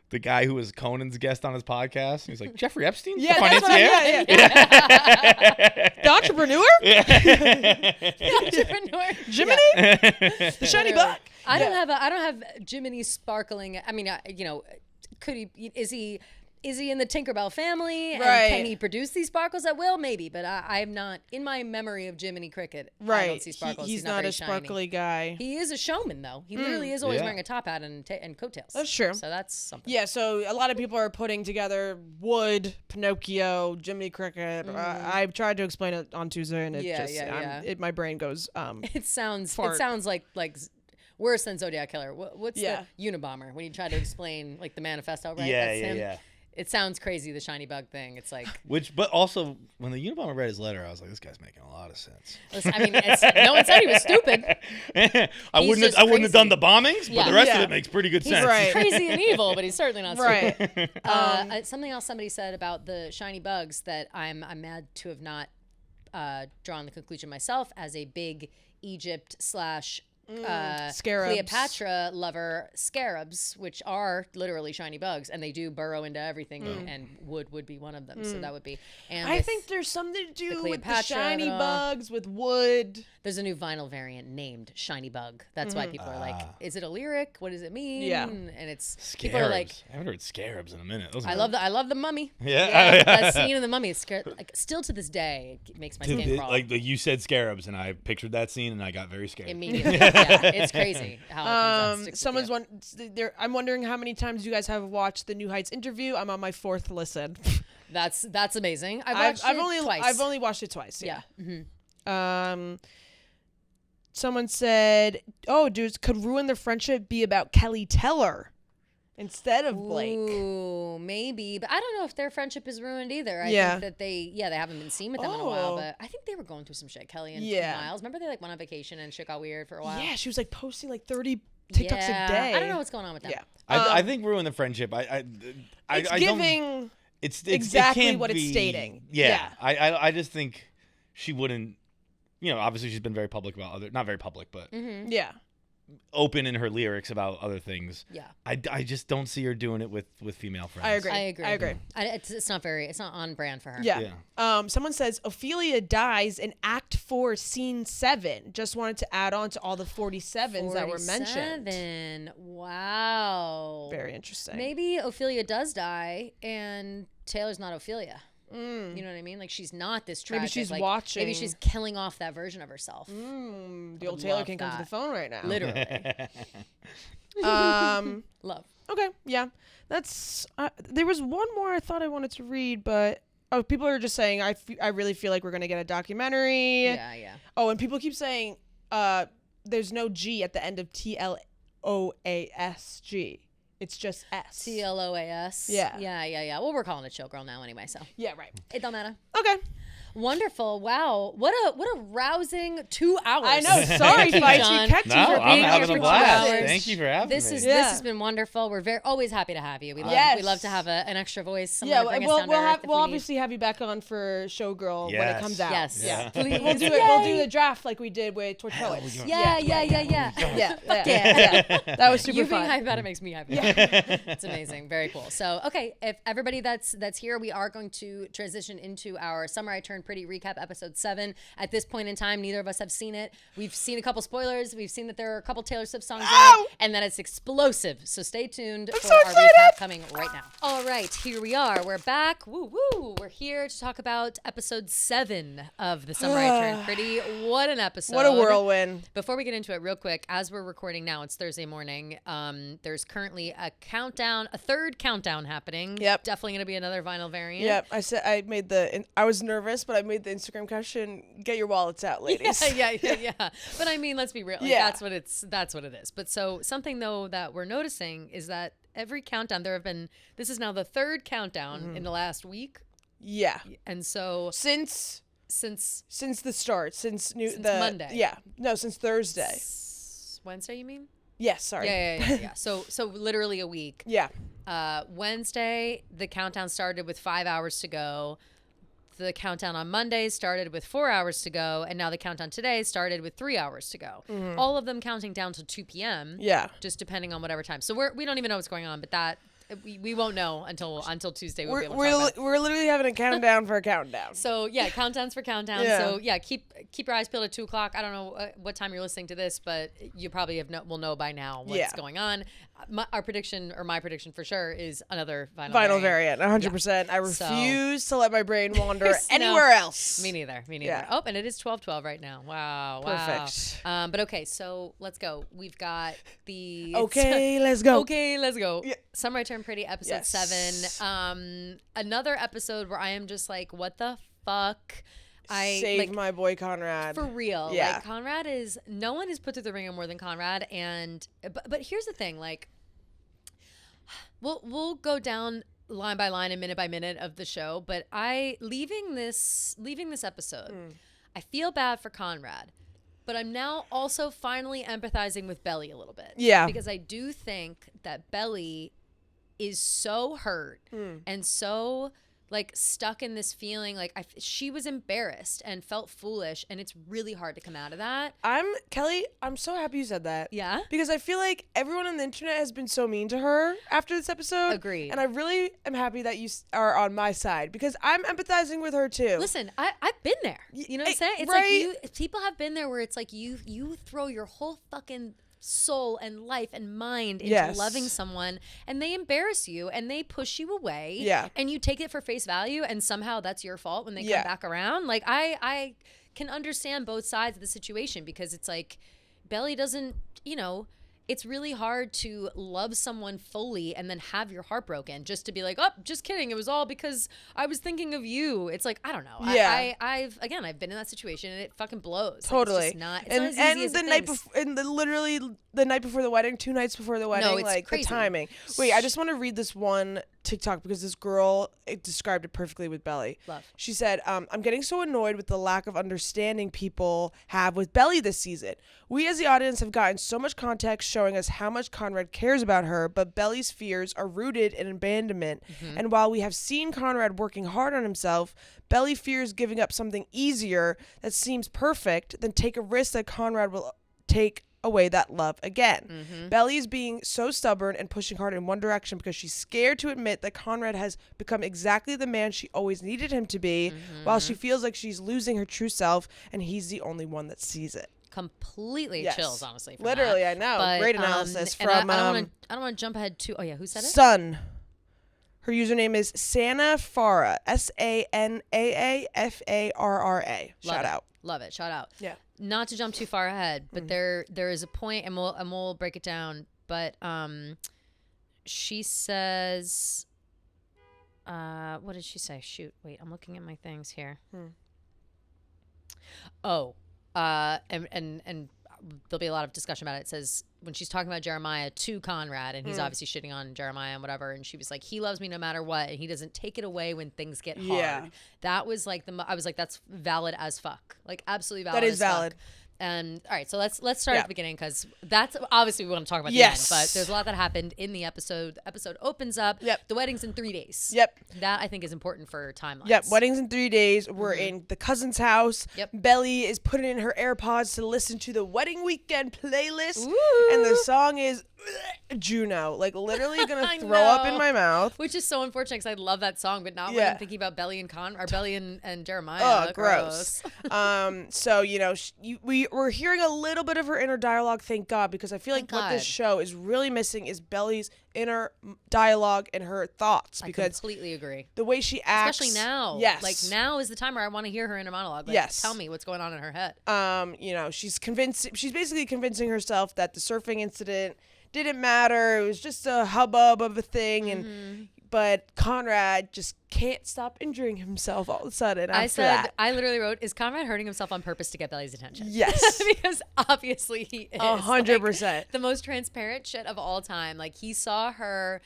the guy who was Conan's guest on his podcast. He's like, Jeffrey Epstein? Yeah, the financier? The entrepreneur? The entrepreneur. Jiminy? The shiny bug? I don't have Jiminy sparkling. I mean, could he? Is he in the Tinkerbell family? Right. And can he produce these sparkles at will? Maybe, but I'm not in my memory of Jiminy Cricket. Right. I don't see sparkles. He's not a sparkly guy. He is a showman, though. He literally is always wearing a top hat and coattails. That's true. So that's something. Yeah. So a lot of people are putting together Wood, Pinocchio, Jiminy Cricket. I've tried to explain it on Tuesday, and my brain goes. It sounds like worse than Zodiac Killer. What's the Unabomber when you try to explain like the manifesto? Right. Yeah, that's him. Yeah. It sounds crazy, the shiny bug thing. It's like... But also, when the Unabomber read his letter, I was like, this guy's making a lot of sense. Listen, I mean, no one said he was stupid. I wouldn't have done the bombings, but the rest of it makes pretty good sense. He's crazy and evil, but he's certainly not stupid. Right. Something else somebody said about the shiny bugs that I'm mad to have not drawn the conclusion myself as a big Egypt / Cleopatra lover, scarabs, which are literally shiny bugs, and they do burrow into everything, and would be one of them. So that would be. And I think there's something to do with the shiny bugs with wood. There's a new vinyl variant named Shiny Bug. That's why people are like, "Is it a lyric? What does it mean?" Yeah, and it's scarabs. People are like, "I haven't heard scarabs in a minute." I love the Mummy. Yeah. That scene in the Mummy is still to this day. It makes my skin crawl. Like you said, scarabs, and I pictured that scene, and I got very scared immediately. Yeah, it's crazy how it comes out. I'm wondering how many times you guys have watched the New Heights interview. I'm on my 4th listen. That's amazing. I've only watched it twice. Yeah. Mm-hmm. Someone said, "Oh, dudes, could Ruin the Friendship be about Kelly Teller instead of Blake?" Ooh, maybe, but I don't know if their friendship is ruined either. I think that they haven't been seen with them in a while, but I think they were going through some shit. Kelly and Miles. Remember they like went on vacation and shit got weird for a while. Yeah, she was like posting like 30 TikToks a day. I don't know what's going on with them. Yeah. I think Ruin the Friendship. It's giving. It's exactly what it's stating. Yeah. I just think she wouldn't. Obviously she's been very public about not very public, but open in her lyrics about other things. Yeah. I just don't see her doing it with female friends. I agree. It's not on brand for her. Yeah. Someone says Ophelia dies in Act 4, Scene 7. Just wanted to add on to all the 47s that were mentioned. Wow. Very interesting. Maybe Ophelia does die and Taylor's not Ophelia. You know what I mean? Like she's not this tragic. Maybe she's watching. Maybe she's killing off that version of herself. The old Taylor can come to the phone right now. Literally. Love. Okay. Yeah. That's. There was one more I thought I wanted to read, but people are just saying I really feel like we're gonna get a documentary. Yeah. Oh, and people keep saying there's no G at the end of TLOASG. It's just S. TLOAS. Yeah. Well, we're calling it Showgirl now anyway, so. Yeah, right. It don't matter. Okay. Wonderful. Wow. What a rousing 2 hours. I know. Sorry, Feits. We kept you for being here for a blast. 2 hours. Thank you for having me. This has been wonderful. We're always happy to have you. We love to have an extra voice. We'll obviously have you back on for Showgirl when it comes out. Yes. Yeah. Please. We'll do the draft like we did with Torch Poets. Yeah. That was super fun. You being hype about it makes me happy. It's amazing. Very cool. So, okay, if everybody that's here, we are going to transition into our Summer I Turned Pretty recap, episode 7. At this point in time, neither of us have seen it. We've seen a couple spoilers. We've seen that there are a couple Taylor Swift songs in it, and that it's explosive. So stay tuned for our recap coming right now. All right, here we are. We're back. Woo woo. We're here to talk about episode 7 of the Summer I Turned Pretty. What an episode. What a whirlwind. Before we get into it real quick, as we're recording now, it's Thursday morning. There's currently a third countdown happening. Yep. Definitely going to be another vinyl variant. Yep. I was nervous, but but I made the Instagram caption, get your wallets out, ladies. Yeah. But I mean, let's be real. Like, that's what it is. But so something though that we're noticing is that every countdown this is now the third countdown in the last week. Yeah. And so since the start, since Monday. Yeah. No, since Thursday. Wednesday, you mean? Yes, sorry. Yeah. So literally a week. Yeah. Wednesday, the countdown started with 5 hours to go. The countdown on Monday started with 4 hours to go, and now the countdown today started with 3 hours to go. Mm-hmm. All of them counting down to 2 p.m. Yeah. Just depending on whatever time. So we don't even know what's going on, but that we won't know until Tuesday. We're literally having a countdown for a countdown. So yeah, countdowns for countdown. Yeah. So yeah, keep your eyes peeled at 2 o'clock. I don't know what time you're listening to this, but you probably will know by now what's going on. My prediction for sure is another vinyl variant. 100%. Yeah. I refuse to let my brain wander anywhere else. Me neither. Yeah. Oh, and it is 12:12 right now. Wow. Perfect. But okay, so let's go. We've got the let's go. Okay, let's go. Yeah. Some Right Turn Pretty, episode 7. Another episode where I am just like, what the fuck? Save my boy Conrad. For real. Yeah. Like, Conrad is, no one is put through the ringer more than Conrad. And, but here's the thing, like, we'll go down line by line and minute by minute of the show, but leaving this episode, I feel bad for Conrad, but I'm now also finally empathizing with Belly a little bit. Yeah. Because I do think that Belly is so hurt and so like stuck in this feeling, like she was embarrassed and felt foolish, and it's really hard to come out of that. Kelly, I'm so happy you said that. Yeah? Because I feel like everyone on the internet has been so mean to her after this episode. Agreed. And I really am happy that you are on my side, because I'm empathizing with her too. Listen, I've been there. You know what I'm saying? It's like people have been there where it's like you throw your whole fucking soul and life and mind into loving someone, and they embarrass you and they push you away, and you take it for face value, and somehow that's your fault when they come back around. Like I can understand both sides of the situation, because it's like Belly doesn't, it's really hard to love someone fully and then have your heart broken just to be like, oh, just kidding, it was all because I was thinking of you. It's like, I don't know. Yeah. I've been in that situation, and it fucking blows. Totally. Like, it's not as easy as the night before, literally the night before the wedding, 2 nights before the wedding, it's like crazy. The timing. Wait, I just want to read this one TikTok, because this girl, it described it perfectly with Belly. Love. She said, I'm getting so annoyed with the lack of understanding people have with Belly this season. We as the audience have gotten so much context showing us how much Conrad cares about her, but Belly's fears are rooted in abandonment. Mm-hmm. And while we have seen Conrad working hard on himself, Belly fears giving up something easier that seems perfect than take a risk that Conrad will take away that love again. Mm-hmm. Belly is being so stubborn and pushing hard in one direction because she's scared to admit that Conrad has become exactly the man she always needed him to be, while she feels like she's losing her true self, and he's the only one that sees it. Completely chills, honestly. Literally, that. I know. But, great analysis from. I don't want to jump ahead too. Oh yeah, who said it? Sun. Her username is Sana Farah. SANAAFARRA. Shout out. Love it. Shout out. Yeah. Not to jump too far ahead, but there is a point, and we'll break it down. But she says, what did she say? Shoot, wait, I'm looking at my things here. Oh, and there'll be a lot of discussion about it. It says, when she's talking about Jeremiah to Conrad, and he's obviously shitting on Jeremiah and whatever, and she was like, he loves me no matter what, and he doesn't take it away when things get hard. Yeah. That was like I was like, that's valid as fuck. Like, absolutely valid. That is valid. Fuck. And all right, so let's start at the beginning, because that's obviously we want to talk about the end, but there's a lot that happened in the episode. The episode opens up. Yep. The wedding's in 3 days. Yep. That I think is important for timelines. Yep. Wedding's in 3 days. We're in the cousin's house. Yep. Belly is putting in her AirPods to listen to the wedding weekend playlist. Ooh. And the song is Juno. Like, literally gonna throw up in my mouth. Which is so unfortunate, because I love that song, but not when I'm thinking about Belly and Belly and Jeremiah. Oh, gross. So, we're hearing a little bit of her inner dialogue, thank God, because I feel like what this show is really missing is Belly's inner dialogue and her thoughts. Because I completely agree. The way she acts. Especially now. Yes. Like, now is the time where I want to hear her inner monologue. Like, tell me what's going on in her head. She's basically convincing herself that the surfing incident didn't matter. It was just a hubbub of a thing. But Conrad just can't stop injuring himself all of a sudden. I literally wrote, is Conrad hurting himself on purpose to get Belly's attention? Yes. Because obviously he is. 100%. Like, the most transparent shit of all time. Like, he saw her,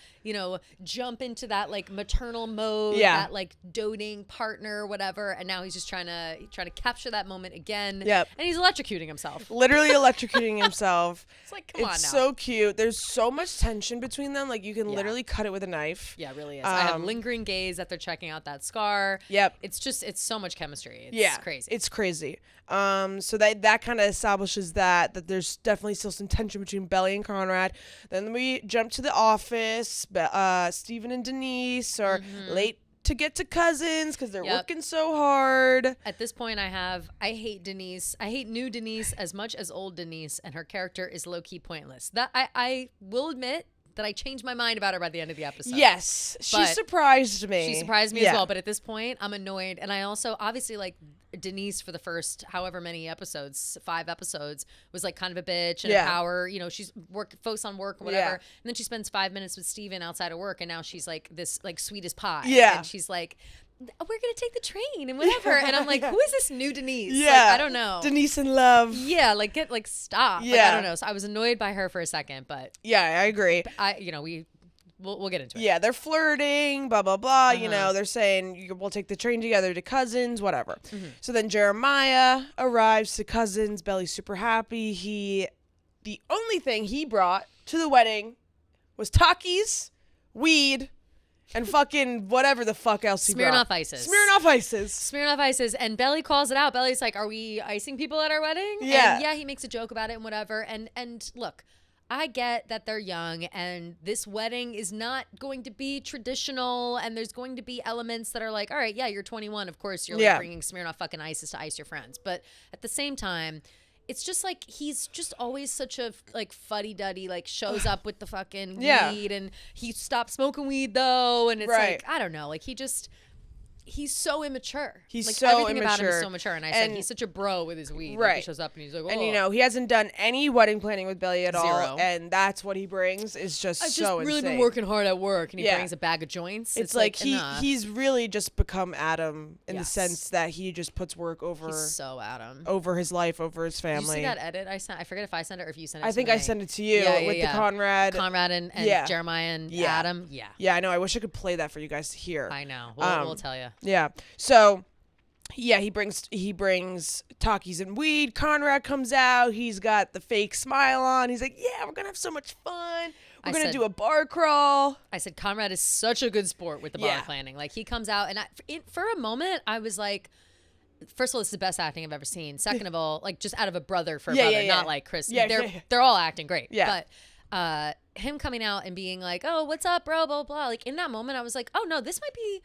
jump into that like maternal mode, that like doting partner, whatever, and now he's just trying to capture that moment again. Yep. And he's electrocuting himself. Literally electrocuting himself. It's like, come on now. It's so cute. There's so much tension between them. Like, you can literally cut it with a knife. Yeah, it really is. I have lingering gaze that they're checking out that scar. Yep. It's so much chemistry. It's crazy. It's crazy. So that kind of establishes that there's definitely still some tension between Belly and Conrad. Then we jump to the office. Steven and Denise are late to get to Cousins because they're working so hard. At this point, I hate Denise. I hate new Denise as much as old Denise, and her character is low-key pointless. That I will admit that I changed my mind about her by the end of the episode. Yes, she surprised me. She surprised me as well, but at this point, I'm annoyed. And I also, obviously, like, Denise for the first however many episodes, 5 episodes, was like kind of a bitch and a power. She's focused on work or whatever. And then she spends 5 minutes with Steven outside of work, and now she's like this like sweet as pie. Yeah. And she's like, we're gonna take the train and whatever. And I'm like, who is this new Denise? Yeah. Like, I don't know. Denise in love. Yeah, stop. Yeah. Like, I don't know. So I was annoyed by her for a second, but yeah, I agree. We'll get into it. Yeah, they're flirting, blah, blah, blah. They're saying we'll take the train together to Cousins, whatever. So then Jeremiah arrives to Cousins. Belly's super happy. The only thing he brought to the wedding was Takis, weed, and fucking whatever the fuck else he brought. Smirnoff Ices. And Belly calls it out. Belly's like, are we icing people at our wedding? Yeah. And he makes a joke about it and whatever. And look, I get that they're young and this wedding is not going to be traditional and there's going to be elements that are like, all right, you're 21. Of course, you're like bringing Smirnoff fucking Ices to ice your friends. But at the same time, it's just like he's just always such a like fuddy-duddy, like shows up with the fucking weed and he stopped smoking weed though. And it's like, I don't know, like he's so immature. He's like, so everything immature. about him is so mature. And I said he's such a bro with his weed. Right. Like, he shows up and he's like, oh. And he hasn't done any wedding planning with Belly at all. Zero. And that's what he brings is just so insane. I've just really been working hard at work, and he brings a bag of joints. It's like he's really just become Adam in the sense that he just puts work over. He's so Adam. Over his life, over his family. Did you see that edit I sent? I forget if I sent it or if you sent it. I think I sent it to you with the Conrad and Jeremiah and Adam. Yeah. Yeah, I know. I wish I could play that for you guys to hear. I know. We'll tell you. Yeah. So, he brings Takis and weed. Conrad comes out. He's got the fake smile on. He's like, "Yeah, we're gonna have so much fun. We're gonna do a bar crawl." I said, Conrad is such a good sport with the bar planning. Like, he comes out, and for a moment, I was like, first of all, this is the best acting I've ever seen. Second of all, like, just out of a brother for a brother, not like Chris. They're all acting great. Yeah. But him coming out and being like, "Oh, what's up, bro?" Blah, blah, blah. Like, in that moment, I was like, "Oh no, this might be."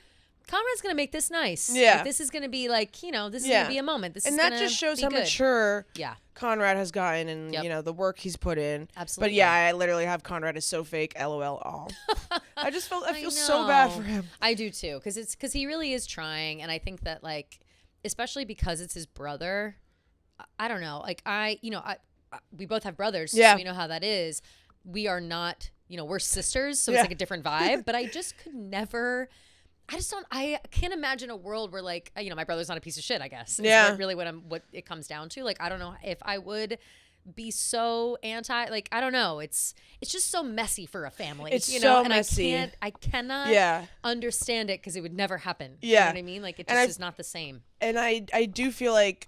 Conrad's gonna make this nice. Yeah, like, this is gonna be like, this is gonna be a moment. That just shows how mature Conrad has gotten, and the work he's put in. Absolutely. But I literally have Conrad is so fake. LOL. All. I feel so bad for him. I do too, because he really is trying, and I think that like, especially because it's his brother. I don't know. Like we both have brothers, so we know how that is. We are not, we're sisters, so it's like a different vibe. But I just could never. I can't imagine a world where like, my brother's not a piece of shit, I guess. Is really what it comes down to. Like, I don't know if I would be so anti, like, I don't know. It's just so messy for a family. It's so messy. I cannot understand it because it would never happen. Yeah. You know what I mean? Like, it just is not the same. And I do feel like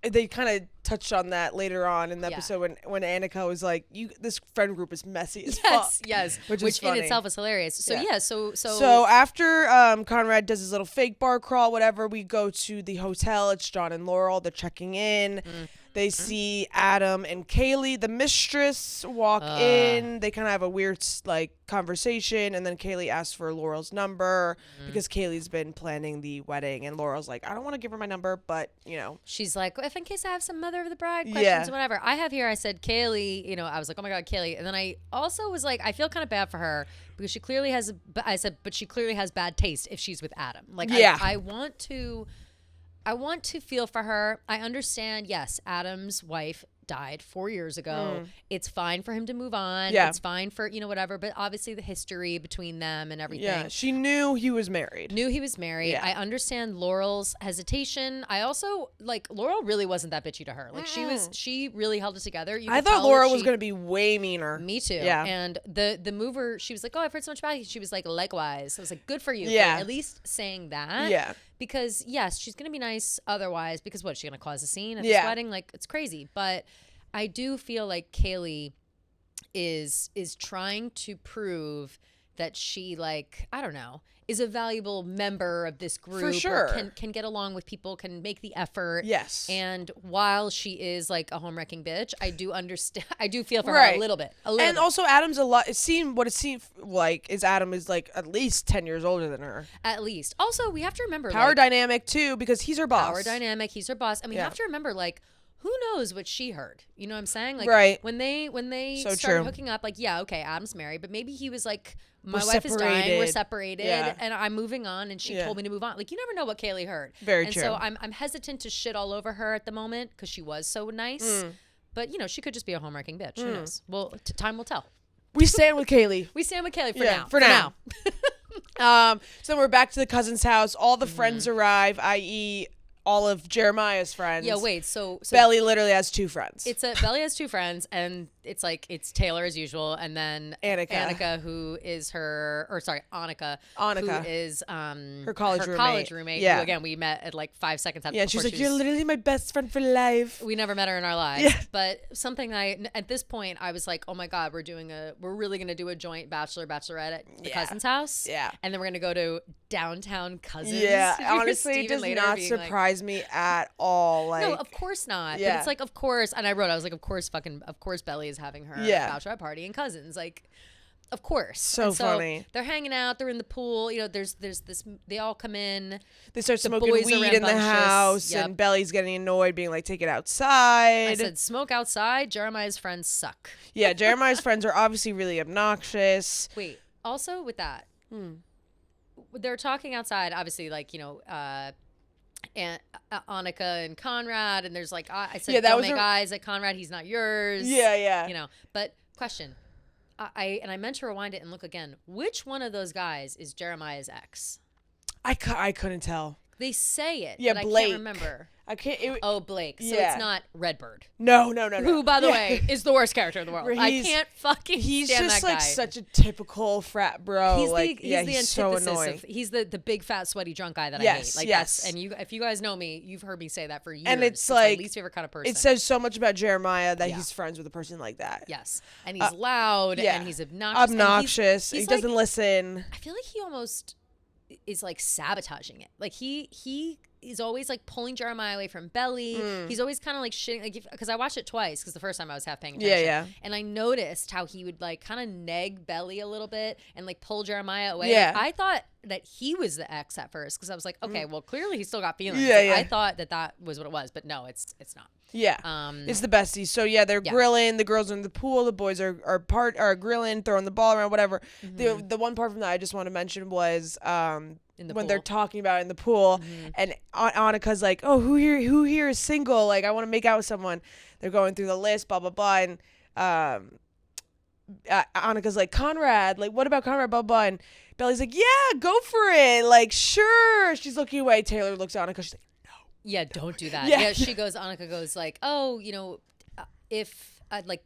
they kind of touched on that later on in the episode when Annika was like, this friend group is messy as fuck. Yes, which in itself is hilarious. So So after Conrad does his little fake bar crawl, whatever, we go to the hotel. It's John and Laurel. They're checking in. They see Adam and Kaylee, the mistress, walk in. They kind of have a weird conversation, and then Kaylee asks for Laurel's number because Kaylee's been planning the wedding, and Laurel's like, I don't want to give her my number, but she's like, if in case I have some mother of the bride questions or whatever. I have here, I said Kaylee, I was like, oh my God, Kaylee, and then I also was like, I feel kind of bad for her because she clearly has but she clearly has bad taste if she's with Adam. Like, I want to feel for her. I understand, yes, Adam's wife died 4 years ago. It's fine for him to move on. Yeah. It's fine for, whatever. But obviously the history between them and everything. Yeah, she knew he was married. Yeah. I understand Laurel's hesitation. I also, Laurel really wasn't that bitchy to her. She really held it together. I thought Laurel was going to be way meaner. Me too. Yeah. And the mover, she was like, oh, I've heard so much about you. She was like, likewise. I was like, good for you. Yeah. For at least saying that. Yeah. Because, yes, she's going to be nice otherwise. Because what? Is she going to cause a scene at this wedding? It's crazy. But I do feel like Kaylee is trying to prove that she, I don't know, is a valuable member of this group. For sure. Or can get along with people, can make the effort. Yes. And while she is a home wrecking bitch, I do understand. I do feel for her a little bit. And also, Adam's what it seemed like is Adam is at least 10 years older than her. At least. Also, we have to remember power dynamic too, because he's her boss. Power dynamic, he's her boss. And we have to remember who knows what she heard? You know what I'm saying? Right. When they so started true. hooking up, okay, Adam's married, but maybe he was my We're wife is dying, we're separated. separated, and I'm moving on, and she told me to move on. You never know what Kaylee heard. Very and true. So I'm hesitant to shit all over her at the moment because she was so nice. But she could just be a home wrecking bitch. Who knows? Well, time will tell. We stand with Kaylee. We stand with Kaylee for now. For now. So then we're back to the cousin's house. All the friends arrive, i.e., all of Jeremiah's friends. Yeah, wait. So Belly literally has 2 friends. Belly has 2 friends, and it's Taylor as usual, and then Annika, who is Annika, who is her college roommate. Yeah. Who, again, we met at 5 seconds after. Yeah, she's like, you're literally my best friend for life. We never met her in our lives. Yeah. But something at this point, I was like, oh my God, we're really gonna do a joint bachelorette at the cousin's house. Yeah. And then we're gonna go to downtown Cousins. Yeah, honestly, it does not surprise me at all. No, of course not. Yeah. But it's of course, and I was like, of course Belly is having her bachelorette party in Cousins. Of course. So funny. They're hanging out. They're in the pool. There's this. They all come in. They start smoking weed in the house, and Belly's getting annoyed, being like, "Take it outside." I said, "Smoke outside." Jeremiah's friends suck. Yeah, Jeremiah's friends are obviously really obnoxious. Wait. Also, with that, they're talking outside. Obviously, and Annika and Conrad, and there's I said, don't make eyes at Conrad. He's not yours. Yeah. But question. I meant to rewind it and look again. Which one of those guys is Jeremiah's ex? I couldn't tell. They say it, yeah, but Blake. I can't remember. Blake. So it's not Redbird. No. Who, by the way, is the worst character in the world. I can't fucking He's stand just that guy. such a typical frat bro. He's the antithesis so annoying. he's the big fat sweaty drunk guy that I hate. That's, and if you guys know me, you've heard me say that for years. And it's my least favorite kind of person. It says so much about Jeremiah that he's friends with a person like that. Yes. And he's loud and he's obnoxious. He doesn't listen. I feel like he almost is sabotaging it. He is always pulling Jeremiah away from Belly. He's always kind of shitting, because I watched it twice, because the first time I was half paying attention. Yeah. And I noticed how he would kind of neg Belly a little bit and pull Jeremiah away. Yeah. I thought that he was the ex at first, because I was like, okay, well clearly he's still got feelings. Yeah. I thought that was what it was, but no, it's not. Yeah. It's the besties. So they're grilling. The girls are in the pool. The boys are grilling, throwing the ball around, whatever. The one part from that I just want to mention was when they're talking about it in the pool, and Annika's like, oh, who here is single? I want to make out with someone. They're going through the list, blah blah blah, and Annika's like, Conrad, what about Conrad, blah blah, and Belly's like, yeah, go for it, sure. She's looking away. Taylor looks at Annika. She's like, no. Yeah, don't do that. Yeah. Annika goes oh, if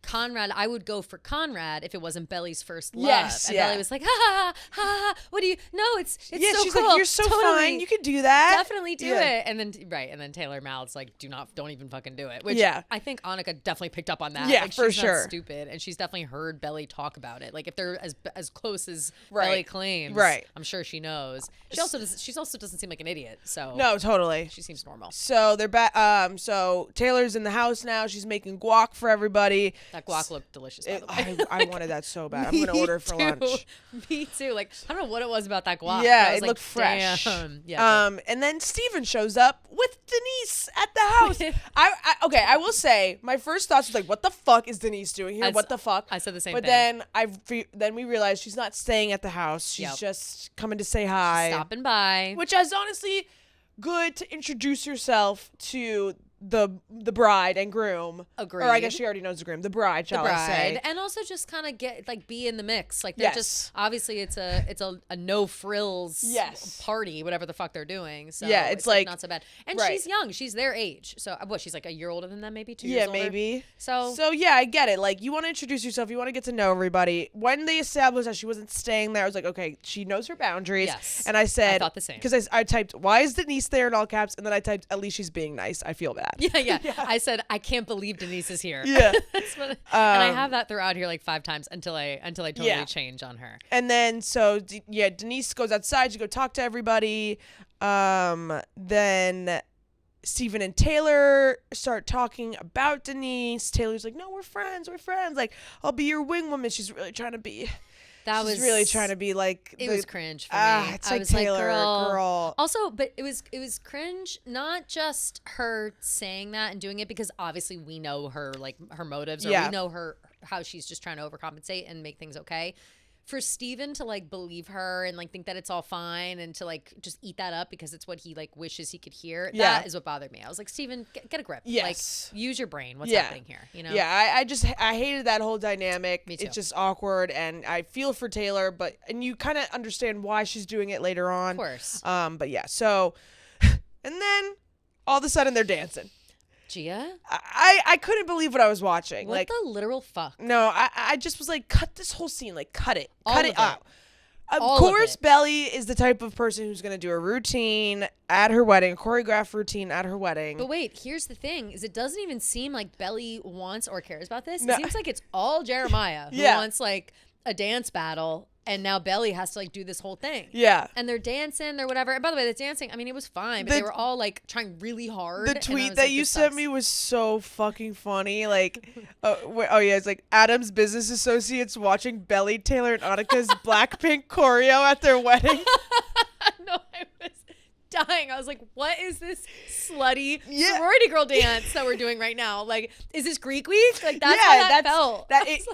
Conrad, I would go for Conrad if it wasn't Belly's first love. Yes, and Belly was like, ha ha ha, what do you? No, it's so she's cool. like, you're so fine. You can do that. Definitely do it. And then Taylor mouths don't even fucking do it. Which I think Annika definitely picked up on that. Yeah, for she's sure. Not stupid, and she's definitely heard Belly talk about it. If they're as close as Belly claims, I'm sure she knows. She also doesn't seem like an idiot. So no, totally. She seems normal. So they're back. So Taylor's in the house now. She's making guac for everybody. That guac looked delicious, by the way. I wanted that so bad. I'm going to order it for lunch. Me too. I don't know what it was about that guac. Yeah, it looked fresh. Damn. Yeah, and then Steven shows up with Denise at the house. I will say, my first thoughts was what the fuck is Denise doing here? What the fuck? I said the same thing. But then we realized she's not staying at the house. She's just coming to say hi. She's stopping by. Which is honestly good to introduce yourself to the bride and groom. Agreed. Or I guess she already knows the groom. The bride, shall I say. And also just kind of get like be in the mix. Like they're just obviously it's a no frills party, whatever the fuck they're doing. So yeah, it's like not so bad. And she's young. She's their age. So what, she's like a year older than them, maybe 2 years older? Yeah, maybe. So yeah, I get it. Like you want to introduce yourself, you want to get to know everybody. When they established that she wasn't staying there, I was like, okay, she knows her boundaries. Yes. And I said, I thought the same. Because I typed, why is Denise there in all caps? And then I typed, at least she's being nice. I feel bad. Yeah. I said, I can't believe Denise is here. Yeah. And I have that throughout here like 5 times until I totally change on her. And then Denise goes outside to go talk to everybody. Then Steven and Taylor start talking about Denise. Taylor's like, no, we're friends. Like, I'll be your wing woman. She's really trying to be. She's really trying to be like. It was cringe for me. It's like Taylor, girl. Also, but it was cringe. Not just her saying that and doing it, because obviously we know her her motives, or we know her how she's just trying to overcompensate and make things okay. For Steven to believe her and think that it's all fine and to just eat that up because it's what he wishes he could hear. Yeah. That is what bothered me. I was like, Steven, get a grip. Yes. Use your brain. What's happening here? You know? Yeah. I hated that whole dynamic. Me too. It's just awkward, and I feel for Taylor, and you kind of understand why she's doing it later on. Of course. But yeah. So, and then all of a sudden they're dancing. Gia? I couldn't believe what I was watching. What the literal fuck? No, I just was like, cut this whole scene. Cut it. Cut it out. Of All course, of it. Belly is the type of person who's going to do a routine at her wedding, a choreographed routine at her wedding. But wait, here's the thing, is it doesn't even seem like Belly wants or cares about this. No. It seems like it's all Jeremiah who wants a dance battle. And now Belly has to do this whole thing. Yeah. And they're dancing, they're whatever. And by the way, the dancing, I mean, it was fine, but they were all trying really hard. The tweet that you sent me was so fucking funny. It's like Adam's business associates watching Belly, Taylor, and Annika's Blackpink choreo at their wedding. No, I was dying. I was like, what is this slutty sorority girl dance that we're doing right now? Is this Greek week? That's how that felt.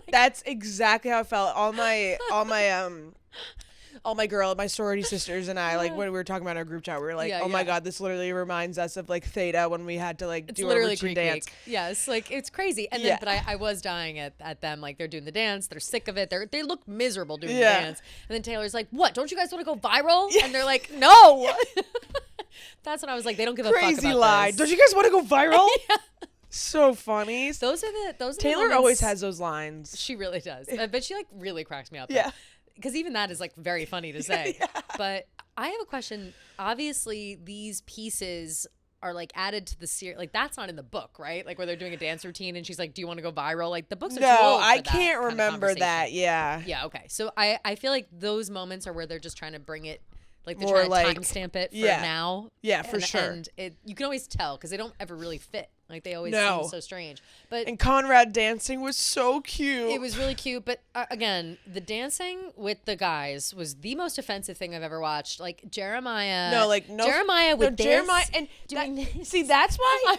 That's exactly how it felt. All my sorority sisters and I, when we were talking about our group chat, we were like, my God, this literally reminds us of Theta when we had to do a routine Greek dance. Week. Yes, it's crazy. And then, but I was dying at them. They're doing the dance. They're sick of it. They look miserable doing the dance. And then Taylor's like, what? Don't you guys want to go viral? And they're like, no. That's when I was like, they don't give a fuck about Crazy lie. this. Don't you guys want to go viral? So funny. Those are the Taylor moments. always has those lines. She really does. But she really cracks me up. Yeah. Because even that is very funny to say. But I have a question. Obviously, these pieces are added to the series. That's not in the book, right? Where they're doing a dance routine and she's like, do you want to go viral? The books are too old for I that can't kind of remember that. Yeah. Yeah, okay. So I feel like those moments are where they're just trying to bring it, they're more trying to timestamp it for now. Yeah, for sure. And you can always tell because they don't ever really fit. They always seem so strange. And Conrad dancing was so cute. It was really cute. But again, the dancing with the guys was the most offensive thing I've ever watched. Jeremiah. Jeremiah with this. Jeremiah and see, that's why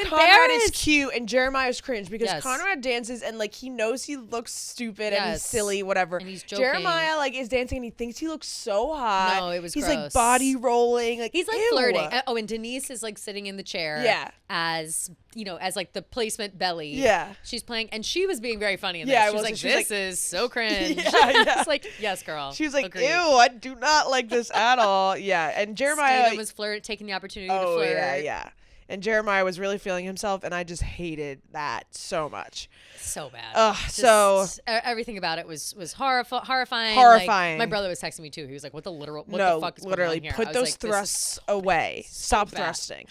Conrad is cute and Jeremiah's cringe because Conrad dances and he knows he looks stupid and he's silly, whatever. And he's joking. Jeremiah is dancing and he thinks he looks so hot. No, it was he's gross. Body rolling. He's flirting. Oh, and Denise is sitting in the chair. Yeah. As the placement Belly. Yeah. She's playing, and she was being very funny in this. She was this is so cringe. Yeah. It's yes, girl. She was like, agreed. ew, I do not like this at all. Yeah. And Jeremiah Steven was taking the opportunity to flirt. Yeah. And Jeremiah was really feeling himself, and I just hated that so much. So bad. Everything about it was horrifying. Horrifying. My brother was texting me too. He was like, "What the fuck is literally going on here?" put those thrusts away. Stop thrusting.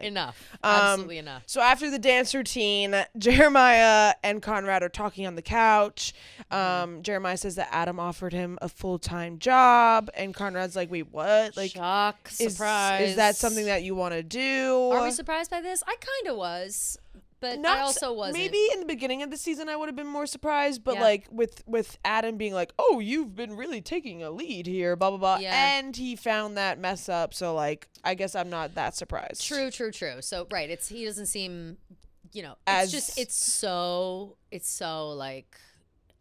Enough. Absolutely enough. So after the dance routine, Jeremiah and Conrad are talking on the couch. Jeremiah says that Adam offered him a full-time job, and Conrad's like, "Wait, what? Shock, surprise. Is that something that you want to do?" Are we surprised by this? I kind of was. But I also wasn't. Maybe in the beginning of the season I would have been more surprised, but with Adam being like, "Oh, you've been really taking a lead here, blah blah blah," and he found that mess up, so I guess I'm not that surprised. True. So he doesn't seem, it's so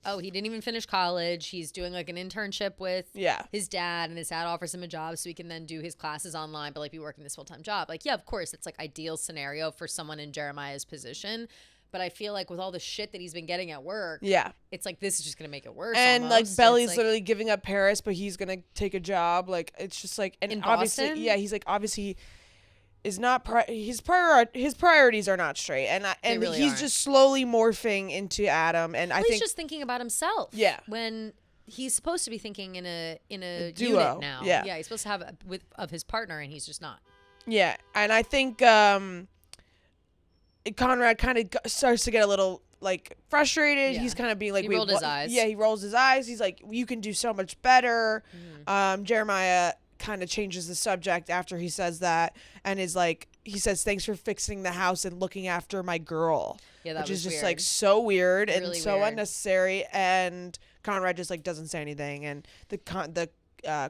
oh, he didn't even finish college. He's doing like an internship with his dad, and his dad offers him a job so he can then do his classes online, but like be working this full-time job. Like, yeah, of course, it's like ideal scenario for someone in Jeremiah's position. But I feel like with all the shit that he's been getting at work, it's like this is just gonna make it worse. And almost. Like Belly's literally giving up Paris, but he's gonna take a job. Like it's just like, and in obviously, Boston? he's like obviously is not his priorities are not straight, and really he's aren't. just slowly morphing into Adam. And I think he's just thinking about himself. Yeah. When he's supposed to be thinking in a duo unit now. Yeah. Yeah. He's supposed to have of his partner, and he's just not. Yeah, and I think Conrad kind of starts to get a little like frustrated. He's kind of being like, he rolled his eyes. Yeah, he rolls his eyes. He's like, you can do so much better. Jeremiah kind of changes the subject after he says that, and is like, he says, thanks for fixing the house and looking after my girl. Yeah, that which was is just weird. like so weird and Really so weird. unnecessary. And Conrad just like doesn't say anything, and the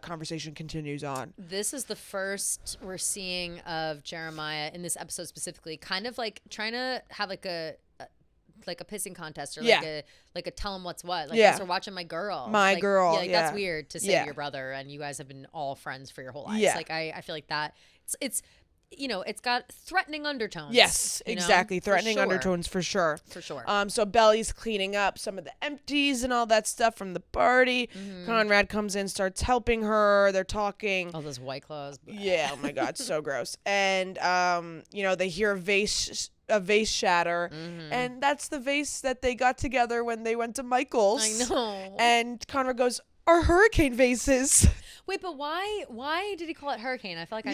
conversation continues on. This is the first we're seeing of Jeremiah in this episode specifically, kind of like trying to have like a pissing contest or like a tell him what's what. Like, thanks for watching my girl. My like, girl. Yeah, like, that's weird to say to your brother, and you guys have been all friends for your whole lives. Yeah. Like I feel like that it's it's got threatening undertones. Yes, exactly. Threatening sure. undertones for sure. For sure. So Belly's cleaning up some of the empties and all that stuff from the party. Conrad comes in, starts helping her. They're talking. All those White Claws. Yeah, oh my God, so gross. And they hear a vase shatter, and that's the vase that they got together when they went to Michael's. I know. And Conrad goes, "Our hurricane vases." Wait, but why did he call it hurricane? I feel like I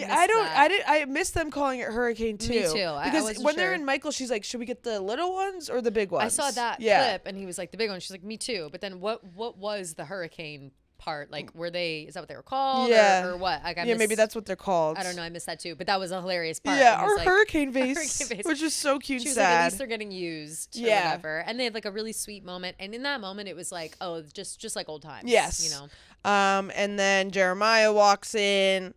missed I missed them calling it hurricane too. Me too. Because when they're in Michael, she's like, "Should we get the little ones or the big ones?" I saw that clip, and he was like, "The big one." She's like, "Me too." But then what was the hurricane part? Like, is that what they were called? Yeah. Or what? Like, maybe that's what they're called. I don't know. I missed that too. But that was a hilarious part. Yeah, our like, hurricane vase, which is so cute she and was like, sad. at least they're getting used. Or whatever. And they had like a really sweet moment. And in that moment, it was like, oh, just like old times. Yes. And then Jeremiah walks in.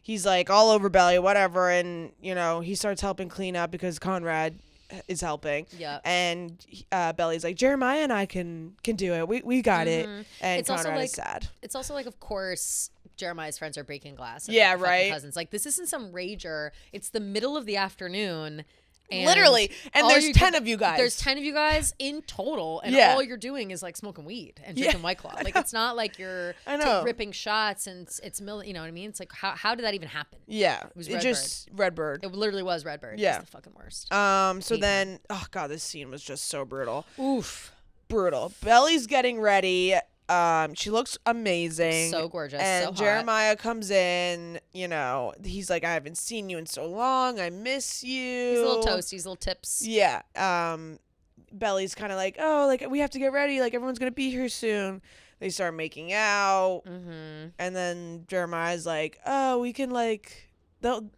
He's like all over Belly, whatever, and he starts helping clean up because Conrad is helping. Yeah. And Belly's like, Jeremiah and I can do it. We got it. And it's Conrad also like, is sad. It's also like, of course, Jeremiah's friends are breaking glass. Yeah, right. Cousins. Like, this isn't some rager. It's the middle of the afternoon. And literally. And there's 10 of you guys. There's 10 of you guys in total. And all you're doing is like smoking weed and drinking White Claw. Like, it's not like you're ripping shots and it's you know what I mean? It's like, how did that even happen? Yeah. It was Redbird. It literally was Redbird. Yeah. It's the fucking worst. So then, oh God, this scene was just so brutal. Oof. Brutal. Belly's getting ready. She looks amazing. So gorgeous. And so hot. Jeremiah comes in, he's like, I haven't seen you in so long. I miss you. He's a little toasty, he's a little tips. Yeah. Belly's kind of like, oh, like we have to get ready. Like everyone's going to be here soon. They start making out. And then Jeremiah's like, oh, we can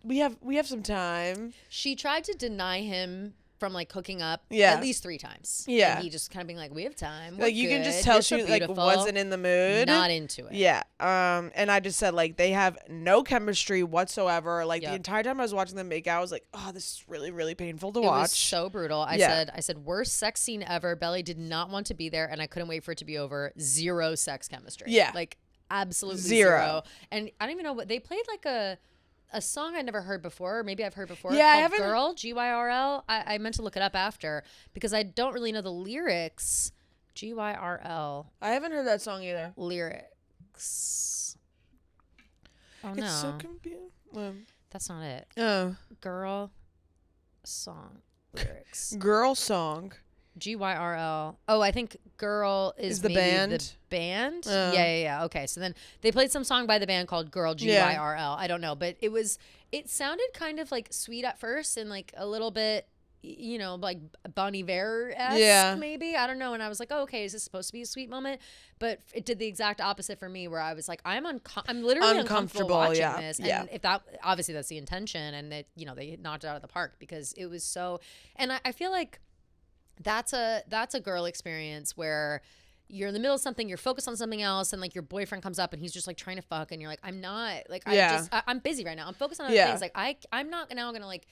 we have some time. She tried to deny him from like hooking up at least 3 times. Yeah. And he just kind of being like, we have time. Like you can just tell she like wasn't in the mood. Not into it. Yeah. And I just said like they have no chemistry whatsoever. Like the entire time I was watching them make out, I was like, oh, this is really, really painful to watch. It was so brutal. I said worst sex scene ever. Belly did not want to be there and I couldn't wait for it to be over. 0 sex chemistry. Yeah. Like absolutely 0. And I don't even know what they played, like a song I'd never heard before, or maybe I've heard before. Yeah, I called haven't. Girl, GYRL. I meant to look it up after because I don't really know the lyrics. GYRL. I haven't heard that song either. Lyrics. Oh no. It's so confusing. That's not it. Oh. Girl song lyrics. Girl song. GYRL. Oh, I think Girl is the maybe band. The band? Yeah. Okay. So then they played some song by the band called Girl, GYRL. I don't know, but it sounded kind of like sweet at first and like a little bit, like Bon Iver-esque maybe. I don't know. And I was like, oh, okay, is this supposed to be a sweet moment? But it did the exact opposite for me where I was like, I'm literally uncomfortable watching this. And if that, obviously that's the intention and that, they knocked it out of the park because it was so, and I feel like that's a girl experience where you're in the middle of something, you're focused on something else, and like your boyfriend comes up and he's just like trying to fuck, and you're like, I'm not, like, I'm busy right now. I'm focused on other things. Like I'm not now gonna like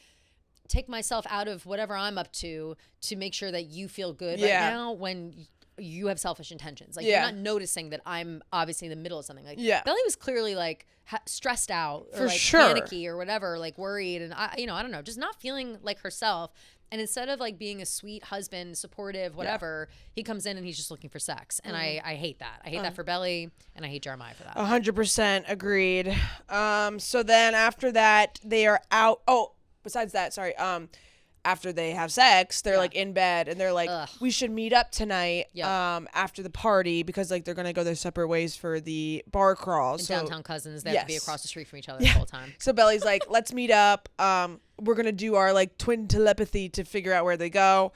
take myself out of whatever I'm up to make sure that you feel good right now when you have selfish intentions. Like, you're not noticing that I'm obviously in the middle of something. Like, Belly was clearly like stressed out or like panicky or whatever, like worried. And I don't know, just not feeling like herself. And instead of like being a sweet husband, supportive, whatever, he comes in and he's just looking for sex. And I hate that. I hate that for Belly, and I hate Jeremiah for that. 100% agreed. So then after that, they are out. Oh, besides that, sorry. After they have sex, they're like in bed and they're like, we should meet up tonight after the party because like they're going to go their separate ways for the bar crawl. And downtown cousins, they have to be across the street from each other the whole time. So Belly's like, let's meet up. We're going to do our like twin telepathy to figure out where they go.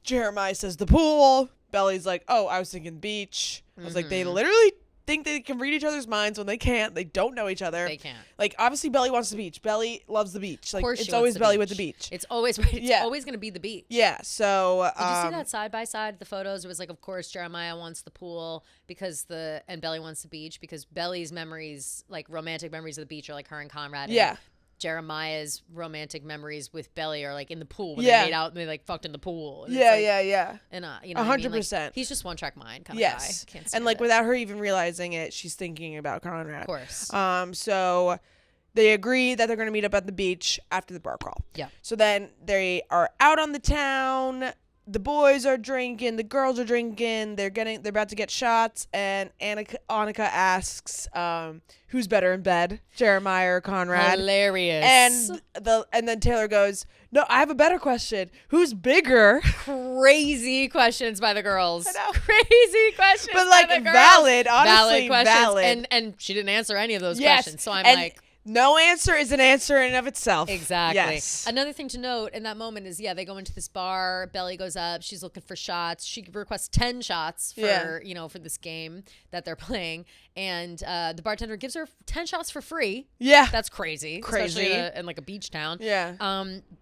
Jeremiah says the pool. Belly's like, oh, I was thinking beach. I was like, they literally think they can read each other's minds when they can't. They don't know each other. They can't. Like, obviously, Belly wants the beach. Belly loves the beach. Like, it's always Belly with the beach. It's always going to be the beach. Yeah, so... Did you see that side by side, the photos? It was like, of course, Jeremiah wants the pool and Belly wants the beach because Belly's memories, like romantic memories of the beach are like her and Conrad. And Jeremiah's romantic memories with Belly are like in the pool when they made out and they like fucked in the pool. And yeah. And 100%. Like, he's just one track mind kind of guy. Can't and like without her even realizing it, she's thinking about Conrad. Of course. So they agree that they're going to meet up at the beach after the bar crawl. Yeah. So then they are out on the town. The boys are drinking, the girls are drinking, they're about to get shots, and Annika asks, who's better in bed, Jeremiah or Conrad? Hilarious. And then Taylor goes, no, I have a better question. Who's bigger? Crazy questions by the girls. I know. Crazy questions, but like by the girls. valid, honestly, valid. And she didn't answer any of those questions. So I'm like. No answer is an answer in and of itself. Exactly. Yes. Another thing to note in that moment is, they go into this bar. Belly goes up. She's looking for shots. She requests 10 shots for, for this game that they're playing. And the bartender gives her 10 shots for free. Yeah. That's crazy. Especially in like a beach town. Yeah.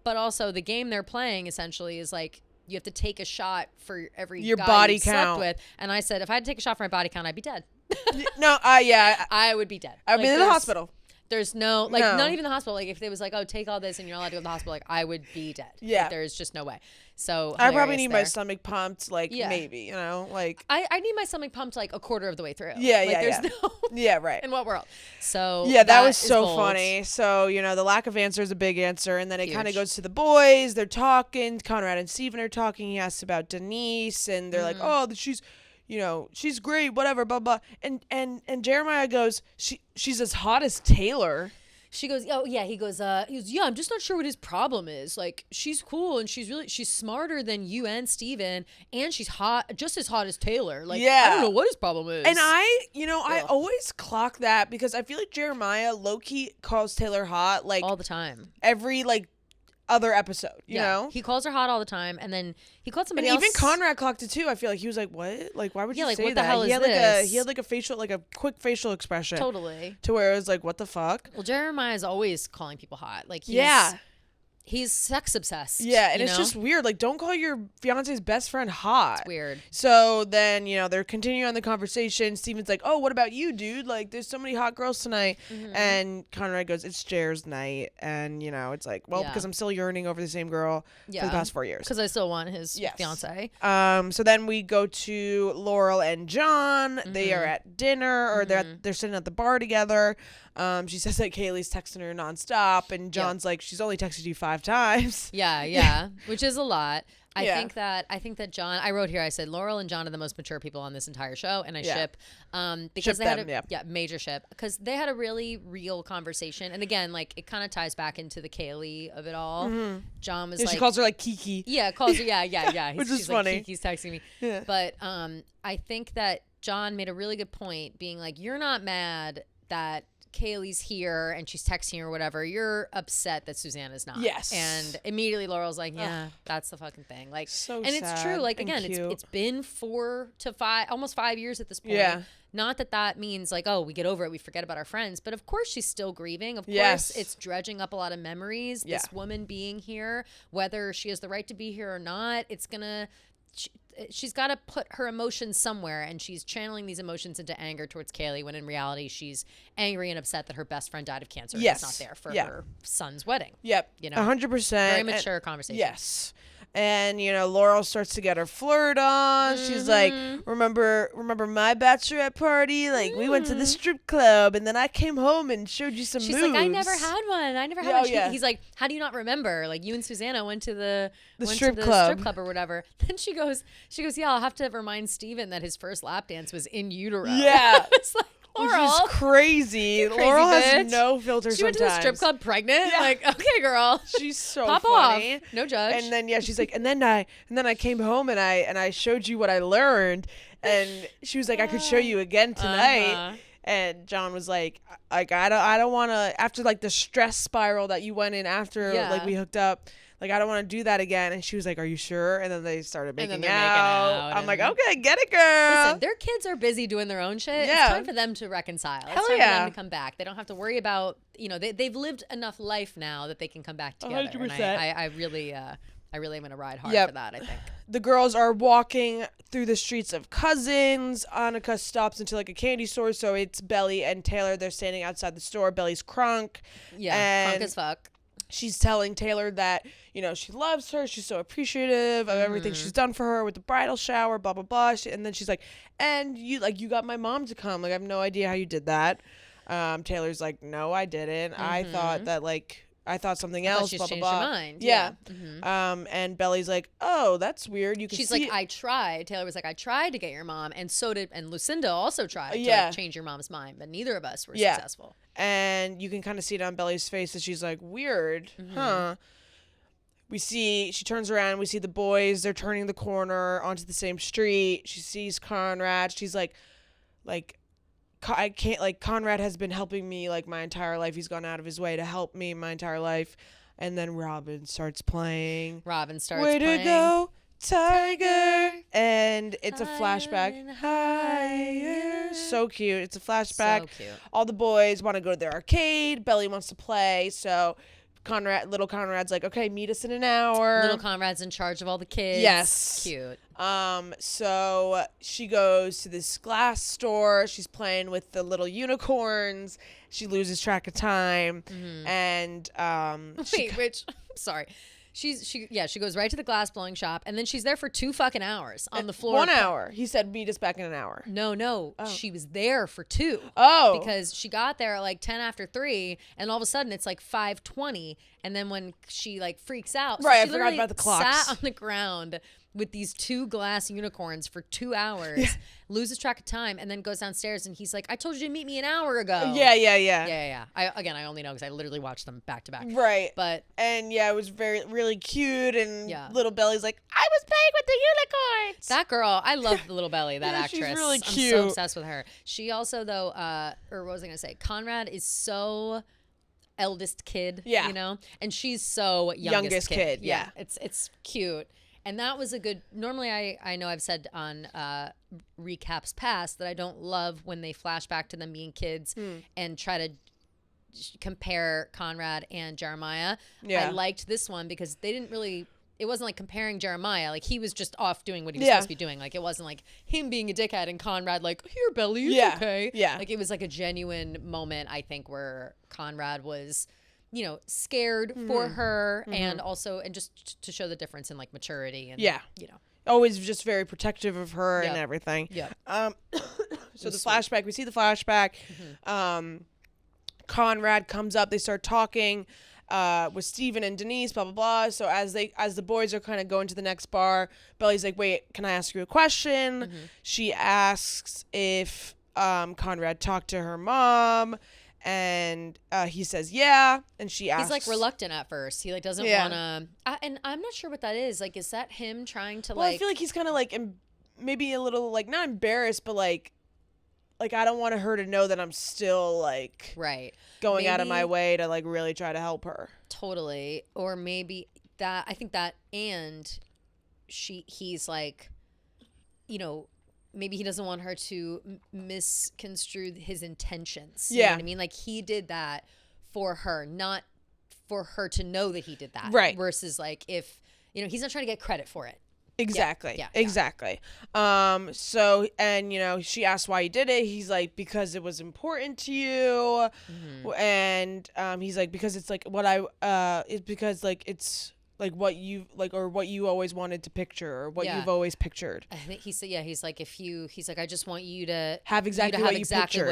But also the game they're playing essentially is like, you have to take a shot for every your guy body you count. Slept with. And I said, if I had to take a shot for my body count, I'd be dead. No, I would be dead. I'd be in the hospital. There's not even the hospital. Like if they was like, oh, take all this and you're allowed to go to the hospital, like I would be dead. Yeah. Like, there's just no way. So I probably need my stomach pumped, like maybe, like I need my stomach pumped like a quarter of the way through. Yeah, like, there's no right. In what world? So that was so funny. So, the lack of answer is a big answer. And then it kind of goes to the boys. They're talking. Conrad and Steven are talking. He asks about Denise and they're like, oh, she's great, whatever, blah, blah. And Jeremiah goes, she's as hot as Taylor. She goes, oh, yeah. He goes, yeah, I'm just not sure what his problem is. Like, she's cool and she's smarter than you and Steven, and she's hot, just as hot as Taylor. Like, I don't know what his problem is. And I always clock that because I feel like Jeremiah low-key calls Taylor hot, like, all the time. Every, like, other episode, you know? He calls her hot all the time, and then he called somebody else. And even Conrad clocked it too. I feel like he was like, what? Like, why would you like, say what that? The hell is this? He had like a facial, like a quick facial expression. Totally. To where it was like, what the fuck? Well, Jeremiah is always calling people hot. Like, he's sex obsessed. Yeah, and it's just weird. Like, don't call your fiance's best friend hot. It's weird. So then, they're continuing on the conversation. Steven's like, oh, what about you, dude? Like, there's so many hot girls tonight. Mm-hmm. And Conrad goes, it's Jer's night. And, it's like, well, because I'm still yearning over the same girl for the past 4 years. Because I still want his fiance. So then we go to Laurel and John. Mm-hmm. They are at dinner, or they're sitting at the bar together. She says that Kaylee's texting her nonstop, and John's like, she's only texted you 5 times. Yeah, which is a lot. I think that John, I wrote here, I said Laurel and John are the most mature people on this entire show, and I ship because they had major ship, because they had a really real conversation. And again, like, it kind of ties back into the Kaylee of it all. Mm-hmm. John was like, she calls her like Kiki. Yeah, calls her yeah. Which is she's funny. Like, Kiki's texting me. Yeah. But I think that John made a really good point, being like, you're not mad that Kaylee's here and she's texting or whatever, you're upset that Susanna's not. Yes. And immediately Laurel's like, that's the fucking thing. Like, so and it's true. Like, again, it's been 4 to 5, almost 5 years at this point. Yeah. Not that means like, oh, we get over it, we forget about our friends. But of course she's still grieving. Of course it's dredging up a lot of memories. This woman being here, whether she has the right to be here or not, it's gonna... She's got to put her emotions somewhere, and she's channeling these emotions into anger towards Kaylee, when in reality she's angry and upset that her best friend died of cancer and is not there for her son's wedding. Yep. 100%. Very mature conversation. Yes. And, Laurel starts to get her flirt on. She's like, remember my bachelorette party? Like, we went to the strip club, and then I came home and showed you some moves. She's like, I never had one. I never had one. He's like, how do you not remember? Like, you and Susanna went to the strip club or whatever. Then she goes, yeah, I'll have to remind Steven that his first lap dance was in utero. Yeah. It's like, Laurel. Which is crazy. Laurel has no filter sometimes. She went to the strip club pregnant. Yeah. Like, okay, girl. She's so Pop funny. Off. No judge. And then she's like, and then I came home and I showed you what I learned. And she was like, I could show you again tonight. And John was like I don't want to, after like the stress spiral that you went in after like we hooked up. Like, I don't want to do that again. And she was like, are you sure? And then they started making out. I'm like, okay, get it, girl. Listen, their kids are busy doing their own shit. Yeah. It's time for them to reconcile. It's time for them to come back. They don't have to worry about, they've lived enough life now that they can come back together. 100%. And I really am going to ride hard for that, I think. The girls are walking through the streets of Cousins. Annika stops into like a candy store. So it's Belly and Taylor. They're standing outside the store. Belly's crunk. Yeah, crunk as fuck. She's telling Taylor that, she loves her. She's so appreciative of everything she's done for her with the bridal shower, blah, blah, blah. And then she's like, and you got my mom to come. Like, I have no idea how you did that. Taylor's like, no, I didn't. I thought that, I thought something else, she's blah, blah, changed blah. her mind. Yeah. And Belly's like, oh, that's weird. She's like, I tried. Taylor was like, I tried to get your mom. And so did, and Lucinda also tried to change your mom's mind. But neither of us were successful. And you can kind of see it on Belly's face that she's like, weird, huh? She turns around, we see the boys, they're turning the corner onto the same street. She sees Conrad. She's like, I can't, like, Conrad has been helping me, like, my entire life. He's gone out of his way to help me my entire life. And then Robin starts playing. Way to go, Tiger. And it's a flashback. Higher. So cute. It's a flashback. So cute. All the boys want to go to their arcade. Belly wants to play. So little Conrad's like, okay, meet us in an hour. Little Conrad's in charge of all the kids. Yes. Cute. So she goes to this glass store. She's playing with the little unicorns. She loses track of time. And sorry. She goes right to the glass blowing shop, and then she's there for 2 fucking hours on the floor. 1 hour. He said meet us back in an hour. No. Oh. She was there for 2. Oh. Because she got there at like 10 after 3, and all of a sudden it's like 5:20, and then when she like freaks out, right, so she I forgot about the clocks. sat on the ground with these 2 glass unicorns for 2 hours, loses track of time, and then goes downstairs, and he's like, I told you to meet me an hour ago. Yeah. I only know because I literally watched them back to back. Right. And it was really cute, and little Belly's like, I was playing with the unicorns. That girl, I love the little Belly, that actress. She's really cute. I'm so obsessed with her. She also, though, what was I going to say? Conrad is so eldest kid, and she's so youngest kid. Yeah. It's cute. And that was a good, normally I know I've said on recaps past that I don't love when they flash back to them being kids and try to compare Conrad and Jeremiah. I liked this one because they didn't really, it wasn't like comparing Jeremiah. Like, he was just off doing what he was supposed to be doing. Like, it wasn't like him being a dickhead and Conrad like, here, Belly, it's okay. Yeah. Like, it was like a genuine moment, I think, where Conrad was, scared for her and also, and just to show the difference in like maturity and, always just very protective of her and everything. Yeah. So the flashback, we see the flashback. Conrad comes up, they start talking with Steven and Denise, blah, blah, blah. So as the boys are kind of going to the next bar, Belly's like, wait, can I ask you a question? She asks if Conrad talked to her mom. And he says, yeah. And she asks. He's like reluctant at first. He like doesn't want to. And I'm not sure what that is. Like, is that him trying to I feel like he's kind of like maybe a little like not embarrassed, but like I don't want her to know that I'm still like going out of my way to like really try to help her. Totally. Or maybe that, I think that, and he's like, maybe he doesn't want her to misconstrue his intentions. You know what I mean? Like, he did that for her, not for her to know that he did that. Right. Versus, like, if, he's not trying to get credit for it. Exactly. Yeah. Exactly. So, and, she asked why he did it. He's like, because it was important to you. And he's like, because it's like it's because like it's what you or what you always wanted to picture, or what you've always pictured. I think he said, he's like, I just want you to have exactly what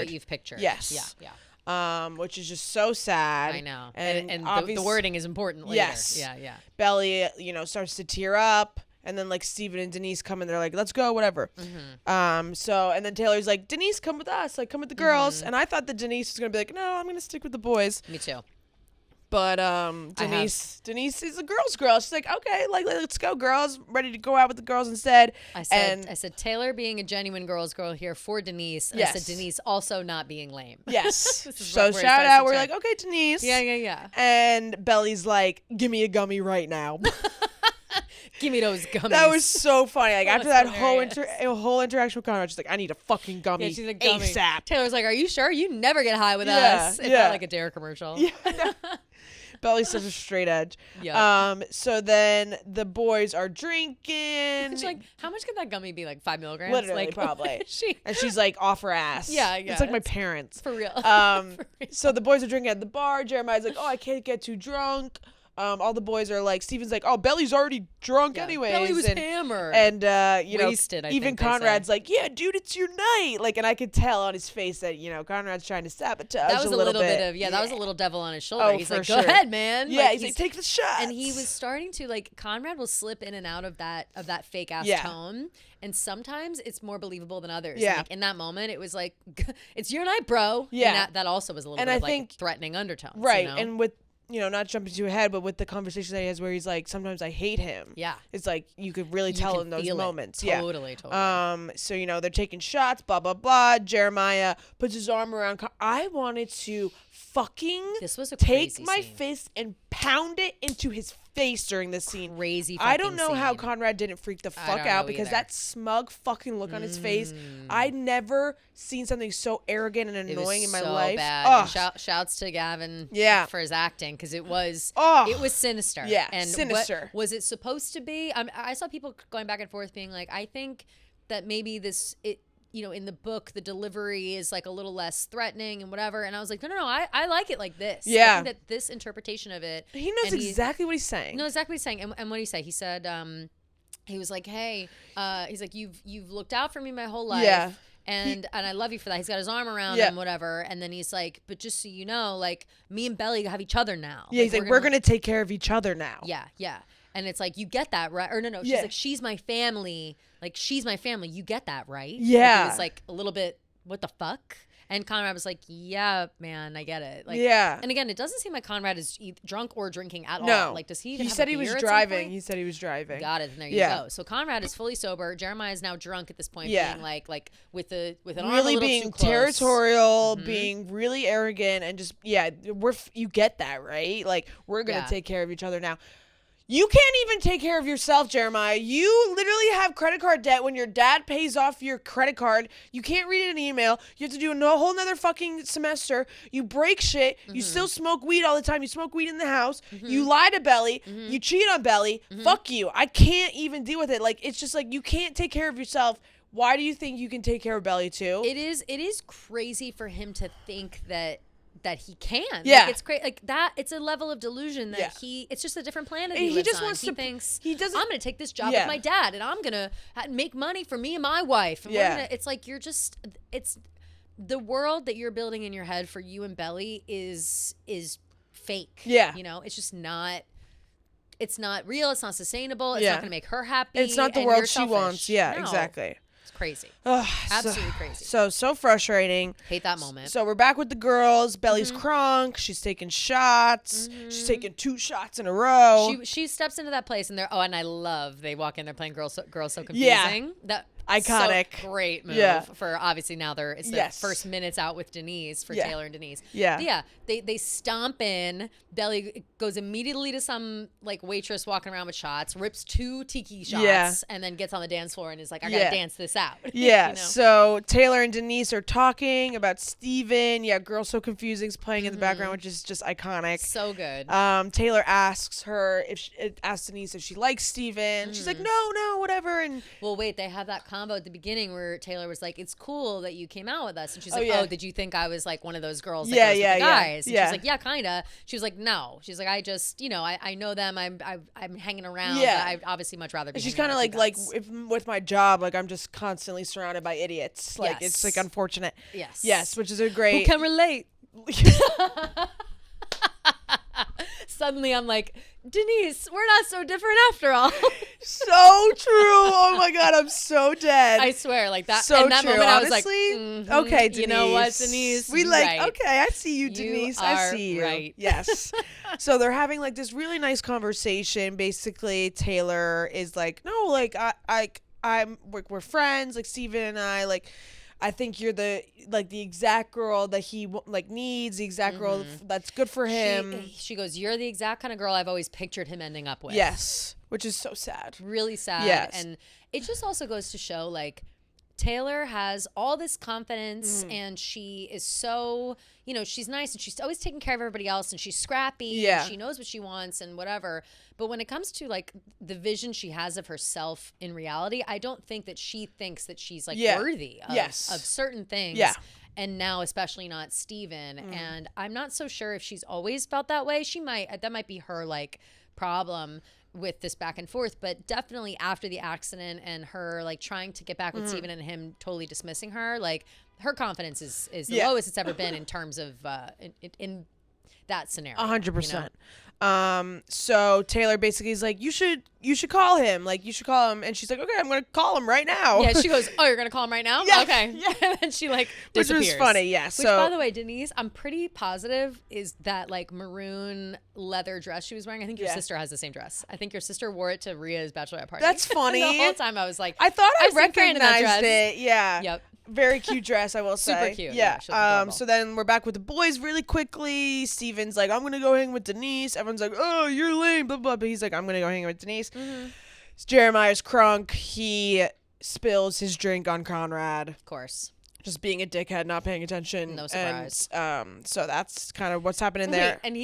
you've pictured. Yes. Yeah. Which is just so sad. I know. And the wording is important later. Yes. Yeah. Belly, starts to tear up. And then Steven and Denise come and they're like, let's go, whatever. And then Taylor's like, Denise, come with us. Like, come with the girls. And I thought that Denise was going to be like, no, I'm going to stick with the boys. Me too. But Denise is a girl's girl. She's like, okay, let's go, girls. Ready to go out with the girls instead. I said Taylor being a genuine girl's girl here for Denise. Yes. I said Denise also not being lame. Yes. So shout out. We're like, okay, Denise. Yeah. And Belly's like, give me a gummy right now. Give me those gummies. That was so funny. Like after that whole interaction with Conrad, she's like, I need a fucking gummy. Yeah, she's a gummy. ASAP. Taylor's like, are you sure? You never get high with us. It felt like a Dare commercial. Yeah. No. Belly's such a straight edge. Yeah. So then the boys are drinking. She's like, how much could that gummy be? Like 5 milligrams? Literally, like, probably. And she's like off her ass. Yeah. It's like my parents. For real. For real. So the boys are drinking at the bar. Jeremiah's like, oh, I can't get too drunk. All the boys are like, Steven's like, oh, Belly's already drunk anyways. Belly was hammered. And, wasted, even Conrad's like, yeah, dude, it's your night. Like, and I could tell on his face that, Conrad's trying to sabotage that was a little bit. That was a little devil on his shoulder. Oh, he's for like, sure. go ahead, man. Yeah, he's like, take the shot. And he was starting to, like, Conrad will slip in and out of that fake ass tone. And sometimes it's more believable than others. Yeah. Like, in that moment, it was like, it's your night, bro. Yeah. And that also was a little bit of, like, threatening undertones. Right. And with, not jumping too ahead, but with the conversation that he has where he's like, sometimes I hate him. Yeah. It's like, you could really tell in those moments. Totally. So, they're taking shots, blah, blah, blah. Jeremiah puts his arm around. I wanted to fucking take my fist and pound it into his face during this scene. Crazy I don't know how Conrad didn't freak the fuck out because that smug fucking look on his face. I'd never seen something so arrogant and annoying in my life. Bad. Shouts to Gavin for his acting because it was sinister. Yeah, and sinister. What was it supposed to be? I saw people going back and forth being like, I think that maybe in the book, the delivery is like a little less threatening and whatever. And I was like, no, I like it like this. Yeah. I think that this interpretation of it. He knows exactly what he's saying. No, exactly what he's saying. And what did he say? He said, he was like, hey, he's like, you've looked out for me my whole life. Yeah. And I love you for that. He's got his arm around him, whatever. And then he's like, but just so you know, like, me and Belly have each other now. Yeah, he's like, we're going to take care of each other now. Yeah. And it's like, you get that, right? Or no. She's like, she's my family. Like, she's my family. You get that, right? Yeah. Like, it was like a little bit, what the fuck? And Conrad was like, yeah, man, I get it. Like, yeah. And again, it doesn't seem like Conrad is drunk or drinking at no. all. Like, does he even have said a he was beer driving. He said he was driving. Got it. And there you go. So Conrad is fully sober. Jeremiah is now drunk at this point, being like with an arm a little being too close. Territorial, being really arrogant, and just you get that, right? Like, we're gonna take care of each other now. You can't even take care of yourself, Jeremiah. You literally have credit card debt when your dad pays off your credit card. You can't read an email. You have to do a whole nother fucking semester. You break shit. You still smoke weed all the time. You smoke weed in the house. You lie to Belly. You cheat on Belly. Fuck you. I can't even deal with it. Like, it's just like, you can't take care of yourself. Why do you think you can take care of Belly too? It is crazy for him to think that he can. Yeah. Like, it's crazy. Like, that, it's a level of delusion that it's just a different planet he lives just on. wants he to thinks, he doesn't, I'm going to take this job with my dad and I'm going to make money for me and my wife. And it's like, it's the world that you're building in your head for you and Belly is fake. Yeah. It's just not, it's not real. It's not sustainable. It's not going to make her happy. It's not the world she wants. Yeah, exactly. Crazy. Absolutely crazy. So frustrating. Hate that moment. So we're back with the girls. Belly's crunk. She's taking shots. She's taking 2 shots in a row. She steps into that place and and I love they walk in, they're playing Girls So Confusing. Yeah. That iconic. So great move for obviously now it's the yes. first minutes out with Denise for Taylor and Denise. Yeah. But yeah. They stomp in. Belly goes immediately to some like waitress walking around with shots, rips 2 tiki shots, and then gets on the dance floor and is like, I gotta dance this out. Yeah. You know? So Taylor and Denise are talking about Steven. Yeah, Girls So Confusing is playing in the background, which is just iconic. So good. Taylor asks her asks Denise if she likes Steven. She's like, no, whatever. And well, wait, they have that combo at the beginning where Taylor was like, "It's cool that you came out with us," and she's like, "Oh, did you think I was like one of those girls that goes with the guys?" And she's like, "Yeah, kinda." She was like, "No." She's like, "I just, I know them. I'm hanging around. Yeah. But I'd obviously much rather be." She's kind of like if, with my job, like I'm just constantly surrounded by idiots. Like it's like unfortunate. Yes, which is a great. Who can relate? Suddenly I'm like, Denise, we're not so different after all. So true. Oh my God, I'm so dead. I swear, like that. So in that true. moment, Honestly, I was like, okay, Denise. You know what, Denise? We okay, I see you, Denise. I see you. Right. Yes. So they're having like this really nice conversation. Basically, Taylor is like, no, like we're friends. Like Steven and I think you're the exact girl that he needs, the exact girl that's good for him. She goes, "You're the exact kind of girl I've always pictured him ending up with." Yes, which is so sad. Really sad. Yes. And it just also goes to show like Taylor has all this confidence and she is so, she's nice and she's always taking care of everybody else and she's scrappy and she knows what she wants and whatever. But when it comes to like the vision she has of herself in reality, I don't think that she thinks that she's like worthy of certain things. Yeah. And now especially not Steven. And I'm not so sure if she's always felt that way. That might be her like problem with this back and forth, but definitely after the accident and her like trying to get back with Steven and him totally dismissing her, like her confidence is the lowest it's ever been in terms of in that scenario. 100%. So Taylor basically is like, you should call him. Like, you should call him. And she's like, okay, I'm going to call him right now. Yeah, she goes, oh, you're going to call him right now? Yeah. Okay. Yeah. And then she like disappears. Which was funny, yeah. Which, by the way, Denise, I'm pretty positive is that like maroon leather dress she was wearing. I think your sister has the same dress. I think your sister wore it to Ria's bachelorette party. That's funny. The whole time I was like, I thought I recognized recognized it. Yeah. Yep. Very cute dress, I will say. Super cute. Yeah. So then we're back with the boys really quickly. Steven's like, I'm going to go hang with Denise. Everyone's like, oh, you're lame, blah, blah. But he's like, I'm going to go hang with Denise. Jeremiah's crunk. He spills his drink on Conrad. Of course. Just being a dickhead, not paying attention. No surprise. And so that's kind of what's happening there. And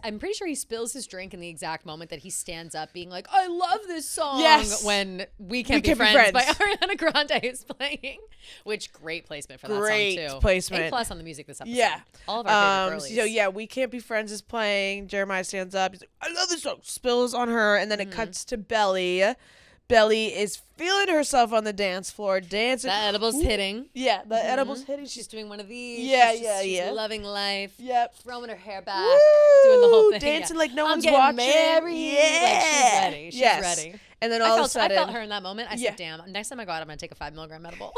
I'm pretty sure he spills his drink in the exact moment that he stands up being like, I love this song. Yes. When We Can't Be Friends by Ariana Grande is playing. Which, great placement for that song, too. Great placement. A+ on the music this episode. Yeah. All of our favorite girlies. So, yeah, We Can't Be Friends is playing. Jeremiah stands up. He's like, I love this song. Spills on her. And then it cuts to Belly. Belly is feeling herself on the dance floor, dancing. The edible's hitting. Yeah, the edible's hitting. She's doing one of these. Yeah, she's loving life. Yep. Throwing her hair back. Doing the whole thing. Dancing like no one's getting watching. Married. Yeah. Like, she's ready. She's ready. And then all of a sudden. I felt her in that moment. I said, damn, next time I go out, I'm going to take a 5 milligram edible.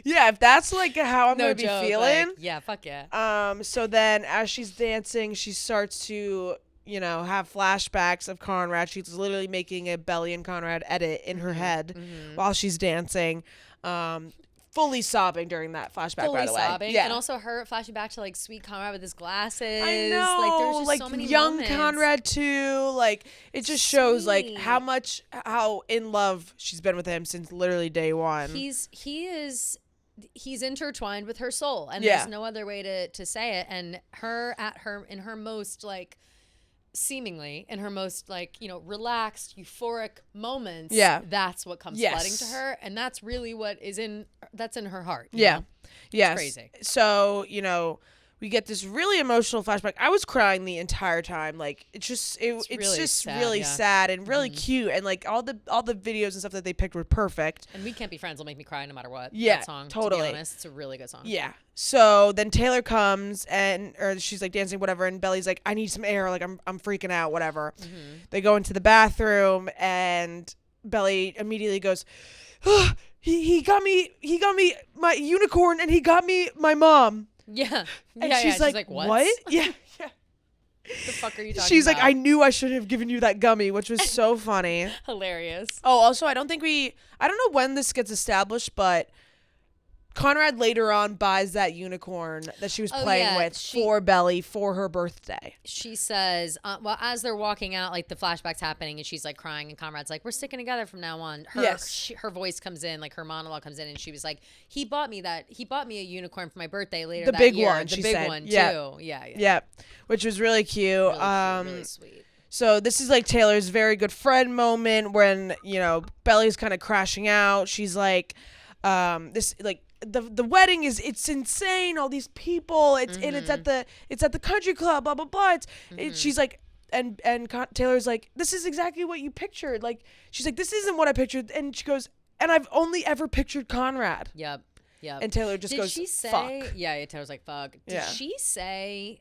Yeah, if that's like how I'm going to be feeling. Like, yeah, fuck yeah. So then as she's dancing, she starts to have flashbacks of Conrad. She's literally making a Belly and Conrad edit in her head while she's dancing. Fully sobbing during that flashback, by the way. Sobbing. Yeah. And also her flashing back to like sweet Conrad with his glasses. I know. Like there's just like so many young moments. Conrad too. Like it just shows like how in love she's been with him since literally day one. He's intertwined with her soul, and there's no other way to say it. And in her most like seemingly in her most like relaxed euphoric moments, that's what comes flooding to her, and that's really what is in her heart. Yes. It's crazy. So we get this really emotional flashback. I was crying the entire time. Like it's just really sad and really cute, and like all the videos and stuff that they picked were perfect. And We Can't Be Friends will make me cry no matter what. Yeah, that song, totally. To be honest, it's a really good song. Yeah. So then Taylor comes or she's like dancing, whatever, and Belly's like, I need some air. Like I'm freaking out, whatever. They go into the bathroom and Belly immediately goes, oh, he got me my unicorn and he got me my mom. Yeah. And she's like, what? Yeah. The fuck are you talking about? She's like, I knew I should have given you that gummy, which was so funny. Hilarious. Oh, also, I don't know when this gets established, but Conrad later on buys that unicorn that she was playing with for Belly for her birthday. She says, well, as they're walking out, like the flashback's happening and she's like crying and Conrad's like, we're sticking together from now on. Her voice comes in, like her monologue comes in, and she was like, he bought me a unicorn for my birthday later that year. The big one, too. Yeah. Which was really cute. Really sweet. So this is like Taylor's very good friend moment when, Belly's kind of crashing out. She's like, this like the wedding it's insane. All these people. And it's at the country club. Blah blah blah. She's like, and Taylor's like, this is exactly what you pictured. Like she's like, this isn't what I pictured. And she goes, and I've only ever pictured Conrad. Yep. And Taylor just goes, she say, fuck. Yeah. Taylor's like, fuck. Did she say?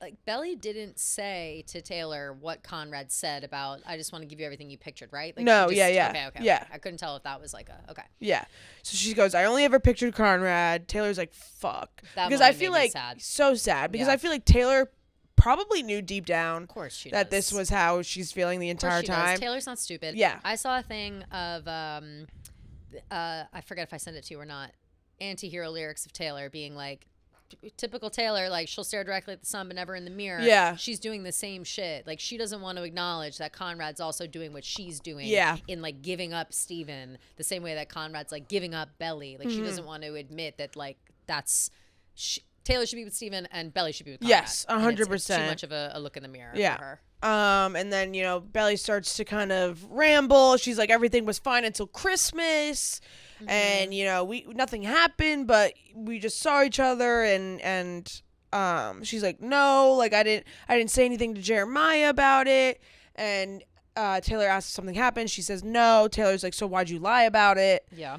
Like, Belly didn't say to Taylor what Conrad said about, I just want to give you everything you pictured, right? Like, no, Okay. Yeah. I couldn't tell if that was like okay. Yeah. So she goes, I only ever pictured Conrad. Taylor's like, fuck. Because I feel like, so sad. Because I feel like Taylor probably knew deep down of course she that this was how she's feeling the entire time. Taylor's not stupid. Yeah. I saw a thing of, I forget if I sent it to you or not, anti-hero lyrics of Taylor being like, typical Taylor, like she'll stare directly at the sun but never in the mirror. Yeah. She's doing the same shit. Like she doesn't want to acknowledge that Conrad's also doing what she's doing. Yeah. In like giving up Steven the same way that Conrad's like giving up Belly. Like she doesn't want to admit that like Taylor should be with Steven and Belly should be with Conrad. Yes, 100%. It's too much of a look in the mirror for her. And then, Belly starts to kind of ramble. She's like, everything was fine until Christmas. And, nothing happened, but we just saw each other and she's like, no, like I didn't say anything to Jeremiah about it. And Taylor asks if something happened. She says no. Taylor's like, so why'd you lie about it? Yeah.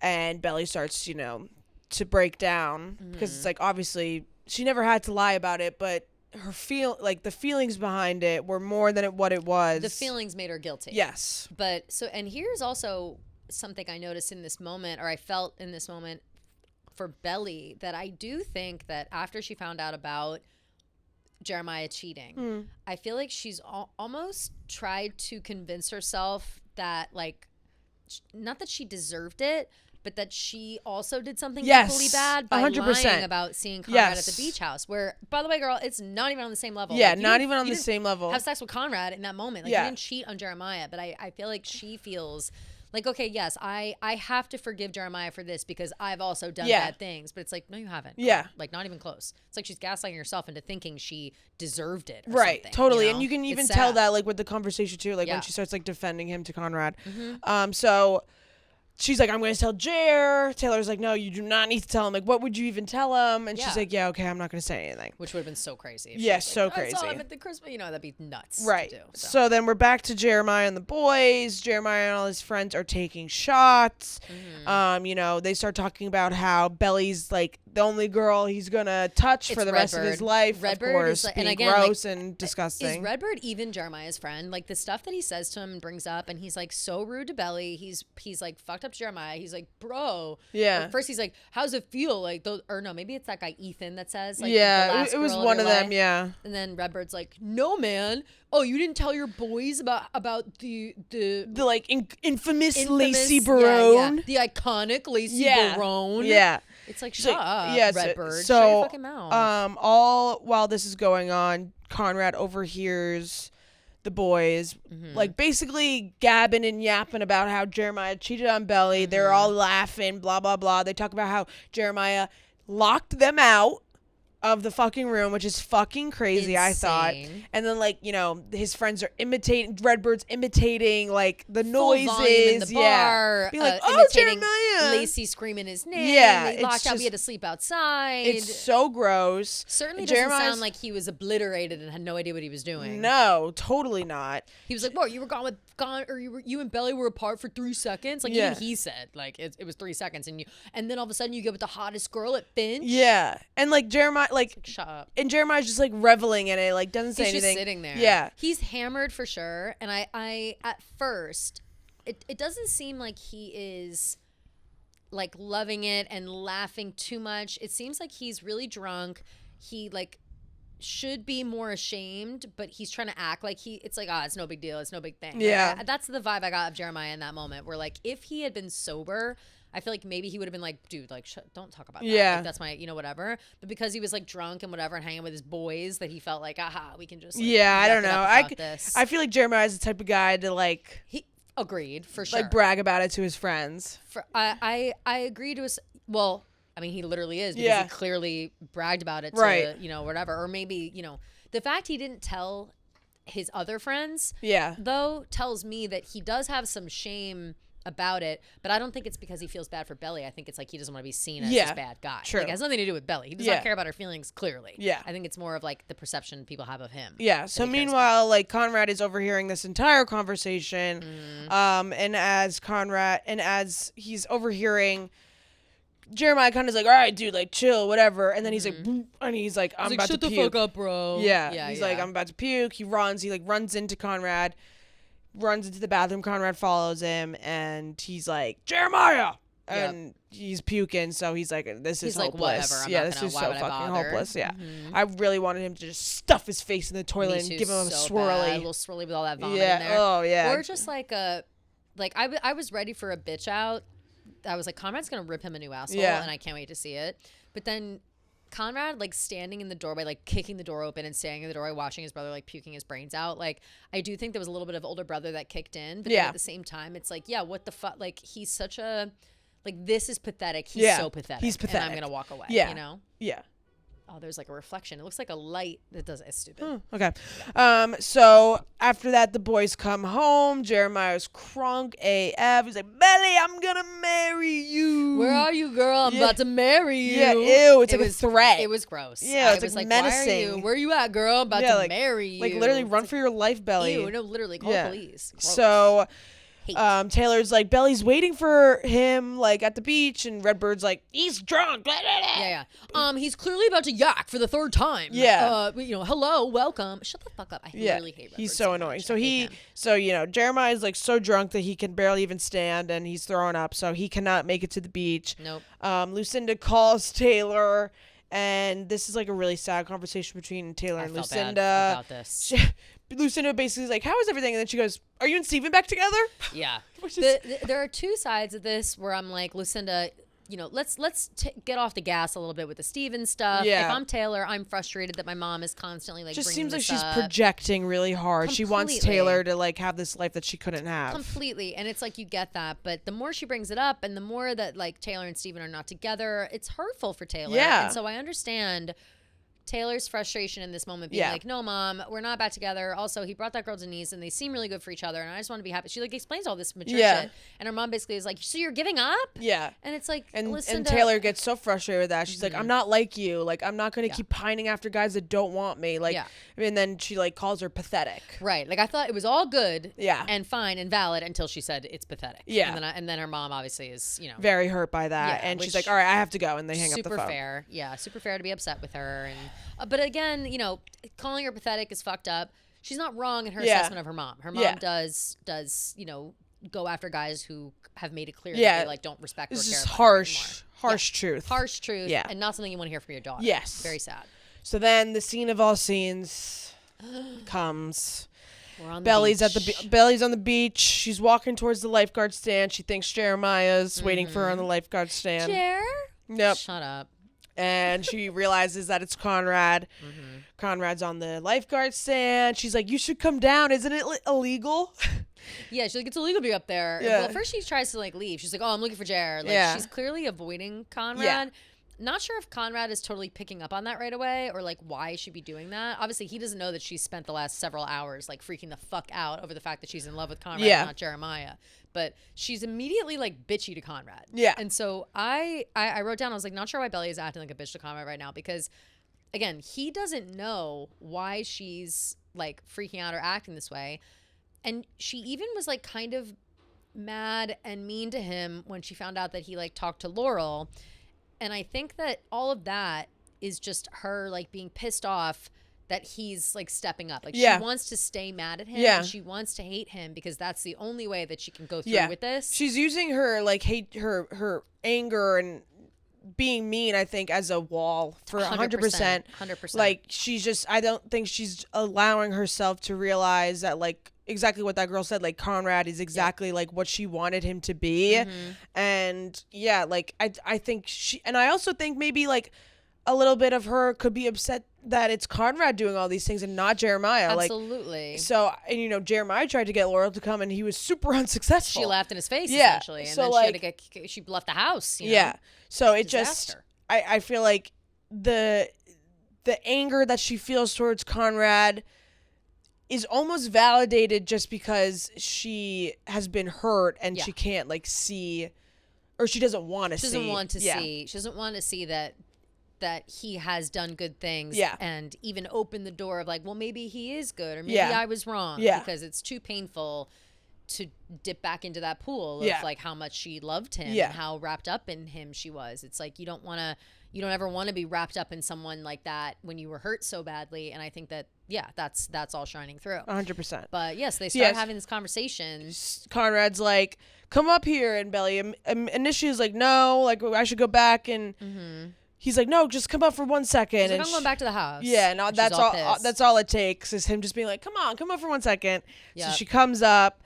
And Belly starts, to break down because it's like, obviously she never had to lie about it, but her the feelings behind it were more than what it was. The feelings made her guilty. Yes. But and here's also something I noticed in this moment, or I felt in this moment for Belly, that I do think that after she found out about Jeremiah cheating, I feel like she's almost tried to convince herself that, like, not that she deserved it, but that she also did something equally bad by 100%. lying about seeing Conrad at the beach house. Where, by the way, girl, it's not even on the same level. Yeah, like, not even on the same level. Have sex with Conrad in that moment. Like, you didn't cheat on Jeremiah, but I feel like she feels like, okay, yes, I have to forgive Jeremiah for this because I've also done bad things. But it's like, no, you haven't. Yeah. Like, not even close. It's like she's gaslighting herself into thinking she deserved it. Right, something, totally. And you can even tell that, like, with the conversation, too, like, when she starts, like, defending him to Conrad. So she's like, I'm going to tell Jer. Taylor's like, no, you do not need to tell him. Like, what would you even tell him? And she's like, yeah, okay, I'm not going to say anything. Which would have been so crazy. Yeah, so like, crazy. I saw him at the Christmas, that'd be nuts. Right. To do, so then we're back to Jeremiah and the boys. Jeremiah and all his friends are taking shots. They start talking about how Belly's like the only girl he's gonna touch for the rest of his life. Redbird, of course, is like, being and again, gross like, and disgusting. Is Redbird even Jeremiah's friend? Like the stuff that he says to him and brings up, and he's like so rude to Belly. He's like fucked up to Jeremiah. He's like, bro. Yeah. Or first he's like, how's it feel? Like, or no, maybe it's that guy Ethan that says, like, yeah, it was one of them. Yeah. And then Redbird's like, no, man. Oh, you didn't tell your boys about the like infamous Lacey Barone, the iconic Lacey Barone. Yeah. It's like, shut up, Redbird. So, shut your fucking mouth. all while this is going on, Conrad overhears the boys like basically gabbing and yapping about how Jeremiah cheated on Belly. They're all laughing, blah blah blah. They talk about how Jeremiah locked them out of the fucking room, which is fucking crazy. Insane. I thought. And then, like, his friends are imitating, Redbird's imitating, like, the full noises. In the bar, being like, oh, imitating Jeremiah. Lacey screaming his name. Yeah. They locked out. We had to sleep outside. It's so gross. Certainly doesn't sound like he was obliterated and had no idea what he was doing. No, totally not. He was like, "Whoa, you were gone, or you and Belly were apart for 3 seconds." Like, even he said, like, it was 3 seconds, and then all of a sudden you get with the hottest girl at Finch. Yeah, and like Jeremiah, like shut up. And Jeremiah's just like reveling in it, like doesn't say anything. He's just sitting there. Yeah, he's hammered for sure. And I at first, it doesn't seem like he is like loving it and laughing too much. It seems like he's really drunk. He like should be more ashamed, but he's trying to act like it's like, it's no big deal. It's no big thing. Yeah. Like, that's the vibe I got of Jeremiah in that moment, where like if he had been sober, I feel like maybe he would have been like, dude, like, don't talk about that. Yeah. Like, that's my, whatever. But because he was like drunk and whatever and hanging with his boys, that he felt like, we can just. Like, I don't know. I feel like Jeremiah's the type of guy to like. He agreed for sure. Like brag about it to his friends. I agree to his. Well, I mean, he literally is because he clearly bragged about it to, whatever. Or maybe, the fact he didn't tell his other friends, yeah, though, tells me that he does have some shame about it, but I don't think it's because he feels bad for Belly. I think it's like he doesn't want to be seen as this bad guy. True. Like, it has nothing to do with Belly. He does not care about her feelings, clearly. Yeah. I think it's more of like the perception people have of him. Yeah. So meanwhile, like Conrad is overhearing this entire conversation. And as he's overhearing, Jeremiah kind of is like, all right, dude, like chill, whatever. And then he's like, and he's like, I'm about to puke. Shut the fuck up, bro. Yeah. He's like, I'm about to puke. He runs into Conrad. Runs into the bathroom. Conrad follows him, and he's like, Jeremiah, and he's puking. So he's like, this is hopeless. Like, yeah, this is so fucking hopeless. Yeah, I really wanted him to just stuff his face in the toilet and give him a swirly, a little swirly with all that vomit in there. Oh yeah, or just like I was ready for a bitch out. I was like, Conrad's gonna rip him a new asshole, and I can't wait to see it. But then Conrad, like, standing in the doorway, like, kicking the door open and standing in the doorway watching his brother, like, puking his brains out. Like, I do think there was a little bit of older brother that kicked in. But then at the same time, it's like, what the fuck? Like, he's such a... Like, this is pathetic. He's so pathetic. He's pathetic. And I'm going to walk away, you know? Yeah. Oh, there's, like, a reflection. It looks like a light. It's stupid. Okay. So after that, the boys come home. Jeremiah's crunk AF. He's like, Belly, I'm gonna marry you. Where are you, girl? I'm about to marry you. Yeah, ew. It's like a threat. It was gross. Yeah, it's like menacing. Where are you at, girl? I'm about to marry you. Like, literally run for your life, Belly. Ew, no, literally. Call the police. Gross. So... Taylor's like, Belly's waiting for him, like, at the beach, and Redbird's like, he's drunk. Yeah. He's clearly about to yak for the third time. Yeah. Hello, welcome. Shut the fuck up. I really hate Redbird. He's so annoying. So Jeremiah's like so drunk that he can barely even stand, and he's throwing up, so he cannot make it to the beach. Nope. Lucinda calls Taylor, and this is like a really sad conversation between Taylor and Lucinda. Bad about this. Lucinda basically is like, how is everything? And then she goes, are you and Steven back together? Yeah. There are two sides of this where I'm like, Lucinda, let's get off the gas a little bit with the Steven stuff. Yeah. If I'm Taylor, I'm frustrated that my mom is constantly like just bringing seems like this she's up. projecting really hard. She wants Taylor to like have this life that she couldn't have. Completely. And it's like, you get that. But the more she brings it up and the more that like Taylor and Steven are not together, it's hurtful for Taylor. Yeah. And so I understand Taylor's frustration in this moment being like, no, Mom, we're not back together. Also, he brought that girl Denise and they seem really good for each other and I just want to be happy. She like explains all this mature shit. And her mom basically is like, so you're giving up? Yeah. And it's like, and Taylor gets so frustrated with that. She's like, I'm not like you. Like, I'm not going to keep pining after guys that don't want me. Like, and then she like calls her pathetic. Right. Like, I thought it was all good and fine and valid until she said it's pathetic. Yeah. And then her mom obviously is, very hurt by that. And she's like, all right, I have to go. And they hang up the phone. Super fair. Yeah. Super fair to be upset with her. And but again, calling her pathetic is fucked up. She's not wrong in her assessment of her mom. Her mom does go after guys who have made it clear that they like don't respect or care about her anymore. Harsh truth. Harsh truth. Yeah. And not something you want to hear from your daughter. Yes. Very sad. So then the scene of all scenes comes. We're on the Belly's beach. Belly's on the beach. She's walking towards the lifeguard stand. She thinks Jeremiah's waiting for her on the lifeguard stand. Jer? Nope. Shut up. And she realizes that it's Conrad. Conrad's on the lifeguard stand. She's like, you should come down. Isn't it illegal? Yeah, she's like, it's illegal to be up there. Yeah. Well, first she tries to like leave. She's like, oh, I'm looking for Jared. Like, she's clearly avoiding Conrad. Yeah. Not sure if Conrad is totally picking up on that right away or like why she'd be doing that. Obviously, he doesn't know that she's spent the last several hours like freaking the fuck out over the fact that she's in love with Conrad and not Jeremiah. But she's immediately like bitchy to Conrad. Yeah. And so I wrote down, I was like, not sure why Belly is acting like a bitch to Conrad right now because, again, he doesn't know why she's like freaking out or acting this way. And she even was like kind of mad and mean to him when she found out that he like talked to Laurel. And I think that all of that is just her like being pissed off that he's like stepping up. Like she wants to stay mad at him and she wants to hate him because that's the only way that she can go through with this. She's using her like hate her anger and being mean, I think, as a wall for 100%. 100%. Like she's just, I don't think she's allowing herself to realize that like exactly what that girl said, like Conrad is exactly like what she wanted him to be. And like I think she, and I also think maybe like a little bit of her could be upset that it's Conrad doing all these things and not Jeremiah. Absolutely. Like, so, and Jeremiah tried to get Laurel to come and he was super unsuccessful. She laughed in his face essentially. And so then like, she left the house. So it Disaster. just, I feel like the anger that she feels towards Conrad is almost validated just because she has been hurt and she can't like see, or she doesn't want to see. She doesn't want to see. She doesn't want to see that he has done good things and even open the door of like, well, maybe he is good or maybe I was wrong because it's too painful to dip back into that pool of like how much she loved him and how wrapped up in him she was. It's like you don't ever want to be wrapped up in someone like that when you were hurt so badly. And I think that that's all shining through 100%. But yes, they start having this conversation. Conrad's like, come up here, and Belly initially is like, no, like I should go back, and he's like, no, just come up for 1 second. He's like, and I'm going back to the house. Yeah, no, that's all. That's all it takes is him just being like, come up for 1 second. So she comes up.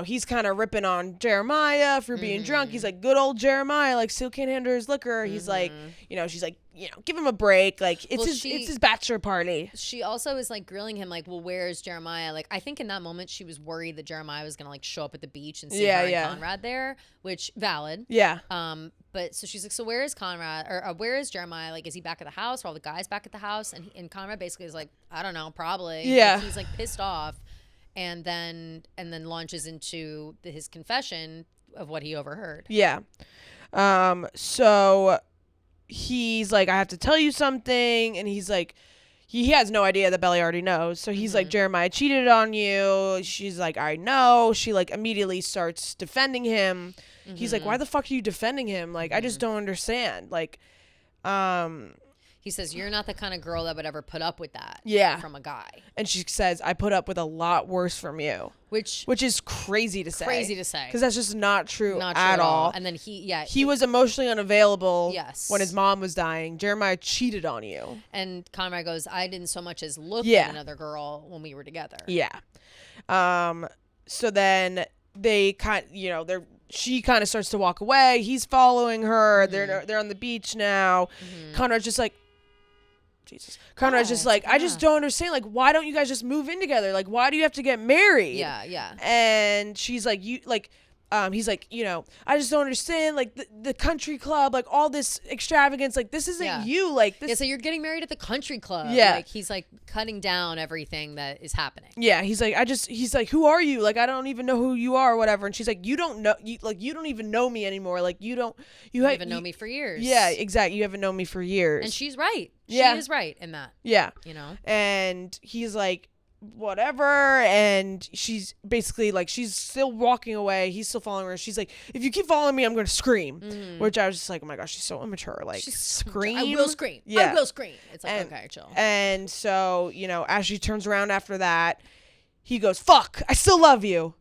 He's kind of ripping on Jeremiah for being drunk. He's like, good old Jeremiah, like still can't handle his liquor. He's like, she's like, give him a break. Like it's his bachelor party. She also is like grilling him like, well, where's Jeremiah? Like, I think in that moment she was worried that Jeremiah was going to like show up at the beach and see her and Conrad there, which valid. Yeah. But so she's like, so where is Conrad or where is Jeremiah? Like, is he back at the house? Are all the guys back at the house? And Conrad basically is like, I don't know, probably. Yeah. Like, he's like pissed off. And then launches into his confession of what he overheard. Yeah. So he's like, I have to tell you something. And he's like, he has no idea that Belly already knows. So he's like, Jeremiah cheated on you. She's like, I know. She like immediately starts defending him. He's like, why the fuck are you defending him? Like, I just don't understand. Like, he says, you're not the kind of girl that would ever put up with that from a guy. And she says, I put up with a lot worse from you. Which is crazy to say. Because that's just not true at all. And then he was emotionally unavailable when his mom was dying. Jeremiah cheated on you. And Conrad goes, I didn't so much as look at another girl when we were together. Yeah. So then they she kind of starts to walk away. He's following her. They're on the beach now. Conrad's just like, Jesus. Conrad's just like, I just don't understand. Like, why don't you guys just move in together? Like, why do you have to get married? Yeah. And she's like, he's like, I just don't understand. Like the country club, like all this extravagance, like this isn't you. Like this. Yeah, so you're getting married at the country club. Yeah. Like he's like cutting down everything that is happening. Yeah. He's like, who are you? Like, I don't even know who you are or whatever. And she's like, you don't know, you don't even know me anymore. Like you haven't known me for years. Yeah, exactly. You haven't known me for years. And she's right. She is right in that. Yeah. And he's like, whatever, and she's basically like, she's still walking away, he's still following her. She's like, if you keep following me, I'm gonna scream. Which I was just like, oh my gosh, she's so immature. Like, scream. I will scream. I will scream. It's like, okay, chill. And so as she turns around after that, he goes, fuck, I still love you.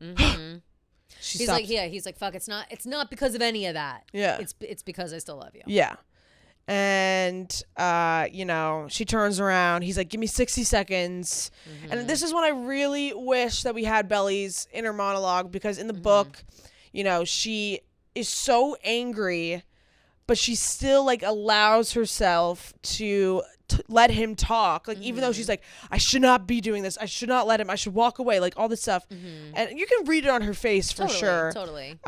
He's like, fuck, it's not because of any of that. Yeah, it's because I still love you. Yeah. And, she turns around. He's like, give me 60 seconds. And this is when I really wish that we had Belly's inner monologue, because in the book, she is so angry, but she still like allows herself to let him talk. Like, even though she's like, I should not be doing this. I should not let him. I should walk away. Like all this stuff. And you can read it on her face for sure. Totally.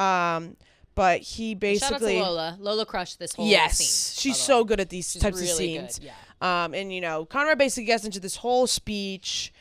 But he basically... Shout out to Lola crushed this whole scene. She's so good at these types of scenes. Good, and, Conrad basically gets into this whole speech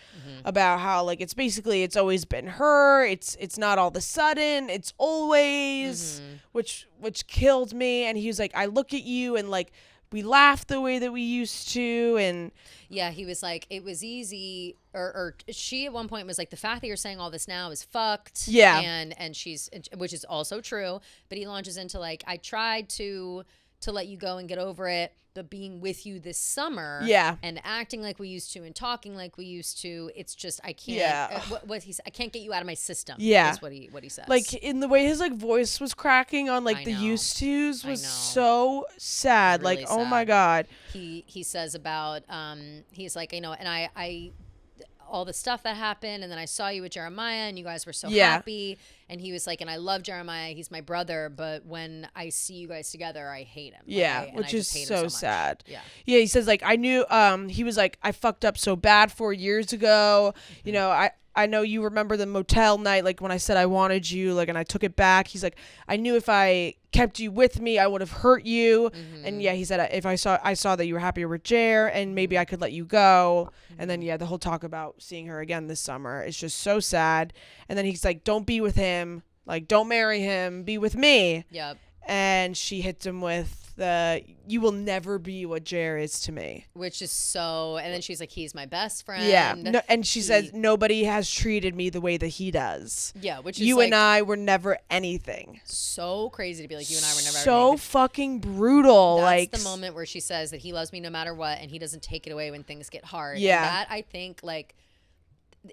about how, like, it's always been her. It's not all of a sudden. It's always, which killed me. And he was like, I look at you and, like, we laugh the way that we used to. And yeah, he was like, it was easy, or she at one point was like, the fact that you're saying all this now is fucked. Yeah. And she's, which is also true, but he launches into like, I tried to let you go and get over it, but being with you this summer, and acting like we used to and talking like we used to, it's just, I can't, what he said, I can't get you out of my system. Yeah. Is what he says. Like, in the way his like voice was cracking on like the used to's was so sad. Really like, sad. Oh my God. He says about, he's like, and I all the stuff that happened, and then I saw you with Jeremiah and you guys were so happy, and he was like, and I love Jeremiah, he's my brother, but when I see you guys together, I hate him. Which is so sad. Yeah, he says like, I knew, he was like, I fucked up so bad 4 years ago. I I know you remember the motel night, like when I said I wanted you, like, and I took it back. He's like, I knew if I kept you with me, I would have hurt you. And yeah, he said, if I saw that you were happier with Jer, and maybe I could let you go. And then, yeah, the whole talk about seeing her again this summer is just so sad. And then he's like, don't be with him. Like, don't marry him. Be with me. Yep. And she hits him with you will never be what Jer is to me. Which is so, and then she's like, he's my best friend. Yeah. No, and she says, nobody has treated me the way that he does. Yeah, which is you and I were never anything. So crazy to be like, you and I were never so anything. Fucking brutal. That's like the moment where she says that he loves me no matter what, and he doesn't take it away when things get hard. Yeah. And that, I think, like,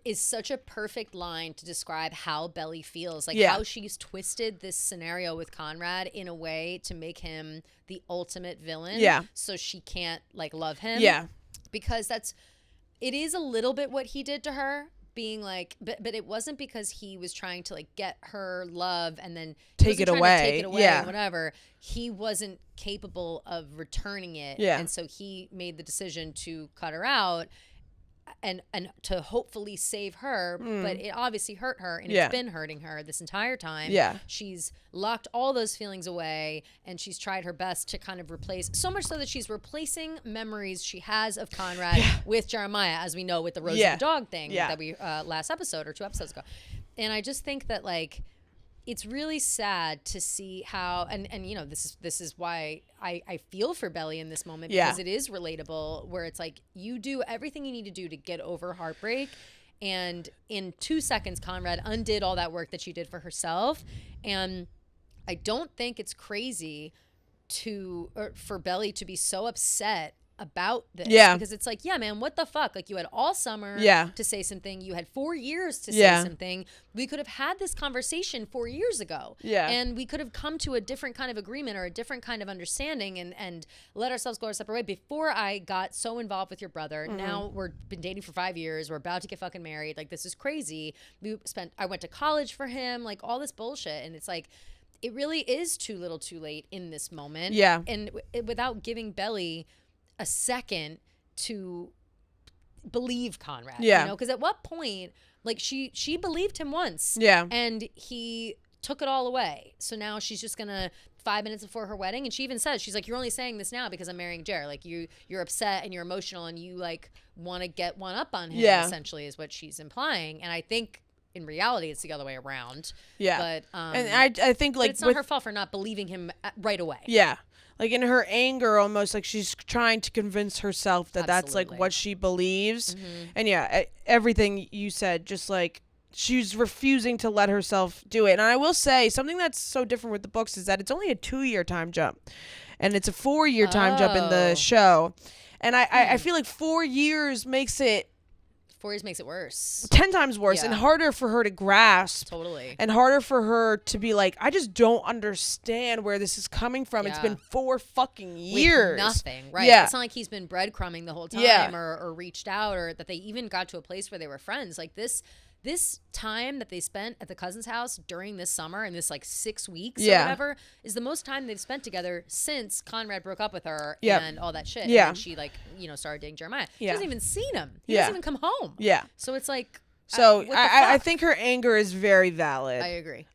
is such a perfect line to describe how Belly feels. Like, how she's twisted this scenario with Conrad in a way to make him the ultimate villain. Yeah. So she can't, like, love him. Yeah. Because it is a little bit what he did to her, being like, but it wasn't because he was trying to, like, get her love and then take it away. And whatever. He wasn't capable of returning it. Yeah. And so he made the decision to cut her out and to hopefully save her, but it obviously hurt her, and it's been hurting her this entire time. Yeah. She's locked all those feelings away, and she's tried her best to kind of replace, so much so that she's replacing memories she has of Conrad with Jeremiah, as we know with the Rose of the Dog thing that we last episode or 2 episodes ago. And I just think that, like, it's really sad to see how, and you know, this is why I feel for Belly in this moment, because it is relatable, where it's like, you do everything you need to do to get over heartbreak, and in 2 seconds Conrad undid all that work that she did for herself. And I don't think it's crazy for Belly to be so upset about this, because it's like, yeah, man, what the fuck? Like, you had all summer to say something, you had 4 years to say something. We could have had this conversation 4 years ago, and we could have come to a different kind of agreement or a different kind of understanding, and let ourselves go our separate way before I got so involved with your brother. Now we've been dating for 5 years, we're about to get fucking married, like, this is crazy. I went to college for him, like, all this bullshit. And it's like, it really is too little too late in this moment, and without giving Belly a second to believe Conrad, you know, because at what point, like, she believed him once, and he took it all away. So now she's just gonna 5 minutes before her wedding, and she even says, she's like, you're only saying this now because I'm marrying Jer. Like, you're upset and you're emotional and you, like, want to get one up on him, essentially, is what she's implying. And I think in reality it's the other way around. But and I think, like, it's not her fault for not believing him right away. Like, in her anger, almost like she's trying to convince herself that that's, like, what she believes. And everything you said, just, like, she's refusing to let herself do it. And I will say, something that's so different with the books is that it's only a 2-year time jump, and it's a 4-year time jump in the show. And I feel like 4 years makes it 4 years makes it worse. 10 times worse, and harder for her to grasp. Totally. And harder for her to be like, I just don't understand where this is coming from. It's been 4 fucking years. With nothing, right? It's not like he's been breadcrumbing the whole time or reached out, or that they even got to a place where they were friends. Like, this time that they spent at the cousin's house during this summer, and this, like, 6 weeks or whatever, is the most time they've spent together since Conrad broke up with her and all that shit. And then she, like, you know, started dating Jeremiah. She hasn't even seen him. He doesn't even come home. So it's like, so I think her anger is very valid. I agree.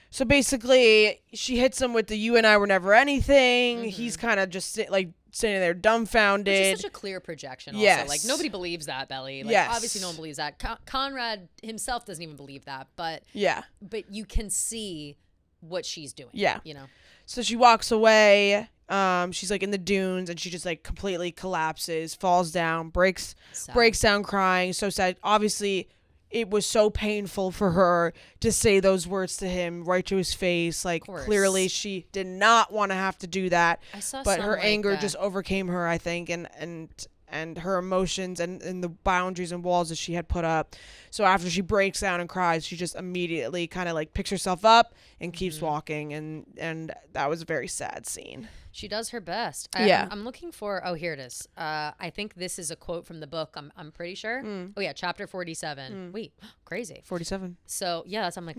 So basically, she hits him with the "you and I were never anything." He's kind of just standing there dumbfounded. Which is such a clear projection also. Like, nobody believes that, Belly. Like, obviously no one believes that. Conrad himself doesn't even believe that. But you can see what she's doing. You know? So she walks away. She's, like, in the dunes, and she just, like, completely collapses, falls down, breaks down crying. So sad. Obviously, it was so painful for her to say those words to him right to his face. Like, clearly she did not want to have to do that. But her anger just overcame her, I think, and her emotions and the boundaries and walls that she had put up. So after she breaks down and cries, she just immediately kind of, like, picks herself up and keeps walking. And that was a very sad scene. She does her best. I'm looking for, here it is. I think this is a quote from the book. I'm pretty sure. Oh yeah, chapter 47. Wait, crazy. 47. So yeah, I'm like,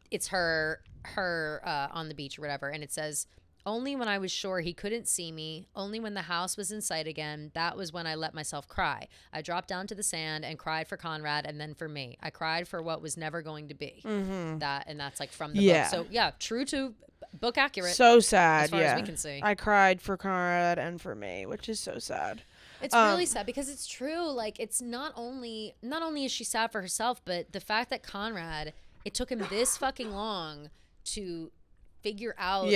it's her on the beach or whatever, and it says, only when I was sure he couldn't see me, only when the house was in sight again, that was when I let myself cry. I dropped down to the sand and cried for Conrad and then for me. I cried for what was never going to be. That's like from the book. So yeah, true to book accurate. So sad, as far as we can see. I cried for Conrad and for me, which is so sad. It's really sad because it's true. Like, it's not only is she sad for herself, but the fact that Conrad, it took him this fucking long to figure out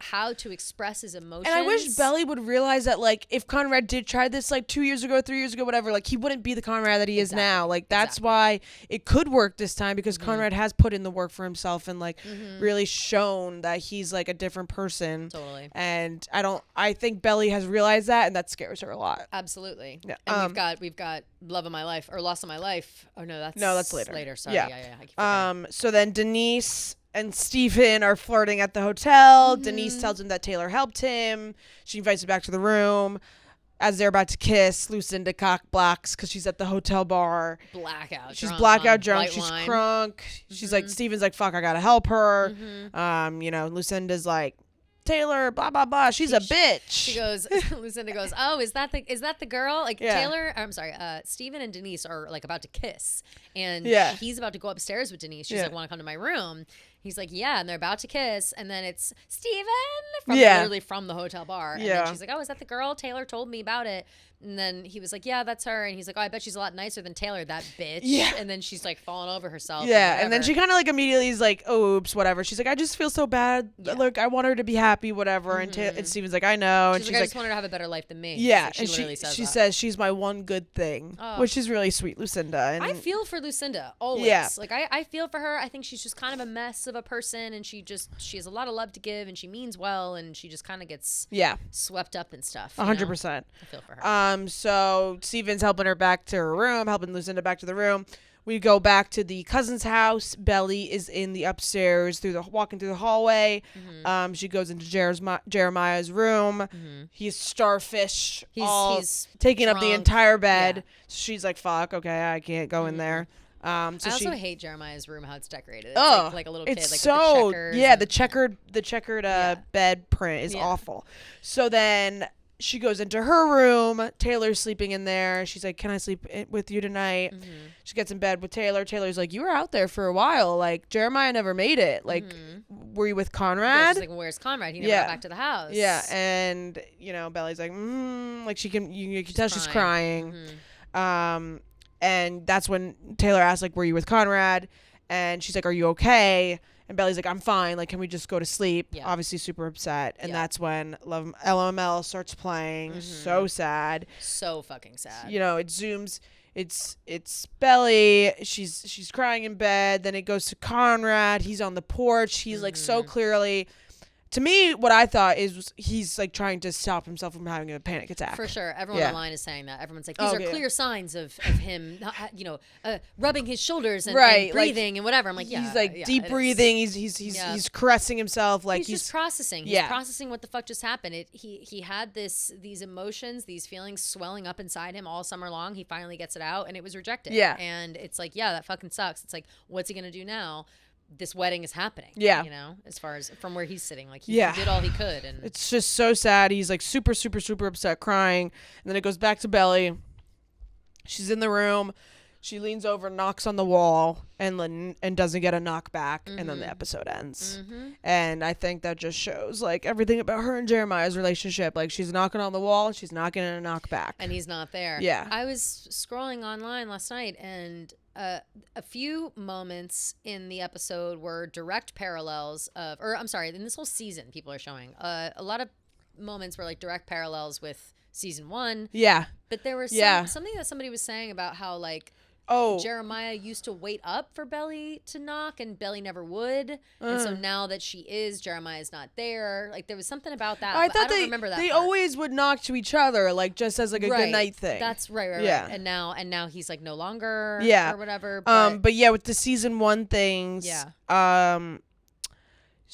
how to express his emotions. And I wish Belly would realize that, like, if Conrad did try this, like, 2 years ago, 3 years ago, whatever, like, he wouldn't be the Conrad that he is now. Like, that's why it could work this time, because Conrad has put in the work for himself and, like, really shown that he's, like, a different person. Totally. And I think Belly has realized that, and that scares her a lot. Absolutely. Yeah. And we've got Love of My Life, or Loss of My Life. Oh, no, that's later. Sorry. Yeah. So then Denise and Steven are flirting at the hotel. Denise tells him that Taylor helped him. She invites him back to the room. As they're about to kiss, Lucinda cock blocks because she's at the hotel bar. She's blackout drunk. She's crunk. She's like, Steven's like, fuck, I gotta help her. Lucinda's like, Taylor, blah blah blah. She's a bitch. She goes. Lucinda goes, oh, is that the girl? Like Taylor. I'm sorry. Steven and Denise are like about to kiss, and he's about to go upstairs with Denise. She's like, want to come to my room? He's like, yeah, and they're about to kiss, and then it's Steven literally from the hotel bar. And then she's like, oh, is that the girl? Taylor told me about it. And then he was like, yeah, that's her. And he's like, oh, I bet she's a lot nicer than Taylor, that bitch. Yeah. And then she's like falling over herself. Yeah. And then she kind of like immediately is like, oh, oops, whatever. She's like, I just feel so bad. Yeah. Look, I want her to be happy, whatever. And Steven's like, I know. She's like, I just want her to have a better life than me. Yeah. Like, and she says she's my one good thing, which is really sweet, Lucinda. And I feel for Lucinda always. Yeah. Like I feel for her. I think she's just kind of a mess of a person, and she has a lot of love to give, and she means well, and she just kind of gets swept up in stuff. 100%. I feel for her. So Steven's helping her back to her room, helping Lucinda back to the room. We go back to the cousin's house. Belly is in the upstairs walking through the hallway. She goes into Jeremiah's room. He's starfish. He's taking up the entire bed. Yeah. She's like, fuck, okay, I can't go in there. I also hate Jeremiah's room, how it's decorated. It's like a little kid, like so, with the checkers. Yeah, the checkered bed print is awful. So then she goes into her room. Taylor's sleeping in there. She's like, can I sleep with you tonight? She gets in bed with Taylor. Taylor's like, you were out there for a while. Like, Jeremiah never made it. Like, were you with Conrad? Yeah, she's like, well, where's Conrad? He never got back to the house. Yeah, and, Belly's like, like, you can tell she's crying. And that's when Taylor asks, like, were you with Conrad? And she's like, are you okay? And Belly's like, I'm fine. Like, can we just go to sleep? Yeah. Obviously super upset. And that's when LML starts playing. So sad. So fucking sad. It zooms. It's Belly. She's crying in bed. Then it goes to Conrad. He's on the porch. He's like so clearly... To me, what I thought is he's like trying to stop himself from having a panic attack. For sure. Everyone online is saying that. Everyone's like, these are clear signs of him, rubbing his shoulders and breathing and whatever. I'm like, he's like deep breathing. He's caressing himself. Like he's just processing. He's processing what the fuck just happened. He had these emotions, these feelings swelling up inside him all summer long. He finally gets it out, and it was rejected. Yeah. And it's like, that fucking sucks. It's like, what's he gonna do now? This wedding is happening. Yeah. As far as from where he's sitting. Like, he did all he could. And it's just so sad. He's like super, super, super upset, crying. And then it goes back to Belly. She's in the room. She leans over, knocks on the wall, and doesn't get a knock back. And then the episode ends. And I think that just shows like everything about her and Jeremiah's relationship. Like, she's knocking on the wall. She's not getting a knock back. And he's not there. Yeah. I was scrolling online last night, and a few moments in the episode were direct parallels in this whole season people are showing a lot of moments were like direct parallels with season 1. Yeah. But there was something that somebody was saying about how like Jeremiah used to wait up for Belly to knock, and Belly never would. And so now that she is, Jeremiah's not there. Like, there was something about that. I thought don't remember that they part. always would knock to each other, like just as like a good night thing. That's right. And now he's like no longer or whatever. But yeah, with the season 1 things. Yeah.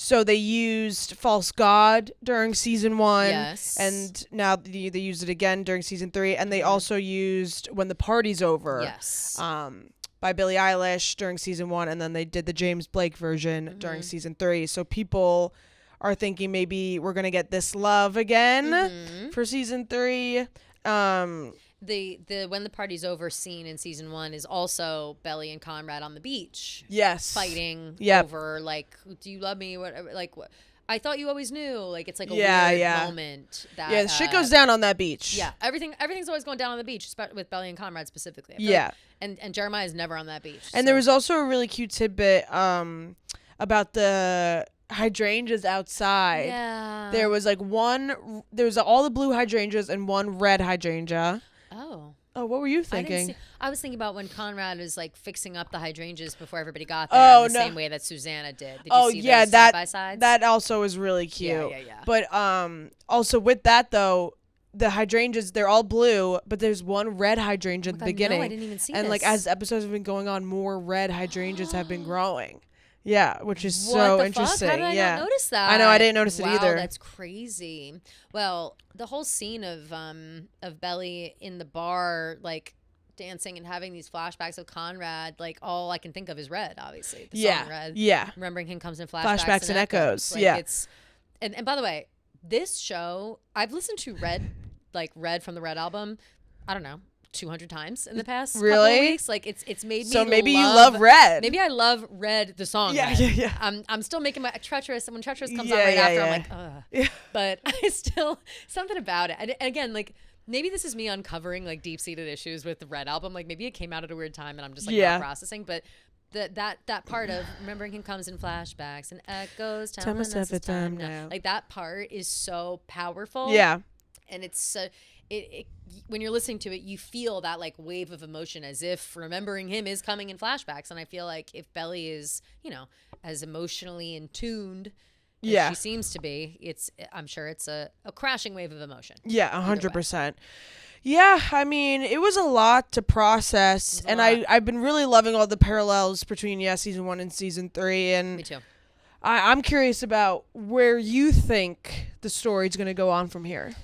So they used False God during season 1. Yes. And now they use it again during season 3. And they also used When the Party's Over. Yes. By Billie Eilish during season 1. And then they did the James Blake version during season 3. So people are thinking maybe we're gonna get this love again for season 3. The when the party's over scene in season 1 is also Belly and Conrad on the beach. Yes. Fighting over like, do you love me? What like what? I thought you always knew. Like it's like a weird moment. That, shit goes down on that beach. Yeah, everything's always going down on the beach, with Belly and Conrad specifically. Yeah, like, and Jeremiah's never on that beach. And there was also a really cute tidbit about the hydrangeas outside. Yeah, there was like there was all the blue hydrangeas and one red hydrangea. Oh, what were you thinking? I was thinking about when Conrad was like fixing up the hydrangeas before everybody got there in the same way that Susanna did. Did you see those side by sides? That also was really cute. Yeah. But also with that though, the hydrangeas, they're all blue, but there's one red hydrangea at the beginning. No, I didn't even see and this. like as episodes have been going on, more red hydrangeas have been growing. Yeah, which is so interesting. How did I not notice that? I know, I didn't notice it either. Wow, that's crazy. Well, the whole scene of Belly in the bar, like dancing and having these flashbacks of Conrad, like all I can think of is Red, obviously. The song Red. Yeah. Remembering him comes in flashbacks and echoes. Like, yeah. It's and by the way, this show, I've listened to Red from the Red album, I don't know, 200 times in the past couple of weeks. Like it's made me. So maybe you love Red. Maybe I love Red, the song. Yeah. I'm still making my Treacherous, and when Treacherous comes on after, I'm like, ugh. Yeah. But I still something about it. And again, like maybe this is me uncovering like deep-seated issues with the Red album. Like maybe it came out at a weird time, and I'm just like not processing. But that part of remembering him comes in flashbacks and echoes. Time us every time now. Like that part is so powerful. Yeah. And it's it when you're listening to it, you feel that like wave of emotion as if remembering him is coming in flashbacks. And I feel like if Belly is, as emotionally in tuned as she seems to be, I'm sure it's a crashing wave of emotion. Yeah, 100%. Yeah, I mean, it was a lot to process, and I've been really loving all the parallels between season 1 and season 3, and me too. I'm curious about where you think the story's going to go on from here.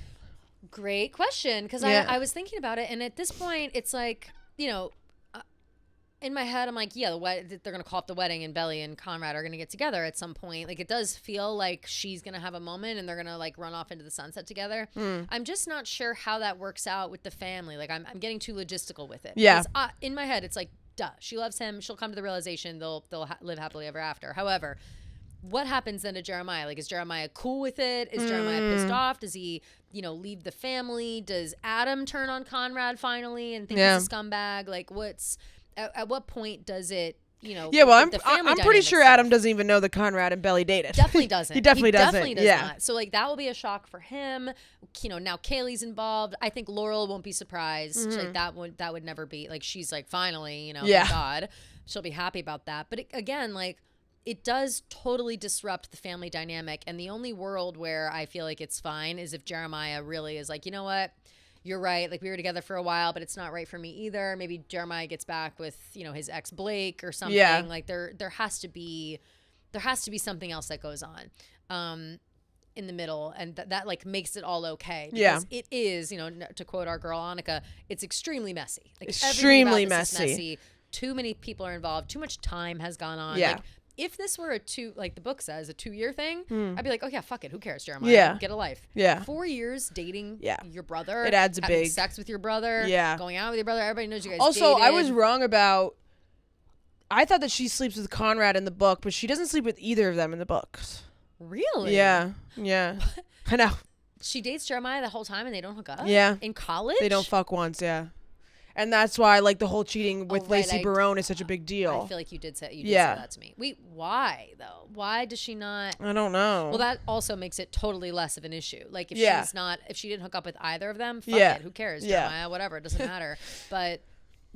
Great question, because I was thinking about it, and at this point, it's like, in my head, I'm like, they're going to call up the wedding, and Belly and Conrad are going to get together at some point. Like, it does feel like she's going to have a moment, and they're going to, like, run off into the sunset together. I'm just not sure how that works out with the family. Like, I'm getting too logistical with it. Yeah. In my head, it's like, duh, she loves him. She'll come to the realization they'll live happily ever after. However, what happens then to Jeremiah? Like, is Jeremiah cool with it? Is Jeremiah pissed off? Does he, leave the family? Does Adam turn on Conrad finally and think he's a scumbag? Like, at what point does it, well, I'm pretty sure Adam doesn't even know that Conrad and Belly dated. Definitely doesn't. He definitely doesn't. Definitely does not. So, like, that will be a shock for him. Now Kaylee's involved. I think Laurel won't be surprised. Like, that would never be, like, she's like, finally, thank God. She'll be happy about that. But again, like, it does totally disrupt the family dynamic. And the only world where I feel like it's fine is if Jeremiah really is like, you know what? You're right. Like, we were together for a while, but it's not right for me either. Maybe Jeremiah gets back with, his ex Blake or something. Yeah. Like there has to be something else that goes on in the middle, and that like makes it all okay. Because it is, to quote our girl Annika, it's extremely messy. Like, extremely messy. Too many people are involved. Too much time has gone on. Yeah. Like, if this were like the book says, a 2-year thing, I'd be like, oh yeah, fuck it, who cares, Jeremiah? Yeah. Get a life. Yeah. 4 years dating your brother. It adds having big sex with your brother. Yeah. Going out with your brother. Everybody knows you guys Also, dated. I was wrong about, I thought that she sleeps with Conrad in the book, but she doesn't sleep with either of them in the books. Really? Yeah. I know. She dates Jeremiah the whole time and they don't hook up? Yeah. In college? They don't fuck once, yeah. And that's why, like, the whole cheating with Lacey Barone is such a big deal. I feel like you did say that to me. Wait, why, though? Why does she not? I don't know. Well, that also makes it totally less of an issue. Like, if she didn't hook up with either of them, fuck it. Who cares? Jeremiah, whatever. It doesn't matter. But,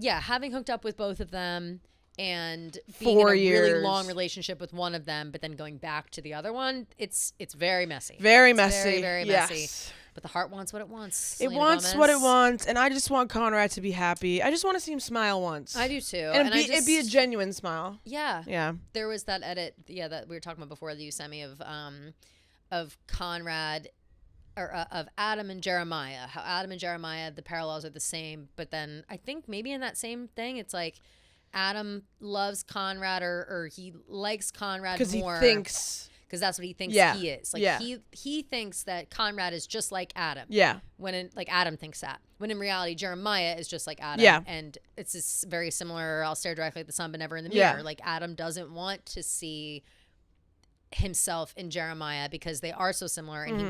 having hooked up with both of them and being in a really long relationship with one of them, but then going back to the other one, it's very messy. Very messy. Very, very messy. But the heart wants what it wants. It wants what it wants, and I just want Conrad to be happy. I just want to see him smile once. I do too. And it'd be a genuine smile. Yeah. Yeah. There was that edit, that we were talking about before that you sent me of Conrad, or of Adam and Jeremiah. How Adam and Jeremiah, the parallels are the same, but then I think maybe in that same thing, it's like Adam loves Conrad or he likes Conrad more. Because he thinks because that's what he thinks he is. Like he thinks that Conrad is just like Adam. Yeah. When Adam thinks that. When in reality, Jeremiah is just like Adam. Yeah. And it's this very similar, I'll stare directly at the sun, but never in the mirror. Yeah. Like Adam doesn't want to see himself in Jeremiah because they are so similar, and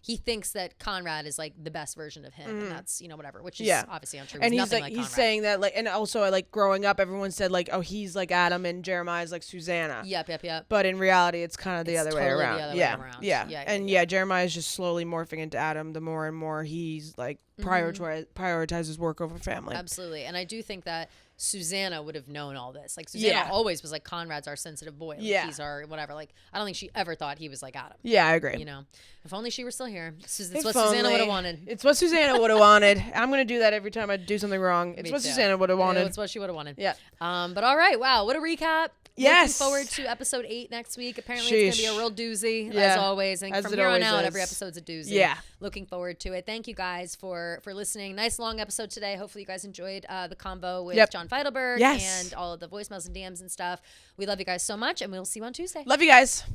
he thinks that Conrad is like the best version of him, and that's, whatever, which is obviously untrue. And he's he's saying that, like, and also, like, growing up, everyone said, like, oh, he's like Adam and Jeremiah's like Susanna. Yep. But in reality, it's kind of the other way around. The other way around. Yeah. Jeremiah's just slowly morphing into Adam the more and more he's like prioritizes work over family. Absolutely. And I do think that Susanna would have known all this. Like, Susanna always was like, Conrad's our sensitive boy. Like, he's our whatever. Like, I don't think she ever thought he was like Adam. Yeah, I agree. If only she were still here. It's what Susanna would have wanted. It's what Susanna would have wanted. I'm going to do that every time I do something wrong. It's what Susanna would have wanted. It's what she would have wanted. Yeah. But all right. Wow. What a recap. Yes. Looking forward to episode 8 next week. Apparently it's going to be a real doozy, as always. And from here on out, every episode's a doozy. Yeah. Looking forward to it. Thank you guys for listening. Nice long episode today. Hopefully you guys enjoyed the combo with John Feidelberg and all of the voicemails and DMs and stuff. We love you guys so much, and we'll see you on Tuesday. Love you guys.